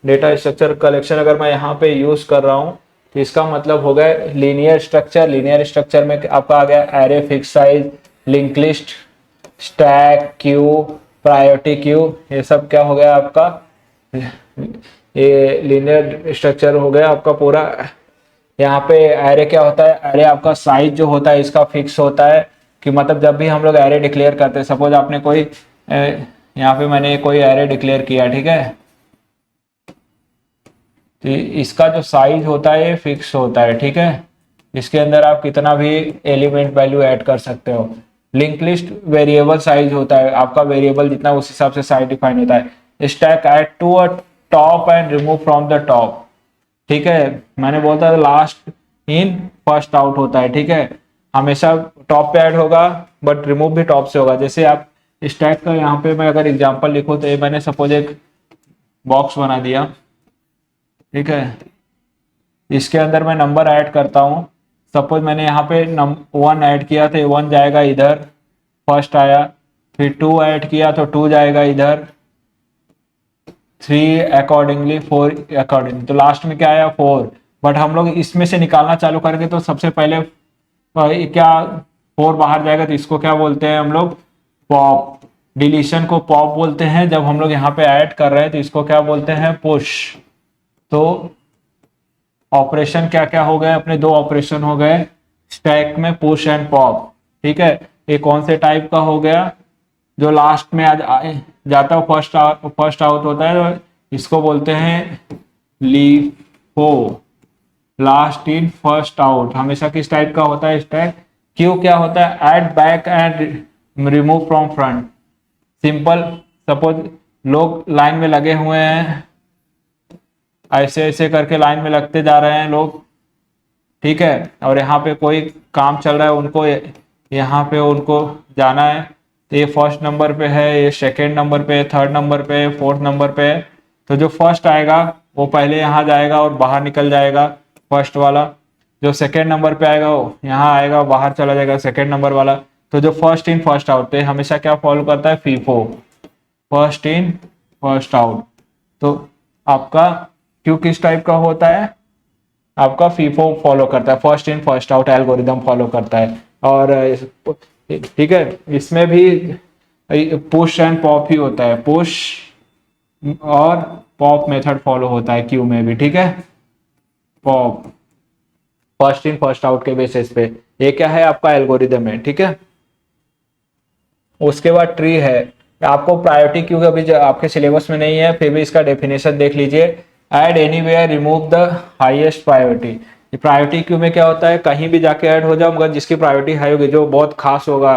डेटा स्ट्रक्चर कलेक्शन अगर मैं यहाँ पे यूज कर रहा हूँ तो इसका मतलब हो गया लीनियर स्ट्रक्चर। लीनियर स्ट्रक्चर में आपका आ गया array, fix size, link list, stack, Q, priority queue, ये सब क्या हो गया आपका, ये लीनियर स्ट्रक्चर हो गया आपका पूरा। यहाँ पे एरे क्या होता है, एरे आपका साइज जो होता है इसका फिक्स होता है, कि मतलब जब भी हम लोग एरे डिक्लेयर करते हैं, सपोज आपने कोई यहाँ पे मैंने कोई एरे डिक्लेयर किया, ठीक है, तो इसका जो साइज होता है ये फिक्स होता है, ठीक है, इसके अंदर आप कितना भी एलिमेंट वैल्यू ऐड कर सकते हो। लिंक लिस्ट वेरिएबल साइज होता है, आपका वेरिएबल जितना उस हिसाब से साइज डिफाइन होता है। Stack add to a top and remove from the top, ठीक है, मैंने बोला था लास्ट इन फर्स्ट आउट होता है, ठीक है, हमेशा टॉप पे ऐड होगा बट रिमूव भी टॉप से होगा। जैसे आप स्टैक का यहाँ पे मैं अगर एग्जांपल लिखूँ तो ये मैंने सपोज एक बॉक्स बना दिया, ठीक है, इसके अंदर मैं नंबर ऐड करता हूँ। सपोज मैंने यहाँ पे 1 ऐड किया तो 1 जाएगा इधर, फर्स्ट आया, फिर 2 ऐड किया तो 2 जाएगा इधर, 3 अकॉर्डिंगली, 4 अकॉर्डिंगली, तो लास्ट में क्या आया 4। बट हम लोग इसमें से निकालना चालू करेंगे तो सबसे पहले क्या 4 बाहर जाएगा, तो इसको क्या बोलते हैं हम लोग, पॉप। डिलीशन को पॉप बोलते हैं। जब हम लोग यहाँ पे ऐड कर रहे हैं तो इसको क्या बोलते हैं, पुश। तो ऑपरेशन क्या क्या हो गए, अपने 2 ऑपरेशन हो गए स्टैक में, पुश एंड पॉप, ठीक है। ये कौन से टाइप का हो गया, जो लास्ट में जाता है फर्स्ट आउट होता है, तो इसको बोलते हैं LIFO, last in first out. हमेशा किस टाइप का होता है स्टैक। क्यू क्या होता है, add back and remove from front. Simple, suppose लोग लाइन में लगे हुए हैं, ऐसे ऐसे करके लाइन में लगते जा रहे हैं लोग, ठीक है, और यहाँ पे कोई काम चल रहा है, उनको यहाँ पे उनको जाना है, तो ये फर्स्ट नंबर पे है, ये सेकेंड नंबर पे, थर्ड नंबर पे, फोर्थ नंबर पे। तो जो फर्स्ट आएगा वो पहले यहाँ जाएगा और बाहर निकल जाएगा फर्स्ट वाला, जो सेकेंड नंबर पे आएगा वो यहाँ आएगा, बाहर चला जाएगा सेकेंड नंबर वाला। तो जो फर्स्ट इन फर्स्ट आउट, तो हमेशा क्या फॉलो करता है, FIFO, first in first out. तो आपका क्यों किस टाइप का होता है, आपका फीफो फॉलो करता है, first in first out algorithm follow करता है। और ठीक है, इसमें भी पुश एंड पॉप ही होता है, पुश और पॉप मेथड फॉलो होता है क्यू में भी, ठीक है, pop, first in first out के बेसिस पे। ये क्या है, आपका एल्गोरिदम है, ठीक है। उसके बाद ट्री है। आपको प्रायोरिटी क्यू का भी आपके सिलेबस में नहीं है, फिर भी इसका डेफिनेशन देख लीजिए। Add anywhere remove the highest priority. Priority queue में क्या होता है, कहीं भी जाके ऐड हो जाओ, मगर जिसकी प्रायोरिटी हाई होगी, जो बहुत खास होगा,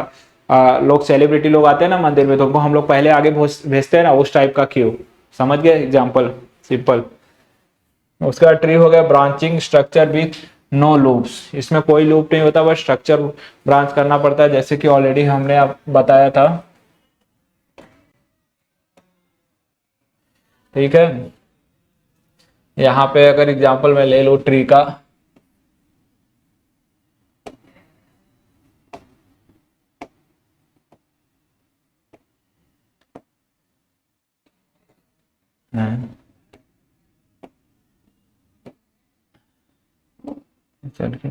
लोग सेलिब्रिटी लोग आते हैं ना मंदिर में, तो उनको हम लोग पहले आगे भेजते हैं ना, उस टाइप का क्यू, समझ गए, एग्जाम्पल सिंपल। उसका ट्री हो गया branching structure with no loops. इसमें कोई लूप नहीं होता, बस स्ट्रक्चर ब्रांच करना पड़ता है, जैसे कि ऑलरेडी हमने आप बताया था, ठीक है। यहाँ पे अगर एग्जांपल मैं ले लूं ट्री का, चल के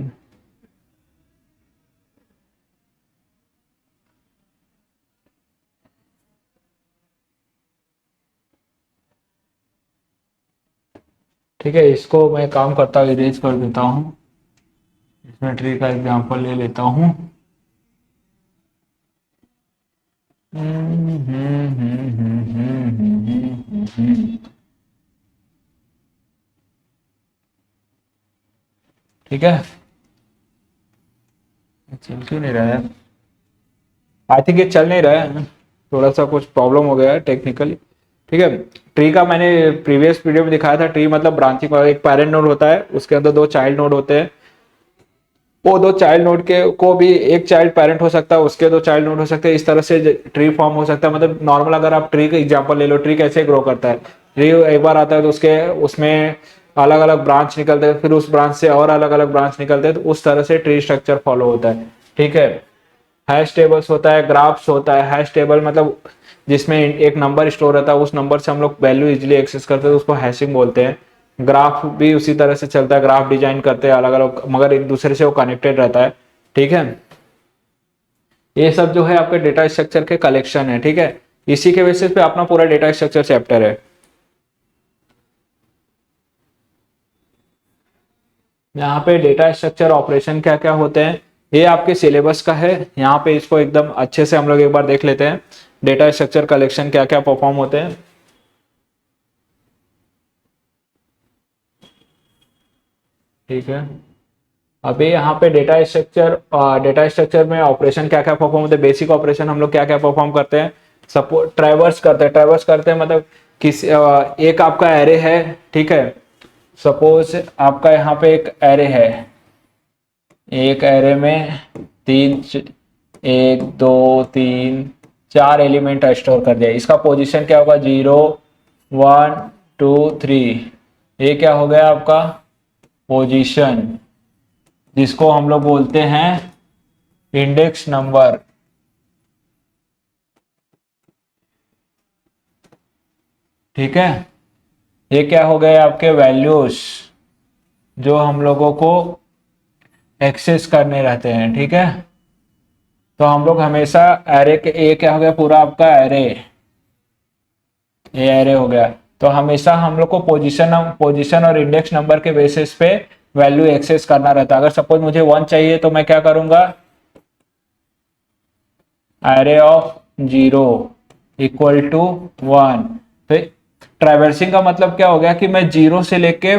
ठीक है, इसको मैं काम करता हूँ, इरेज कर देता हूँ। इसमें ट्री का एग्जांपल ले लेता हूँ। ठीक है, चल क्यों नहीं रहा है, आई थिंक ये चल नहीं रहा है, थोड़ा सा कुछ प्रॉब्लम हो गया है टेक्निकली, ठीक है। ट्री का मैंने प्रीवियस वीडियो में दिखाया था, ट्री मतलब ब्रांचिंग, एक पेरेंट नोड होता है, उसके अंदर 2 चाइल्ड नोड होते हैं, वो 2 चाइल्ड नोड के को भी एक चाइल्ड पेरेंट हो सकता है, उसके 2 चाइल्ड नोड हो सकते हैं, इस तरह से ट्री फॉर्म हो सकता है। मतलब नॉर्मल अगर आप ट्री का एग्जांपल ले लो, ट्री कैसे ग्रो करता है, ट्री एक बार आता है तो उसके उसमें अलग अलग ब्रांच निकलते हैं, फिर उस ब्रांच से और अलग अलग ब्रांच निकलते हैं, तो उस तरह से ट्री स्ट्रक्चर फॉलो होता है, ठीक है। हैश टेबल्स होता है, ग्राफ्स होता है। हैश टेबल मतलब जिसमें एक नंबर स्टोर रहता है, उस नंबर से हम लोग वैल्यू इजिली एक्सेस करते हैं, तो उसको हैशिंग बोलते हैं, ग्राफ भी उसी तरह से चलता है, ग्राफ डिजाइन करते हैं अलग अलग, मगर एक दूसरे से वो कनेक्टेड रहता है। ठीक है, ये सब जो है आपके डेटा स्ट्रक्चर के कलेक्शन है। ठीक है, इसी के बेसिस पे अपना पूरा डेटा स्ट्रक्चर चैप्टर है। यहाँ पे डेटा स्ट्रक्चर ऑपरेशन क्या क्या होते हैं ये आपके सिलेबस का है। यहाँ पे इसको एकदम अच्छे से हम लोग एक बार देख लेते हैं, डेटा स्ट्रक्चर कलेक्शन क्या क्या परफॉर्म होते हैं। ठीक है, अभी यहाँ पे डेटा स्ट्रक्चर में ऑपरेशन क्या क्या परफॉर्म होते हैं, बेसिक ऑपरेशन हम लोग क्या क्या परफॉर्म करते हैं। सपोज ट्रैवर्स करते हैं मतलब एक आपका एरे है। ठीक है, सपोज आपका यहाँ पे एक एरे है, एक एरे में एक दो तीन चार एलिमेंट स्टोर कर दिया। इसका पोजीशन क्या होगा, 0 1 2 3। ये क्या हो गया आपका पोजीशन, जिसको हम लोग बोलते हैं इंडेक्स नंबर। ठीक है, ये क्या हो गए आपके वैल्यूज जो हम लोगों को एक्सेस करने रहते हैं। ठीक है, तो हम लोग हमेशा एरे के, ये क्या हो गया पूरा आपका एरे, ये एरे हो गया। तो हमेशा हम लोग को पोजीशन और इंडेक्स नंबर के बेसिस पे वैल्यू एक्सेस करना रहता है। अगर सपोज मुझे 1 चाहिए तो मैं क्या करूंगा, एरे ऑफ 0 इक्वल टू 1। तो ट्रैवर्सिंग का मतलब क्या हो गया कि मैं 0 से लेके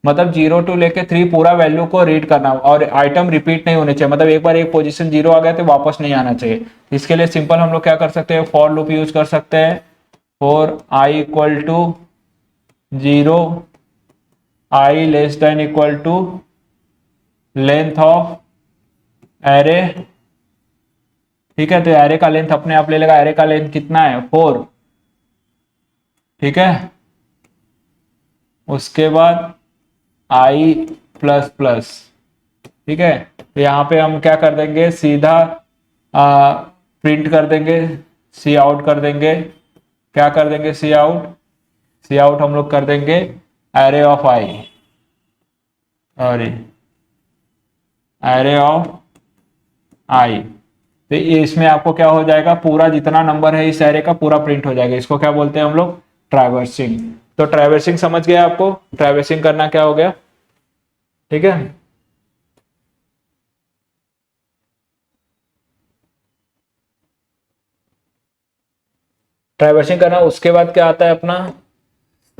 मतलब 0 टू लेके 3 पूरा वैल्यू को रीड करना, और आइटम रिपीट नहीं होने चाहिए। मतलब एक बार एक पोजीशन 0 आ गया तो वापस नहीं आना चाहिए। इसके लिए सिंपल हम लोग क्या कर सकते हैं, फॉर लूप यूज कर सकते हैं। For i equal to 0, i less than equal to length of array. ठीक है, तो एरे का लेंथ अपने आप ले लेगा, एरे का लेंथ कितना है 4। ठीक है, उसके बाद आई प्लस प्लस। ठीक है, तो यहाँ पे हम क्या कर देंगे, सीधा प्रिंट कर देंगे, सी आउट कर देंगे। क्या कर देंगे, सी आउट हम लोग कर देंगे array of i, sorry array of i. तो इसमें आपको क्या हो जाएगा, पूरा जितना नंबर है इस एरे का पूरा प्रिंट हो जाएगा। इसको क्या बोलते हैं हम लोग, ट्रैवर्सिंग। तो ट्रैवर्सिंग समझ गया आपको, ट्रैवर्सिंग करना क्या हो गया। ठीक है, ट्रैवर्सिंग करना। उसके बाद क्या आता है अपना,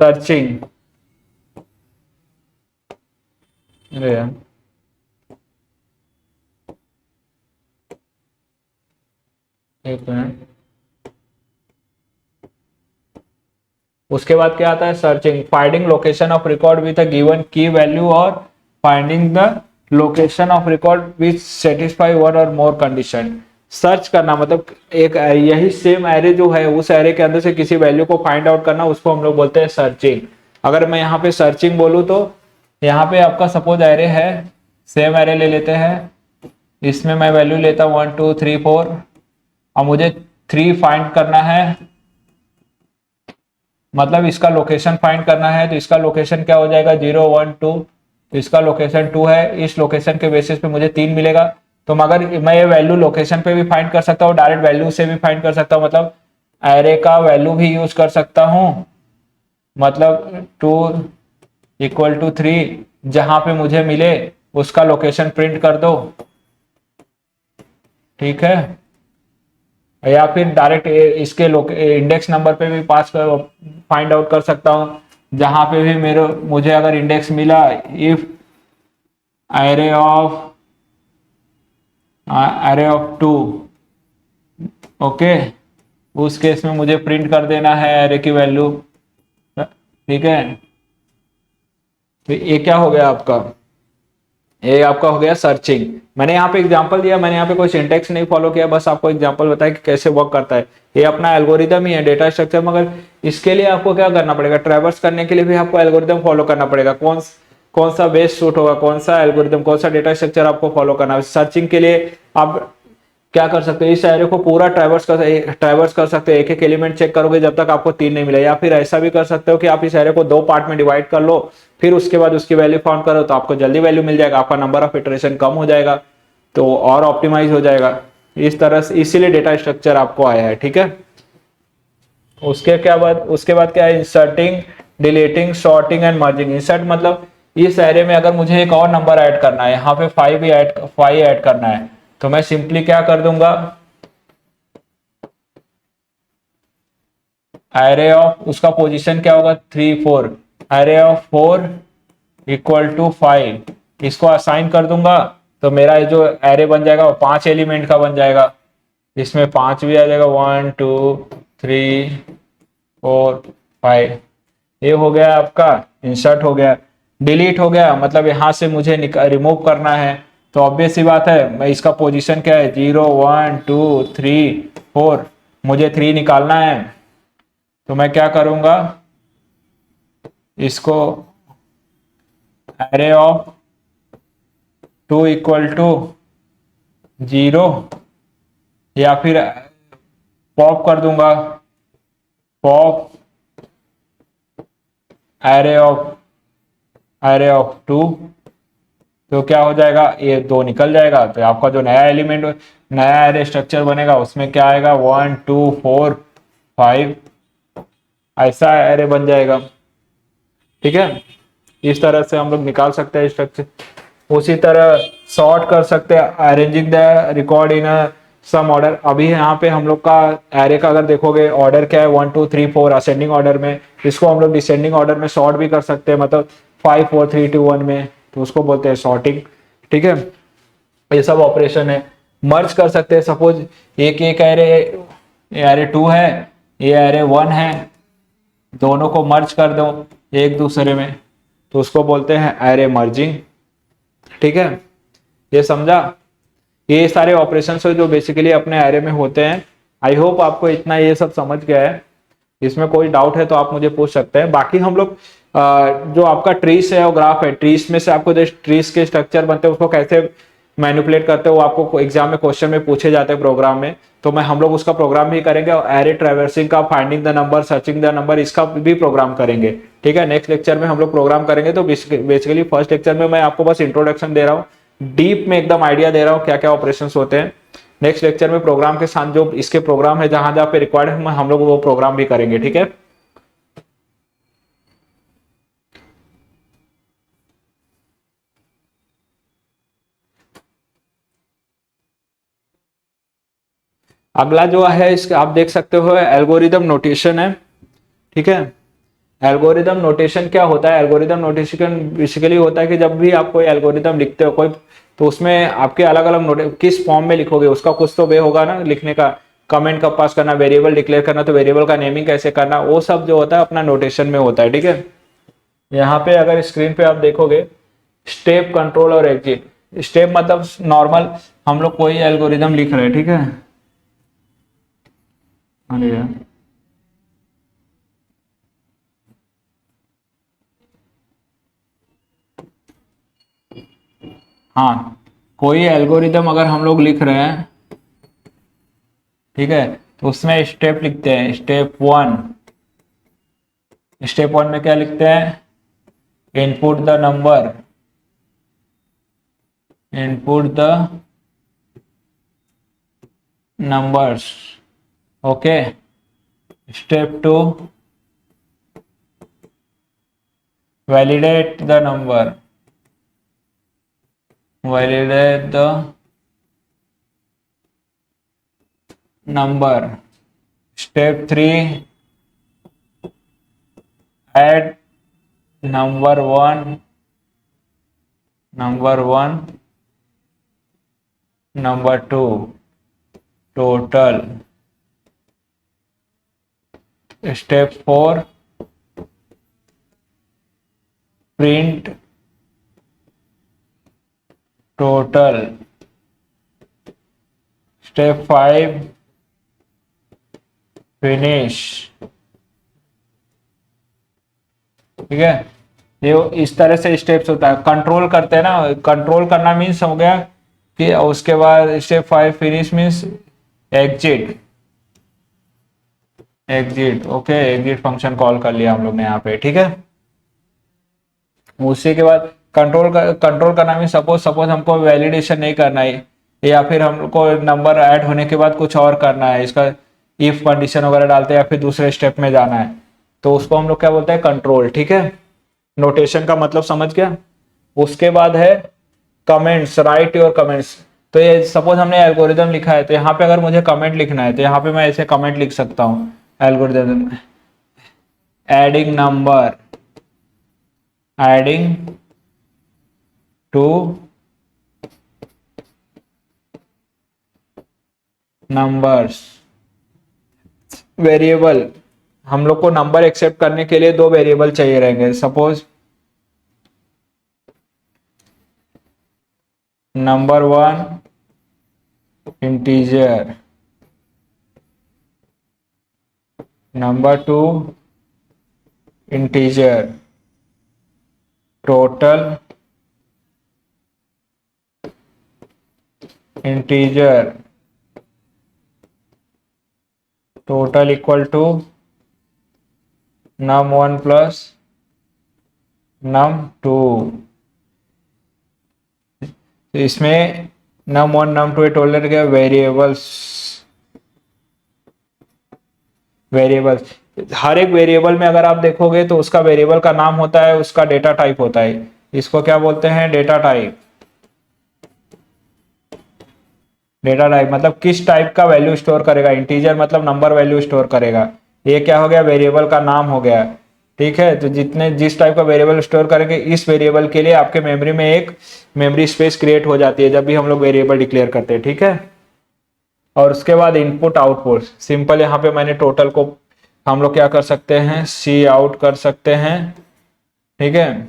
सर्चिंग। अरे यार, एक मिनट। उसके बाद क्या आता है, searching, finding location of record with a given की वैल्यू और finding the location of record which satisfy one और मोर कंडीशन। सर्च करना मतलब एक यही सेम एरे जो है उस एरे के अंदर से किसी वैल्यू को फाइंड आउट करना, उसको हम लोग बोलते हैं सर्चिंग। अगर मैं यहाँ पे सर्चिंग बोलूँ तो यहाँ पे आपका सपोज एरे है, सेम एरे ले लेते हैं, इसमें मैं वैल्यू लेता हूँ 1 2 3 4 और मुझे 3 फाइंड करना है, मतलब इसका लोकेशन फाइंड करना है। तो इसका लोकेशन क्या हो जाएगा, 0 1 2। तो इसका लोकेशन 2 है, इस लोकेशन के बेसिस पे मुझे 3 मिलेगा। तो मगर मैं ये वैल्यू लोकेशन पे भी फाइंड कर सकता हूँ, डायरेक्ट वैल्यू से भी फाइंड कर सकता हूँ, मतलब एरे का वैल्यू भी यूज कर सकता हूँ। मतलब 2 इक्वल टू 3 जहां पे मुझे मिले उसका लोकेशन प्रिंट कर दो। ठीक है, या फिर डायरेक्ट इसके इंडेक्स नंबर पे भी पास कर फाइंड आउट कर सकता हूं। जहां पे भी मुझे अगर इंडेक्स मिला, इफ एरे ऑफ 2, ओके, उस केस में मुझे प्रिंट कर देना है एरे की वैल्यू। ठीक है, तो ये क्या हो गया आपका, ये आपका हो गया सर्चिंग। मैंने यहाँ पे एग्जांपल दिया, मैंने यहाँ पे कोई सिंटेक्स नहीं फॉलो किया, बस आपको एग्जांपल बताया कि कैसे वर्क करता है। ये अपना एल्गोरिदम ही है डेटा स्ट्रक्चर, मगर इसके लिए आपको क्या करना पड़ेगा, ट्रैवर्स करने के लिए भी आपको एल्गोरिदम फॉलो करना पड़ेगा। कौन सा बेस्ट सूट होगा, कौन सा एल्गोरिदम, कौन सा डेटा स्ट्रक्चर आपको फॉलो करना है। सर्चिंग के लिए आप क्या कर सकते हो, इस एरे को पूरा ट्रैवर्स कर सकते हो, एक एक एलिमेंट चेक करोगे जब तक आपको 3 नहीं मिले। या फिर ऐसा भी कर सकते हो कि आप इस एरे को 2 पार्ट में डिवाइड कर लो, फिर उसके बाद उसकी वैल्यू फाउंड करो तो आपको जल्दी वैल्यू मिल जाएगा, आपका नंबर ऑफ इटरेशन कम हो जाएगा, तो और ऑप्टिमाइज हो जाएगा। इस तरह से इसीलिए डेटा स्ट्रक्चर आपको आया है, ठीक है। उसके बाद क्या है, inserting, deleting, sorting and merging. Insert मतलब इस एरे में अगर मुझे एक और नंबर ऐड करना है, यहाँ पे 5 ऐड करना है, तो मैं सिंपली क्या कर दूंगा, एरे ऑफ, उसका पोजीशन क्या होगा 3 4, एरे ऑफ 4 इक्वल टू 5, इसको असाइन कर दूंगा तो मेरा ये जो एरे बन जाएगा वो 5 एलिमेंट का बन जाएगा। इसमें 5 भी आ जाएगा, 1 2 3 4 5। ये हो गया आपका इंसर्ट हो गया। डिलीट हो गया मतलब यहाँ से मुझे रिमूव करना है, तो ऑब्वियस सी बात है, मैं इसका पोजीशन क्या है 0 1 2 3 4, मुझे 3 निकालना है, तो मैं क्या करूंगा, इसको एरे ऑफ 2 इक्वल टू 0 या फिर पॉप कर दूंगा, पॉप एरे ऑफ 2, तो क्या हो जाएगा, ये 2 निकल जाएगा, तो आपका जो नया एलिमेंट, नया एरे स्ट्रक्चर बनेगा उसमें क्या आएगा 1 2 4 5, ऐसा एरे बन जाएगा, ठीक है। इस तरह से हम लोग निकाल सकते हैं स्ट्रक्चर। उसी तरह सॉर्ट कर सकते हैं, arranging the record in some order. अभी यहाँ पे हम लोग का एरे का अगर देखोगे ऑर्डर क्या है 1 2 3 4 असेंडिंग ऑर्डर में, इसको हम लोग डिसेंडिंग ऑर्डर में सॉर्ट भी कर सकते हैं, मतलब 5 4 3 2 1 में, तो उसको बोलते हैं सॉर्टिंग, ठीक है। ये सब ऑपरेशन है। मर्ज कर सकते हैं, सपोज एक एक एरे 2 है, ये एरे 1 है, दोनों को मर्ज कर दो एक दूसरे में, तो उसको बोलते हैं एरे मर्जिंग, ठीक है। ये समझा, ये सारे ऑपरेशन जो बेसिकली अपने एरे में होते हैं। आई होप आपको इतना ये सब समझ गया है। इसमें कोई डाउट है तो आप मुझे पूछ सकते हैं। बाकी हम लोग जो आपका ट्रीस है और ग्राफ है, ट्रीस में से आपको जो ट्रीस के स्ट्रक्चर बनते हैं उसको कैसे मैनिपुलेट करते हो, आपको एग्जाम में क्वेश्चन में पूछे जाते हैं प्रोग्राम में, तो मैं हम लोग उसका प्रोग्राम भी करेंगे, और एरे ट्रैवर्सिंग का, finding the number, searching the number, इसका भी प्रोग्राम करेंगे, ठीक है। नेक्स्ट लेक्चर में हम लोग प्रोग्राम करेंगे। तो बेसिकली फर्स्ट लेक्चर में मैं आपको बस इंट्रोडक्शन दे रहा हूँ, डीप में एकदम आइडिया दे रहा हूँ क्या क्या ऑपरेशन होते हैं। नेक्स्ट लेक्चर में प्रोग्राम के साथ जो इसके प्रोग्राम है, जहां जहां पे रिक्वायर्ड है हम लोग वो प्रोग्राम भी करेंगे, ठीक है। अगला जो है इसके आप देख सकते हो एल्गोरिदम नोटेशन है, ठीक है। एल्गोरिदम नोटेशन क्या होता है, एल्गोरिदम नोटेशन बेसिकली होता है कि जब भी आप कोई एल्गोरिदम लिखते हो कोई, तो उसमें आपके अलग अलग नोट किस फॉर्म में लिखोगे, उसका कुछ तो वे होगा ना लिखने का, कमेंट कब पास करना, वेरिएबल डिक्लेयर करना, तो वेरिएबल का नेमिंग कैसे करना, वो सब जो होता है अपना नोटेशन में होता है, ठीक है। यहाँ पे अगर स्क्रीन पे आप देखोगे स्टेप, कंट्रोल और एग्जिट। स्टेप मतलब नॉर्मल हम लोग कोई एल्गोरिदम लिख रहे हैं, ठीक है। अरे यार, हाँ, कोई एल्गोरिदम अगर हम लोग लिख रहे हैं, ठीक है, तो उसमें स्टेप लिखते हैं, स्टेप 1। स्टेप 1 में क्या लिखते हैं, input the number, input the numbers, okay. Step 2, validate the number, validate the number. Step 3, add number 1, number 2, total. Step 4, print total. Step 5, finish, ठीक है। ये इस तरह से स्टेप्स होता है। कंट्रोल करते हैं ना, कंट्रोल करना मीन्स हो गया फिर उसके बाद step 5 finish means exit. Exit okay, exit function call कर लिया हम लोग ने यहाँ पे, ठीक है। उसी के बाद कंट्रोल करना भी, सपोज सपोज हमको वैलिडेशन नहीं करना है, या फिर हमको नंबर ऐड होने के बाद कुछ और करना है, इसका इफ कंडीशन वगैरह डालते हैं या फिर दूसरे स्टेप में जाना है, तो उसको हम लोग क्या बोलते हैं, कंट्रोल, ठीक है। नोटेशन का मतलब समझ गया। उसके बाद है कमेंट्स, राइट योर कमेंट्स। तो ये सपोज हमने एल्गोरिदम लिखा है, तो यहाँ पे अगर मुझे कमेंट लिखना है तो यहाँ पे मैं ऐसे कमेंट लिख सकता हूँ, algorithm adding number, adding two numbers variable. हम लोग को नंबर एक्सेप्ट करने के लिए दो वेरिएबल चाहिए रहेंगे, suppose number one integer, number two integer, total integer, total equal to num one plus num two. इसमें num one num two total क्या, वेरिएबल्स, वेरिएबल्स। हर एक वेरिएबल में अगर आप देखोगे तो उसका वेरिएबल का नाम होता है, उसका डेटा टाइप होता है, इसको क्या बोलते हैं, डेटा टाइप। डेटा टाइप मतलब किस टाइप का वैल्यू स्टोर करेगा, इंटीजर मतलब नंबर वैल्यू स्टोर करेगा, ये क्या हो गया, वेरिएबल का नाम हो गया, ठीक है। तो जितने जिस टाइप का वेरिएबल स्टोर करेंगे, इस वेरिएबल के लिए आपके मेमोरी में एक मेमोरी स्पेस क्रिएट हो जाती है जब भी हम लोग वेरिएबल डिक्लेयर करते हैं, ठीक है। और उसके बाद इनपुट आउटपुट, सिंपल यहाँ पे मैंने टोटल को हम लोग क्या कर सकते हैं, सी आउट कर सकते हैं, ठीक है।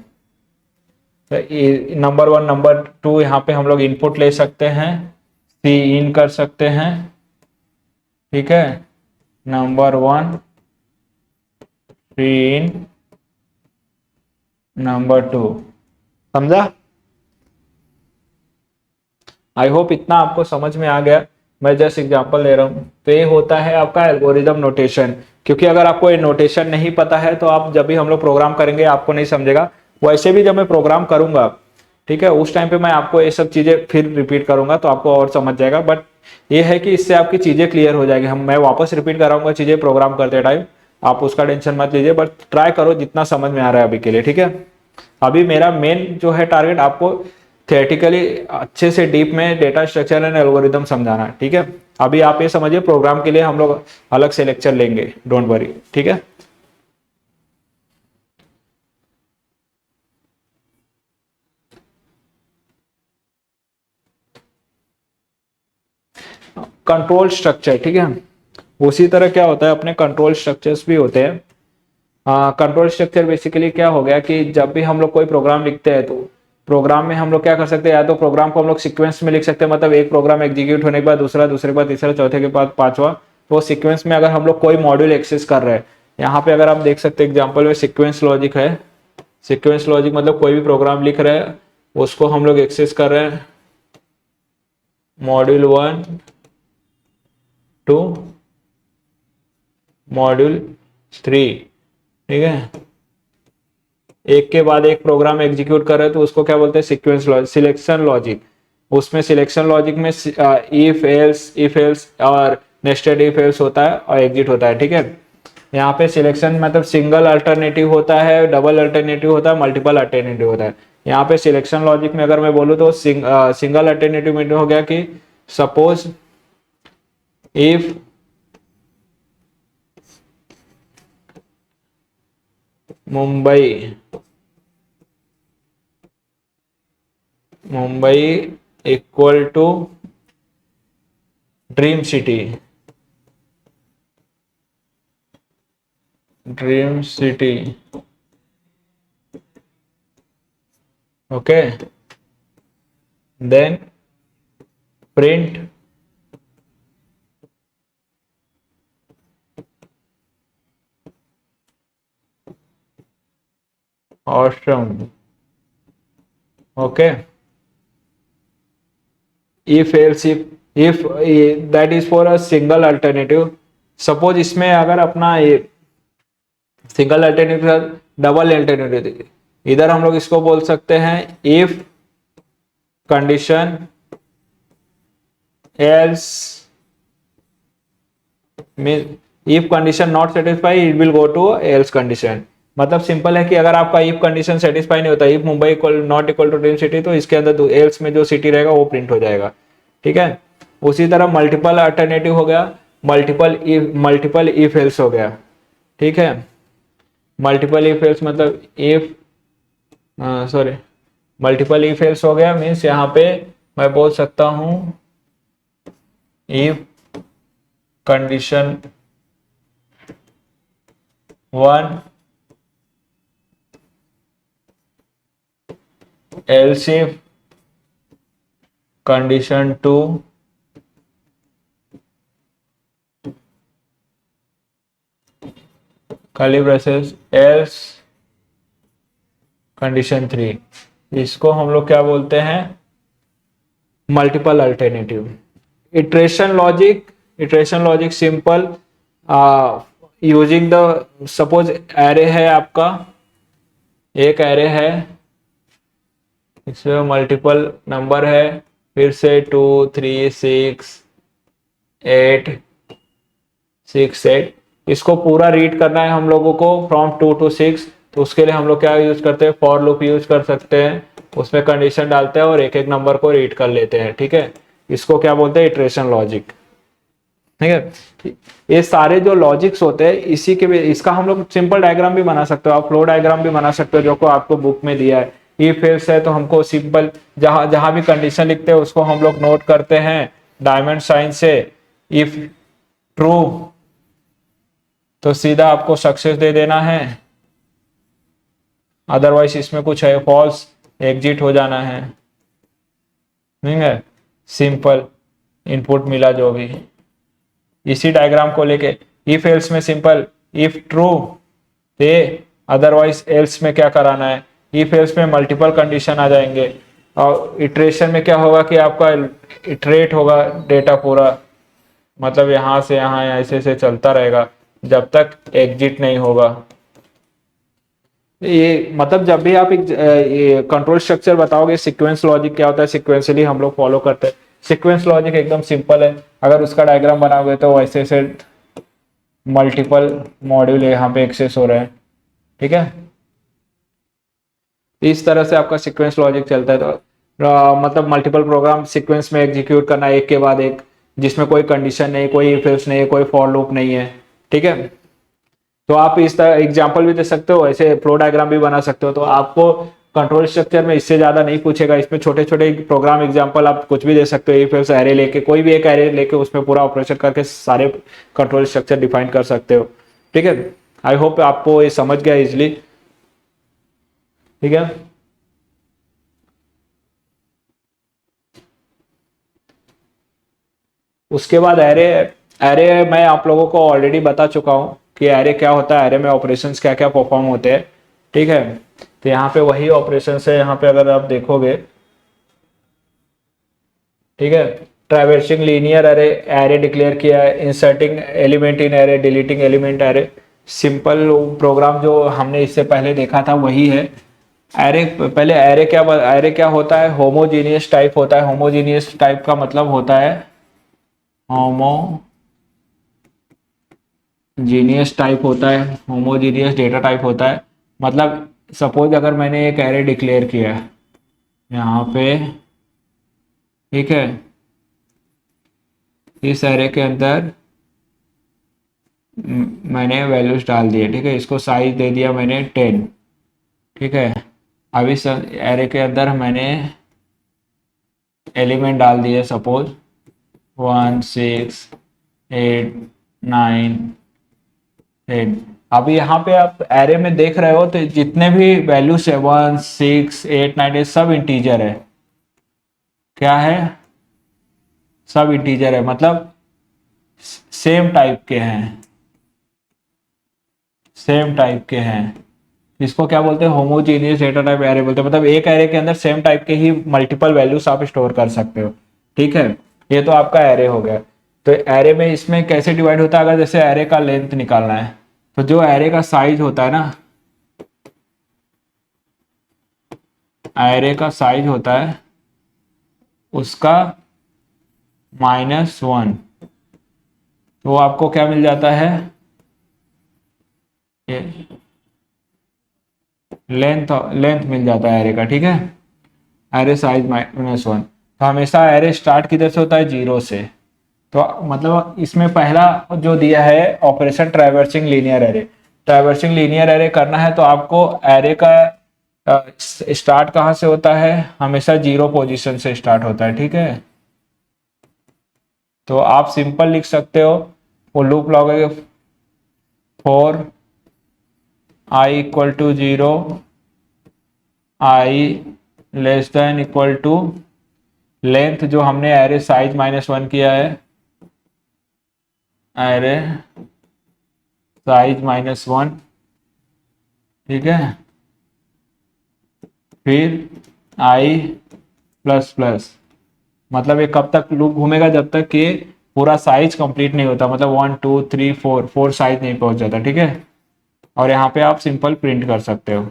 तो नंबर वन नंबर टू यहाँ पे हम लोग इनपुट ले सकते हैं, सी इन कर सकते हैं, ठीक है। नंबर वन सी इन, नंबर टू, समझा। आई होप इतना आपको समझ में आ गया, मैं जस्ट एग्जांपल ले रहा हूँ। तो ये होता है आपका एल्गोरिदम नोटेशन। क्योंकि अगर आपको ये नोटेशन नहीं पता है तो आप जब भी हम लोग प्रोग्राम करेंगे आपको नहीं समझेगा। वैसे भी जब मैं प्रोग्राम करूंगा, ठीक है, उस टाइम पे मैं आपको ये सब चीजें फिर रिपीट करूंगा तो आपको और समझ जाएगा। बट ये है कि इससे आपकी चीजें क्लियर हो जाएगी। हम मैं वापस रिपीट कराऊंगा चीजें प्रोग्राम करते टाइम, आप उसका टेंशन मत लीजिए, बट ट्राई करो जितना समझ में आ रहा है अभी के लिए, ठीक है। अभी मेरा मेन जो है टारगेट आपको थियोरेटिकली अच्छे से डीप में डेटा स्ट्रक्चर एंड एल्गोरिदम समझाना, ठीक है। अभी आप ये समझिए, प्रोग्राम के लिए हम लोग अलग से लेक्चर लेंगे, डोंट वरी, ठीक है। कंट्रोल स्ट्रक्चर, ठीक है। उसी तरह क्या होता है, अपने कंट्रोल स्ट्रक्चर्स भी होते हैं। कंट्रोल स्ट्रक्चर बेसिकली क्या हो गया कि जब भी हम लोग कोई प्रोग्राम लिखते हैं तो प्रोग्राम में हम लोग क्या कर सकते हैं, या तो प्रोग्राम को हम लोग सीक्वेंस में लिख सकते हैं, मतलब एक प्रोग्राम एग्जीक्यूट होने के बाद दूसरा, दूसरे के बाद तीसरा, चौथे के बाद पांचवा, तो सीक्वेंस में अगर हम लोग कोई मॉड्यूल एक्सेस कर रहे हैं, यहाँ पे अगर आप देख सकते हैं एग्जाम्पल में सीक्वेंस लॉजिक है। सीक्वेंस लॉजिक मतलब कोई भी प्रोग्राम लिख रहे हैं उसको हम लोग एक्सेस कर रहे हैं, module one two module three, ठीक है। एक के बाद एक प्रोग्राम एग्जीक्यूट कर रहे हैं तो उसको क्या बोलते हैं, सीक्वेंस लॉजिक, सिलेक्शन लॉजिक। उसमें सिलेक्शन लॉजिक में इफ एल्स और नेस्टेड इफ एल्स होता है और एग्जिट होता है, ठीक है। यहाँ पे सिलेक्शन मतलब सिंगल अल्टरनेटिव होता है, डबल अल्टरनेटिव होता है, मल्टीपल अल्टरनेटिव होता है। यहाँ पे सिलेक्शन लॉजिक में अगर मैं बोलूँ तो सिंगल अल्टरनेटिव में हो गया कि suppose if Mumbai Mumbai equal to dream city, dream city, okay, then print awesome, okay. If else if that is for a single alternative. Suppose इसमें अगर अपना ये सिंगल अल्टरनेटिव डबल अल्टरनेटिव, इधर हम लोग इसको बोल सकते हैं if condition else mean if condition not satisfy it will go to else condition. मतलब सिंपल है कि अगर आपका इफ कंडीशन सेटिस्फाई नहीं होता, if Mumbai equal not equal to dream city, तो इसके अंदर एल्स में जो सिटी रहेगा वो प्रिंट हो जाएगा। ठीक है, उसी तरह मल्टीपल अल्टरनेटिव हो गया, मल्टीपल इफ एल्स हो गया। ठीक है, मल्टीपल इफ एल्स मतलब if sorry multiple if else हो गया, मीन्स यहाँ पे मैं बोल सकता हूं if condition 1 else if condition 2 curly braces else condition 3, इसको हम लोग क्या बोलते हैं, multiple alternative. Iteration logic simple, using the suppose array है आपका, एक एरे है, इसमें मल्टीपल नंबर है, फिर से 2 3 6 8 6 8, इसको पूरा रीड करना है हम लोगों को फ्रॉम 2 to 6, तो उसके लिए हम लोग क्या यूज करते हैं, फॉर लूप यूज कर सकते हैं, उसमें कंडीशन डालते हैं और एक एक नंबर को रीड कर लेते हैं। ठीक है, इसको क्या बोलते हैं, इटरेशन लॉजिक। ठीक है, ये सारे जो लॉजिक्स होते हैं इसी के, इसका हम लोग सिंपल डायग्राम भी बना सकते हो, आप फ्लो डायग्राम भी बना सकते हो, जो को आपको बुक में दिया है। इफ एल्स है तो हमको सिंपल जहां जहां भी कंडीशन लिखते हैं उसको हम लोग नोट करते हैं डायमंड साइन से। इफ ट्रू तो सीधा आपको सक्सेस दे देना है, अदरवाइज इसमें कुछ है फॉल्स, एग्जिट हो जाना है। नहीं है, सिंपल इनपुट मिला जो भी, इसी डायग्राम को लेके इफ एल्स में simple if true they, otherwise else में क्या कराना है, इफ एल्स में मल्टीपल कंडीशन आ जाएंगे, और इटरेशन में क्या होगा कि आपका इटरेट होगा डेटा पूरा, मतलब यहां से यहां ऐसे ऐसे चलता रहेगा जब तक एग्जिट नहीं होगा। ये मतलब जब भी आप एक ये कंट्रोल स्ट्रक्चर बताओगे, सीक्वेंस लॉजिक क्या होता है, सीक्वेंशियली हम लोग फॉलो करते हैं। सीक्वेंस लॉजिक एकदम सिंपल है, अगर उसका डायग्राम बनाओगे तो वैसे ऐसे मल्टीपल मॉड्यूल यहाँ पे एक्सेस हो रहे हैं। ठीक है, इस तरह से आपका सीक्वेंस लॉजिक चलता है। तो मतलब मल्टीपल प्रोग्राम सीक्वेंस में एग्जीक्यूट करना एक के बाद एक, जिसमें कोई कंडीशन नहीं, कोई इफ एल्स नहीं, कोई फॉर लूप नहीं है। ठीक है, तो आप इस तरह एग्जांपल भी दे सकते हो, ऐसे फ्लो डायग्राम भी बना सकते हो। तो आपको कंट्रोल स्ट्रक्चर में इससे ज्यादा नहीं पूछेगा, इसमें छोटे छोटे प्रोग्राम एग्जांपल आप कुछ भी दे सकते हो, इफ एल्स एरे लेके, कोई भी एक एरे लेके उसमें पूरा ऑपरेशन करके सारे कंट्रोल स्ट्रक्चर डिफाइन कर सकते हो। ठीक है, आई होप आपको ये समझ गया इजिली। ठीक है, उसके बाद एरे, एरे मैं आप लोगों को ऑलरेडी बता चुका हूँ कि एरे क्या होता है, एरे में ऑपरेशंस क्या क्या परफॉर्म होते हैं। ठीक है, तो यहाँ पे वही ऑपरेशंस है, यहाँ पे अगर आप देखोगे, ठीक है, traversing linear array, array declare किया है, inserting element in array, deleting element array, simple program जो हमने इससे पहले देखा था वही है। एरे पहले एरे क्या होता है, होमोजीनियस टाइप होता है। होमोजीनियस टाइप का मतलब होता है, होमोजीनियस टाइप होता है, होमोजीनियस डेटा टाइप होता है। मतलब सपोज अगर मैंने एक एरे डिक्लेयर किया है यहाँ पे, ठीक है, इस एरे के अंदर मैंने वैल्यूज डाल दिए, ठीक है, इसको साइज दे दिया मैंने 10। ठीक है, अब इस एरे के अंदर मैंने एलिमेंट डाल दिए सपोज 1 6 8 9 10। अब यहाँ पे आप एरे में देख रहे हो तो जितने भी वैल्यूज है 1 6 8 9 ये सब इंटीजर है। क्या है, सब इंटीजर है, मतलब सेम टाइप के हैं, सेम टाइप के हैं। इसको क्या बोलते हैं, होमोजीनियस डेटा टाइप एरे बोलते हैं। मतलब एक एरे के अंदर सेम टाइप के ही मल्टीपल वैल्यूज आप स्टोर कर सकते हो। ठीक है, ये तो आपका एरे हो गया। तो एरे में इसमें कैसे डिवाइड होता है, अगर जैसे एरे का लेंथ निकालना है तो जो एरे का साइज होता है ना, एरे का साइज होता है उसका -1, तो आपको क्या मिल जाता है, ये लेंथ लेंथ मिल जाता है एरे का। ठीक है, एरे साइज -1। तो हमेशा एरे स्टार्ट किधर से होता है, 0 से। तो मतलब इसमें पहला जो दिया है operation traversing linear array, traversing linear array करना है तो आपको एरे का स्टार्ट कहाँ से होता है, हमेशा 0 पोजीशन से स्टार्ट होता है। ठीक है, तो आप सिंपल लिख सकते हो, वो लूप लगेगा for i equal to 0, i less than equal to length जो हमने एरे साइज -1 किया है, एरे साइज -1। ठीक है, फिर आई प्लस प्लस, मतलब ये कब तक लूप घूमेगा, जब तक कि पूरा साइज कंप्लीट नहीं होता, मतलब 1 2 3 4 4 साइज नहीं पहुंच जाता। ठीक है, और यहाँ पे आप सिंपल प्रिंट कर सकते हो,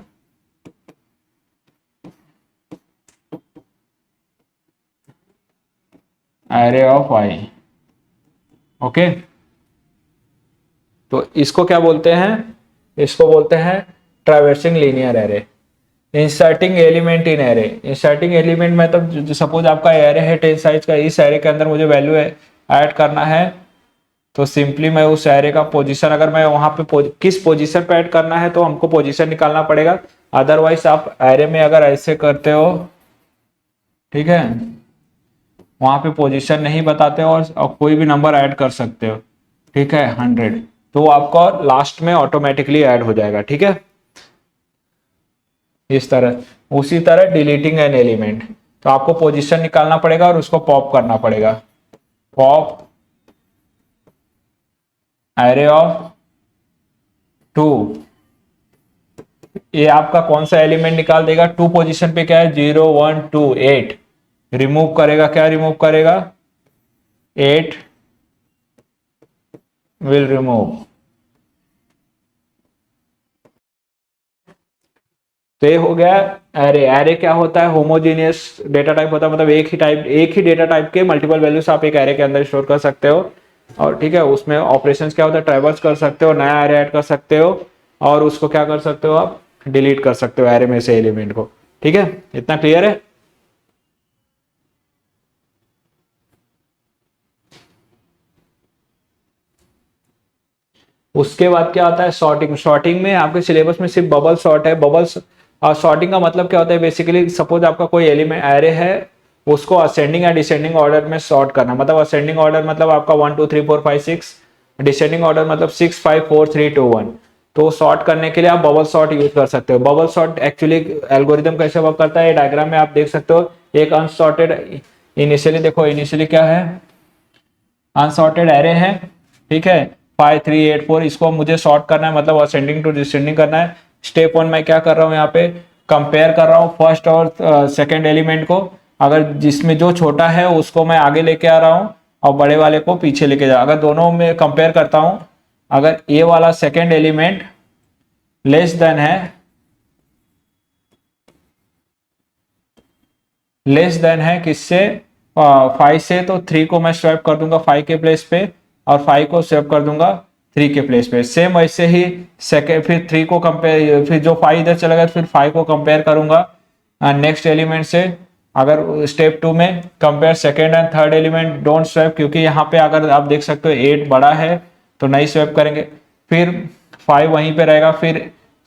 एरे ऑफ आई। ओके, तो इसको क्या बोलते हैं, इसको बोलते हैं traversing linear array. Inserting element in array, inserting element मतलब सपोज आपका एरे है 10 साइज का, इस एरे के अंदर मुझे वैल्यू ऐड करना है, तो सिंपली मैं उस एरे का पोजीशन, अगर मैं वहां पे किस पोजीशन पे ऐड करना है तो हमको पोजीशन निकालना पड़ेगा। अदरवाइज आप एरे में अगर ऐसे करते हो, ठीक है, वहां पे पोजीशन नहीं बताते हो और कोई भी नंबर ऐड कर सकते हो। ठीक है, 100, तो आपका लास्ट में ऑटोमेटिकली ऐड हो जाएगा। ठीक है, इस तरह। उसी तरह डिलीटिंग एन एलिमेंट, तो आपको पोजीशन निकालना पड़ेगा और उसको पॉप करना पड़ेगा, पॉप एरे ऑफ 2। ये आपका कौन सा एलिमेंट निकाल देगा, 2 पोजीशन पे क्या है, 0 1 2 8, रिमूव करेगा, क्या रिमूव करेगा, 8 विल रिमूव। तो ये हो गया एरे। एरे क्या होता है, होमोजेनियस डेटा टाइप होता है, मतलब एक ही डेटा टाइप के मल्टीपल वैल्यूज आप एक एरे के अंदर स्टोर कर सकते हो। और ठीक है, उसमें ऑपरेशंस क्या होता है, ट्रैवर्स कर सकते हो, नया एरे ऐड कर सकते हो, और उसको क्या कर सकते हो, आप डिलीट कर सकते हो एरे में से एलिमेंट को। ठीक है, इतना क्लियर है। उसके बाद क्या आता है, सॉर्टिंग। सॉर्टिंग में आपके सिलेबस में सिर्फ बबल सॉर्ट है। बबल्स और सॉर्टिंग का मतलब क्या होता है, बेसिकली सपोज आपका कोई एलिमेंट एरे है, उसको असेंडिंग या डिसेंडिंग ऑर्डर में सॉर्ट करना। मतलब असेंडिंग ऑर्डर मतलब आपका 1 2 3 4 5 6, डिसेंडिंग ऑर्डर मतलब 6 5 4 3 2 1। तो सॉर्ट करने के लिए आप बबल सॉर्ट यूज कर सकते हो। बबल सॉर्ट एक्चुअली एल्गोरिदम कैसे वर्क करता है, डायग्राम में आप देख सकते हो। एक अनसॉर्टेड, इनिशियली देखो, इनिशियली क्या है, अनसॉर्टेड एरे है। ठीक है, 5 3 8 4, इसको मुझे सॉर्ट करना है, मतलब असेंडिंग टू डिसेंडिंग करना है। स्टेप 1 मैं क्या कर रहा हूँ, यहाँ पे कंपेयर कर रहा हूँ फर्स्ट और सेकंड एलिमेंट को। अगर जिसमें जो छोटा है उसको मैं आगे लेके आ रहा हूँ और बड़े वाले को पीछे लेके जा। अगर दोनों में कंपेयर करता हूँ, अगर ए वाला सेकंड एलिमेंट लेस देन है, लेस देन है किससे, 5 से, तो 3 को मैं स्वैप कर दूंगा 5 के प्लेस पे, और 5 को स्वैप कर दूंगा 3 के प्लेस पे। सेम वैसे ही सेकेंड, फिर 3 को कंपेयर, फिर जो 5 इधर चला गया फिर 5 को कंपेयर करूंगा नेक्स्ट एलिमेंट से। अगर स्टेप 2 में compare second and third element, don't swap, क्योंकि यहाँ पे अगर आप देख सकते हो 8 बड़ा है तो नहीं स्वैप करेंगे। फिर 5 वहीं पे रहेगा, फिर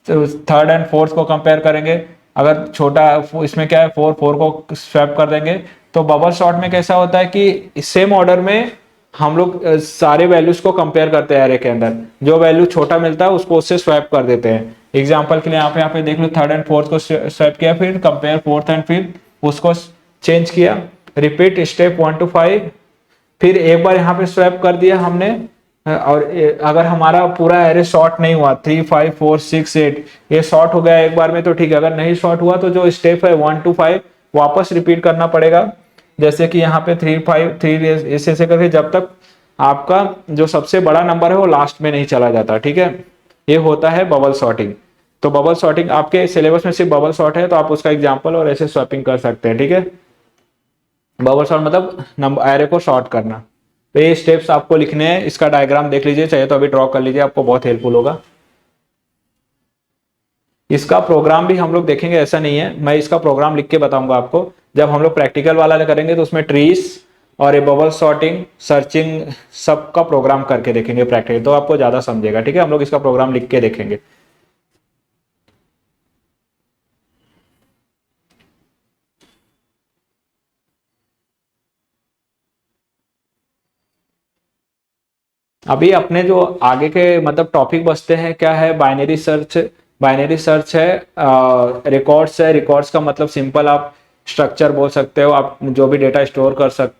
थर्ड एंड फोर्थ को कंपेयर करेंगे। अगर छोटा, इसमें क्या है 4 4 को स्वैप कर देंगे। तो बबल सॉर्ट में कैसा होता है कि सेम ऑर्डर में हम लोग सारे वैल्यूज को कंपेयर करते हैं एरे के अंदर, जो वैल्यू छोटा मिलता है उसको उससे स्वैप कर देते हैं। एग्जांपल के लिए यहाँ पे देख लो, थर्ड एंड फोर्थ को स्वैप किया, फिर कंपेयर फोर्थ एंड फिर उसको चेंज किया, रिपीट स्टेप 1 to 5, फिर एक बार यहाँ पे स्वैप कर दिया हमने। और अगर हमारा पूरा एरे शॉर्ट नहीं हुआ, 3 5 4 6 8 ये शॉर्ट हो गया एक बार में तो ठीक है। अगर नहीं शॉर्ट हुआ तो जो स्टेप है 1 to 5 वापस रिपीट करना पड़ेगा। जैसे कि यहाँ पे 3 5 3 ऐसे करके जब तक आपका जो सबसे बड़ा नंबर है वो लास्ट में नहीं चला जाता, ठीक है। ये होता है बबल सॉर्टिंग। तो बबल सॉर्टिंग आपके सिलेबस में सिर्फ बबल सॉर्ट है, तो आप उसका एग्जाम्पल और ऐसे स्वैपिंग कर सकते हैं, ठीक है। बबल सॉर्ट मतलब नंबर एरे को शॉर्ट करना। तो ये स्टेप्स आपको लिखने हैं, इसका डायग्राम देख लीजिए, चाहे तो अभी ड्रॉ कर लीजिए, आपको बहुत हेल्पफुल होगा। इसका प्रोग्राम भी हम लोग देखेंगे, ऐसा नहीं है, मैं इसका प्रोग्राम लिख के बताऊंगा आपको। जब हम लोग प्रैक्टिकल वाला करेंगे तो उसमें ट्रीज और ये बबल सॉर्टिंग, सर्चिंग, सबका प्रोग्राम करके देखेंगे प्रैक्टिकल, तो आपको ज्यादा समझेगा, ठीक है। हम लोग इसका प्रोग्राम लिख के देखेंगे। अभी अपने जो आगे के मतलब टॉपिक बचते हैं क्या है, बाइनरी सर्च। बाइनरी सर्च है, रिकॉर्ड्स है। रिकॉर्ड्स का मतलब सिंपल आप स्ट्रक्चर बोल सकते हो, आप जो भी डेटा स्टोर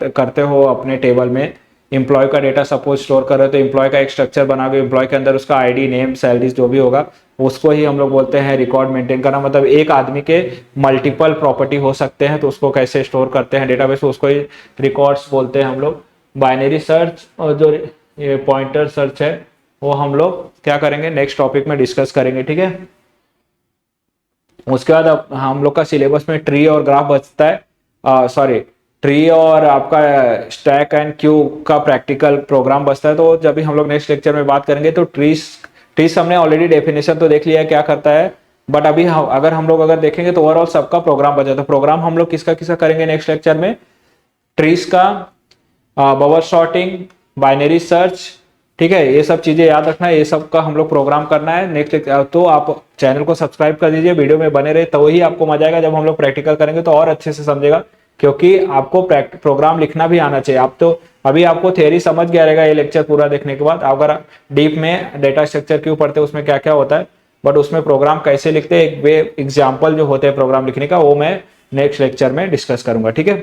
करते हो अपने टेबल में। एम्प्लॉय का डेटा सपोज स्टोर कर रहे हो तो एम्प्लॉय का एक स्ट्रक्चर बनाओगे, एम्प्लॉय के अंदर उसका आईडी, नेम, सैलरीज जो भी होगा उसको ही हम लोग बोलते हैं रिकॉर्ड मेंटेन करना। मतलब एक आदमी के मल्टीपल प्रॉपर्टी हो सकते हैं तो उसको कैसे स्टोर करते हैं डेटाबेस, उसको ही रिकॉर्ड्स बोलते हैं हम लोग। बाइनरी सर्च और जो ये पॉइंटर सर्च है वो हम लोग क्या करेंगे, नेक्स्ट टॉपिक में डिस्कस करेंगे, ठीक है। उसके बाद अब हम लोग का सिलेबस में ट्री और ग्राफ बचता है, सॉरी, ट्री और आपका स्टैक एंड क्यू का प्रैक्टिकल प्रोग्राम बचता है। तो जब भी हम लोग नेक्स्ट लेक्चर में बात करेंगे तो ट्रीज ट्रीज हमने ऑलरेडी डेफिनेशन तो देख लिया है क्या करता है, बट अभी अगर हम लोग देखेंगे तो ओवरऑल सबका प्रोग्राम बचा। तो प्रोग्राम हम लोग किसका किसका करेंगे नेक्स्ट लेक्चर में, ट्रीज का, बबल सॉर्टिंग, बाइनरी सर्च, ठीक है। ये सब चीजें याद रखना है, ये सब का हम लोग प्रोग्राम करना है नेक्स्ट। तो आप चैनल को सब्सक्राइब कर दीजिए, वीडियो में बने रहे, तो ही आपको मजा आएगा। जब हम लोग प्रैक्टिकल करेंगे तो और अच्छे से समझेगा, क्योंकि आपको प्रोग्राम लिखना भी आना चाहिए। आप तो अभी आपको थियरी समझ गया रहेगा ये लेक्चर पूरा देखने के बाद, अगर डीप में डेटा स्ट्रक्चर क्यों पढ़ते हैं, उसमें क्या क्या होता है, बट उसमें प्रोग्राम कैसे लिखते हैं, एक वे एग्जाम्पल जो होते हैं प्रोग्राम लिखने का, वो मैं नेक्स्ट लेक्चर में डिस्कस करूंगा, ठीक है।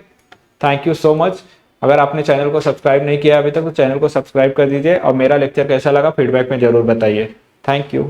Thank you so much. अगर आपने चैनल को सब्सक्राइब नहीं किया अभी तक तो चैनल को सब्सक्राइब कर दीजिए, और मेरा लेक्चर कैसा लगा फीडबैक में जरूर बताइए। Thank you.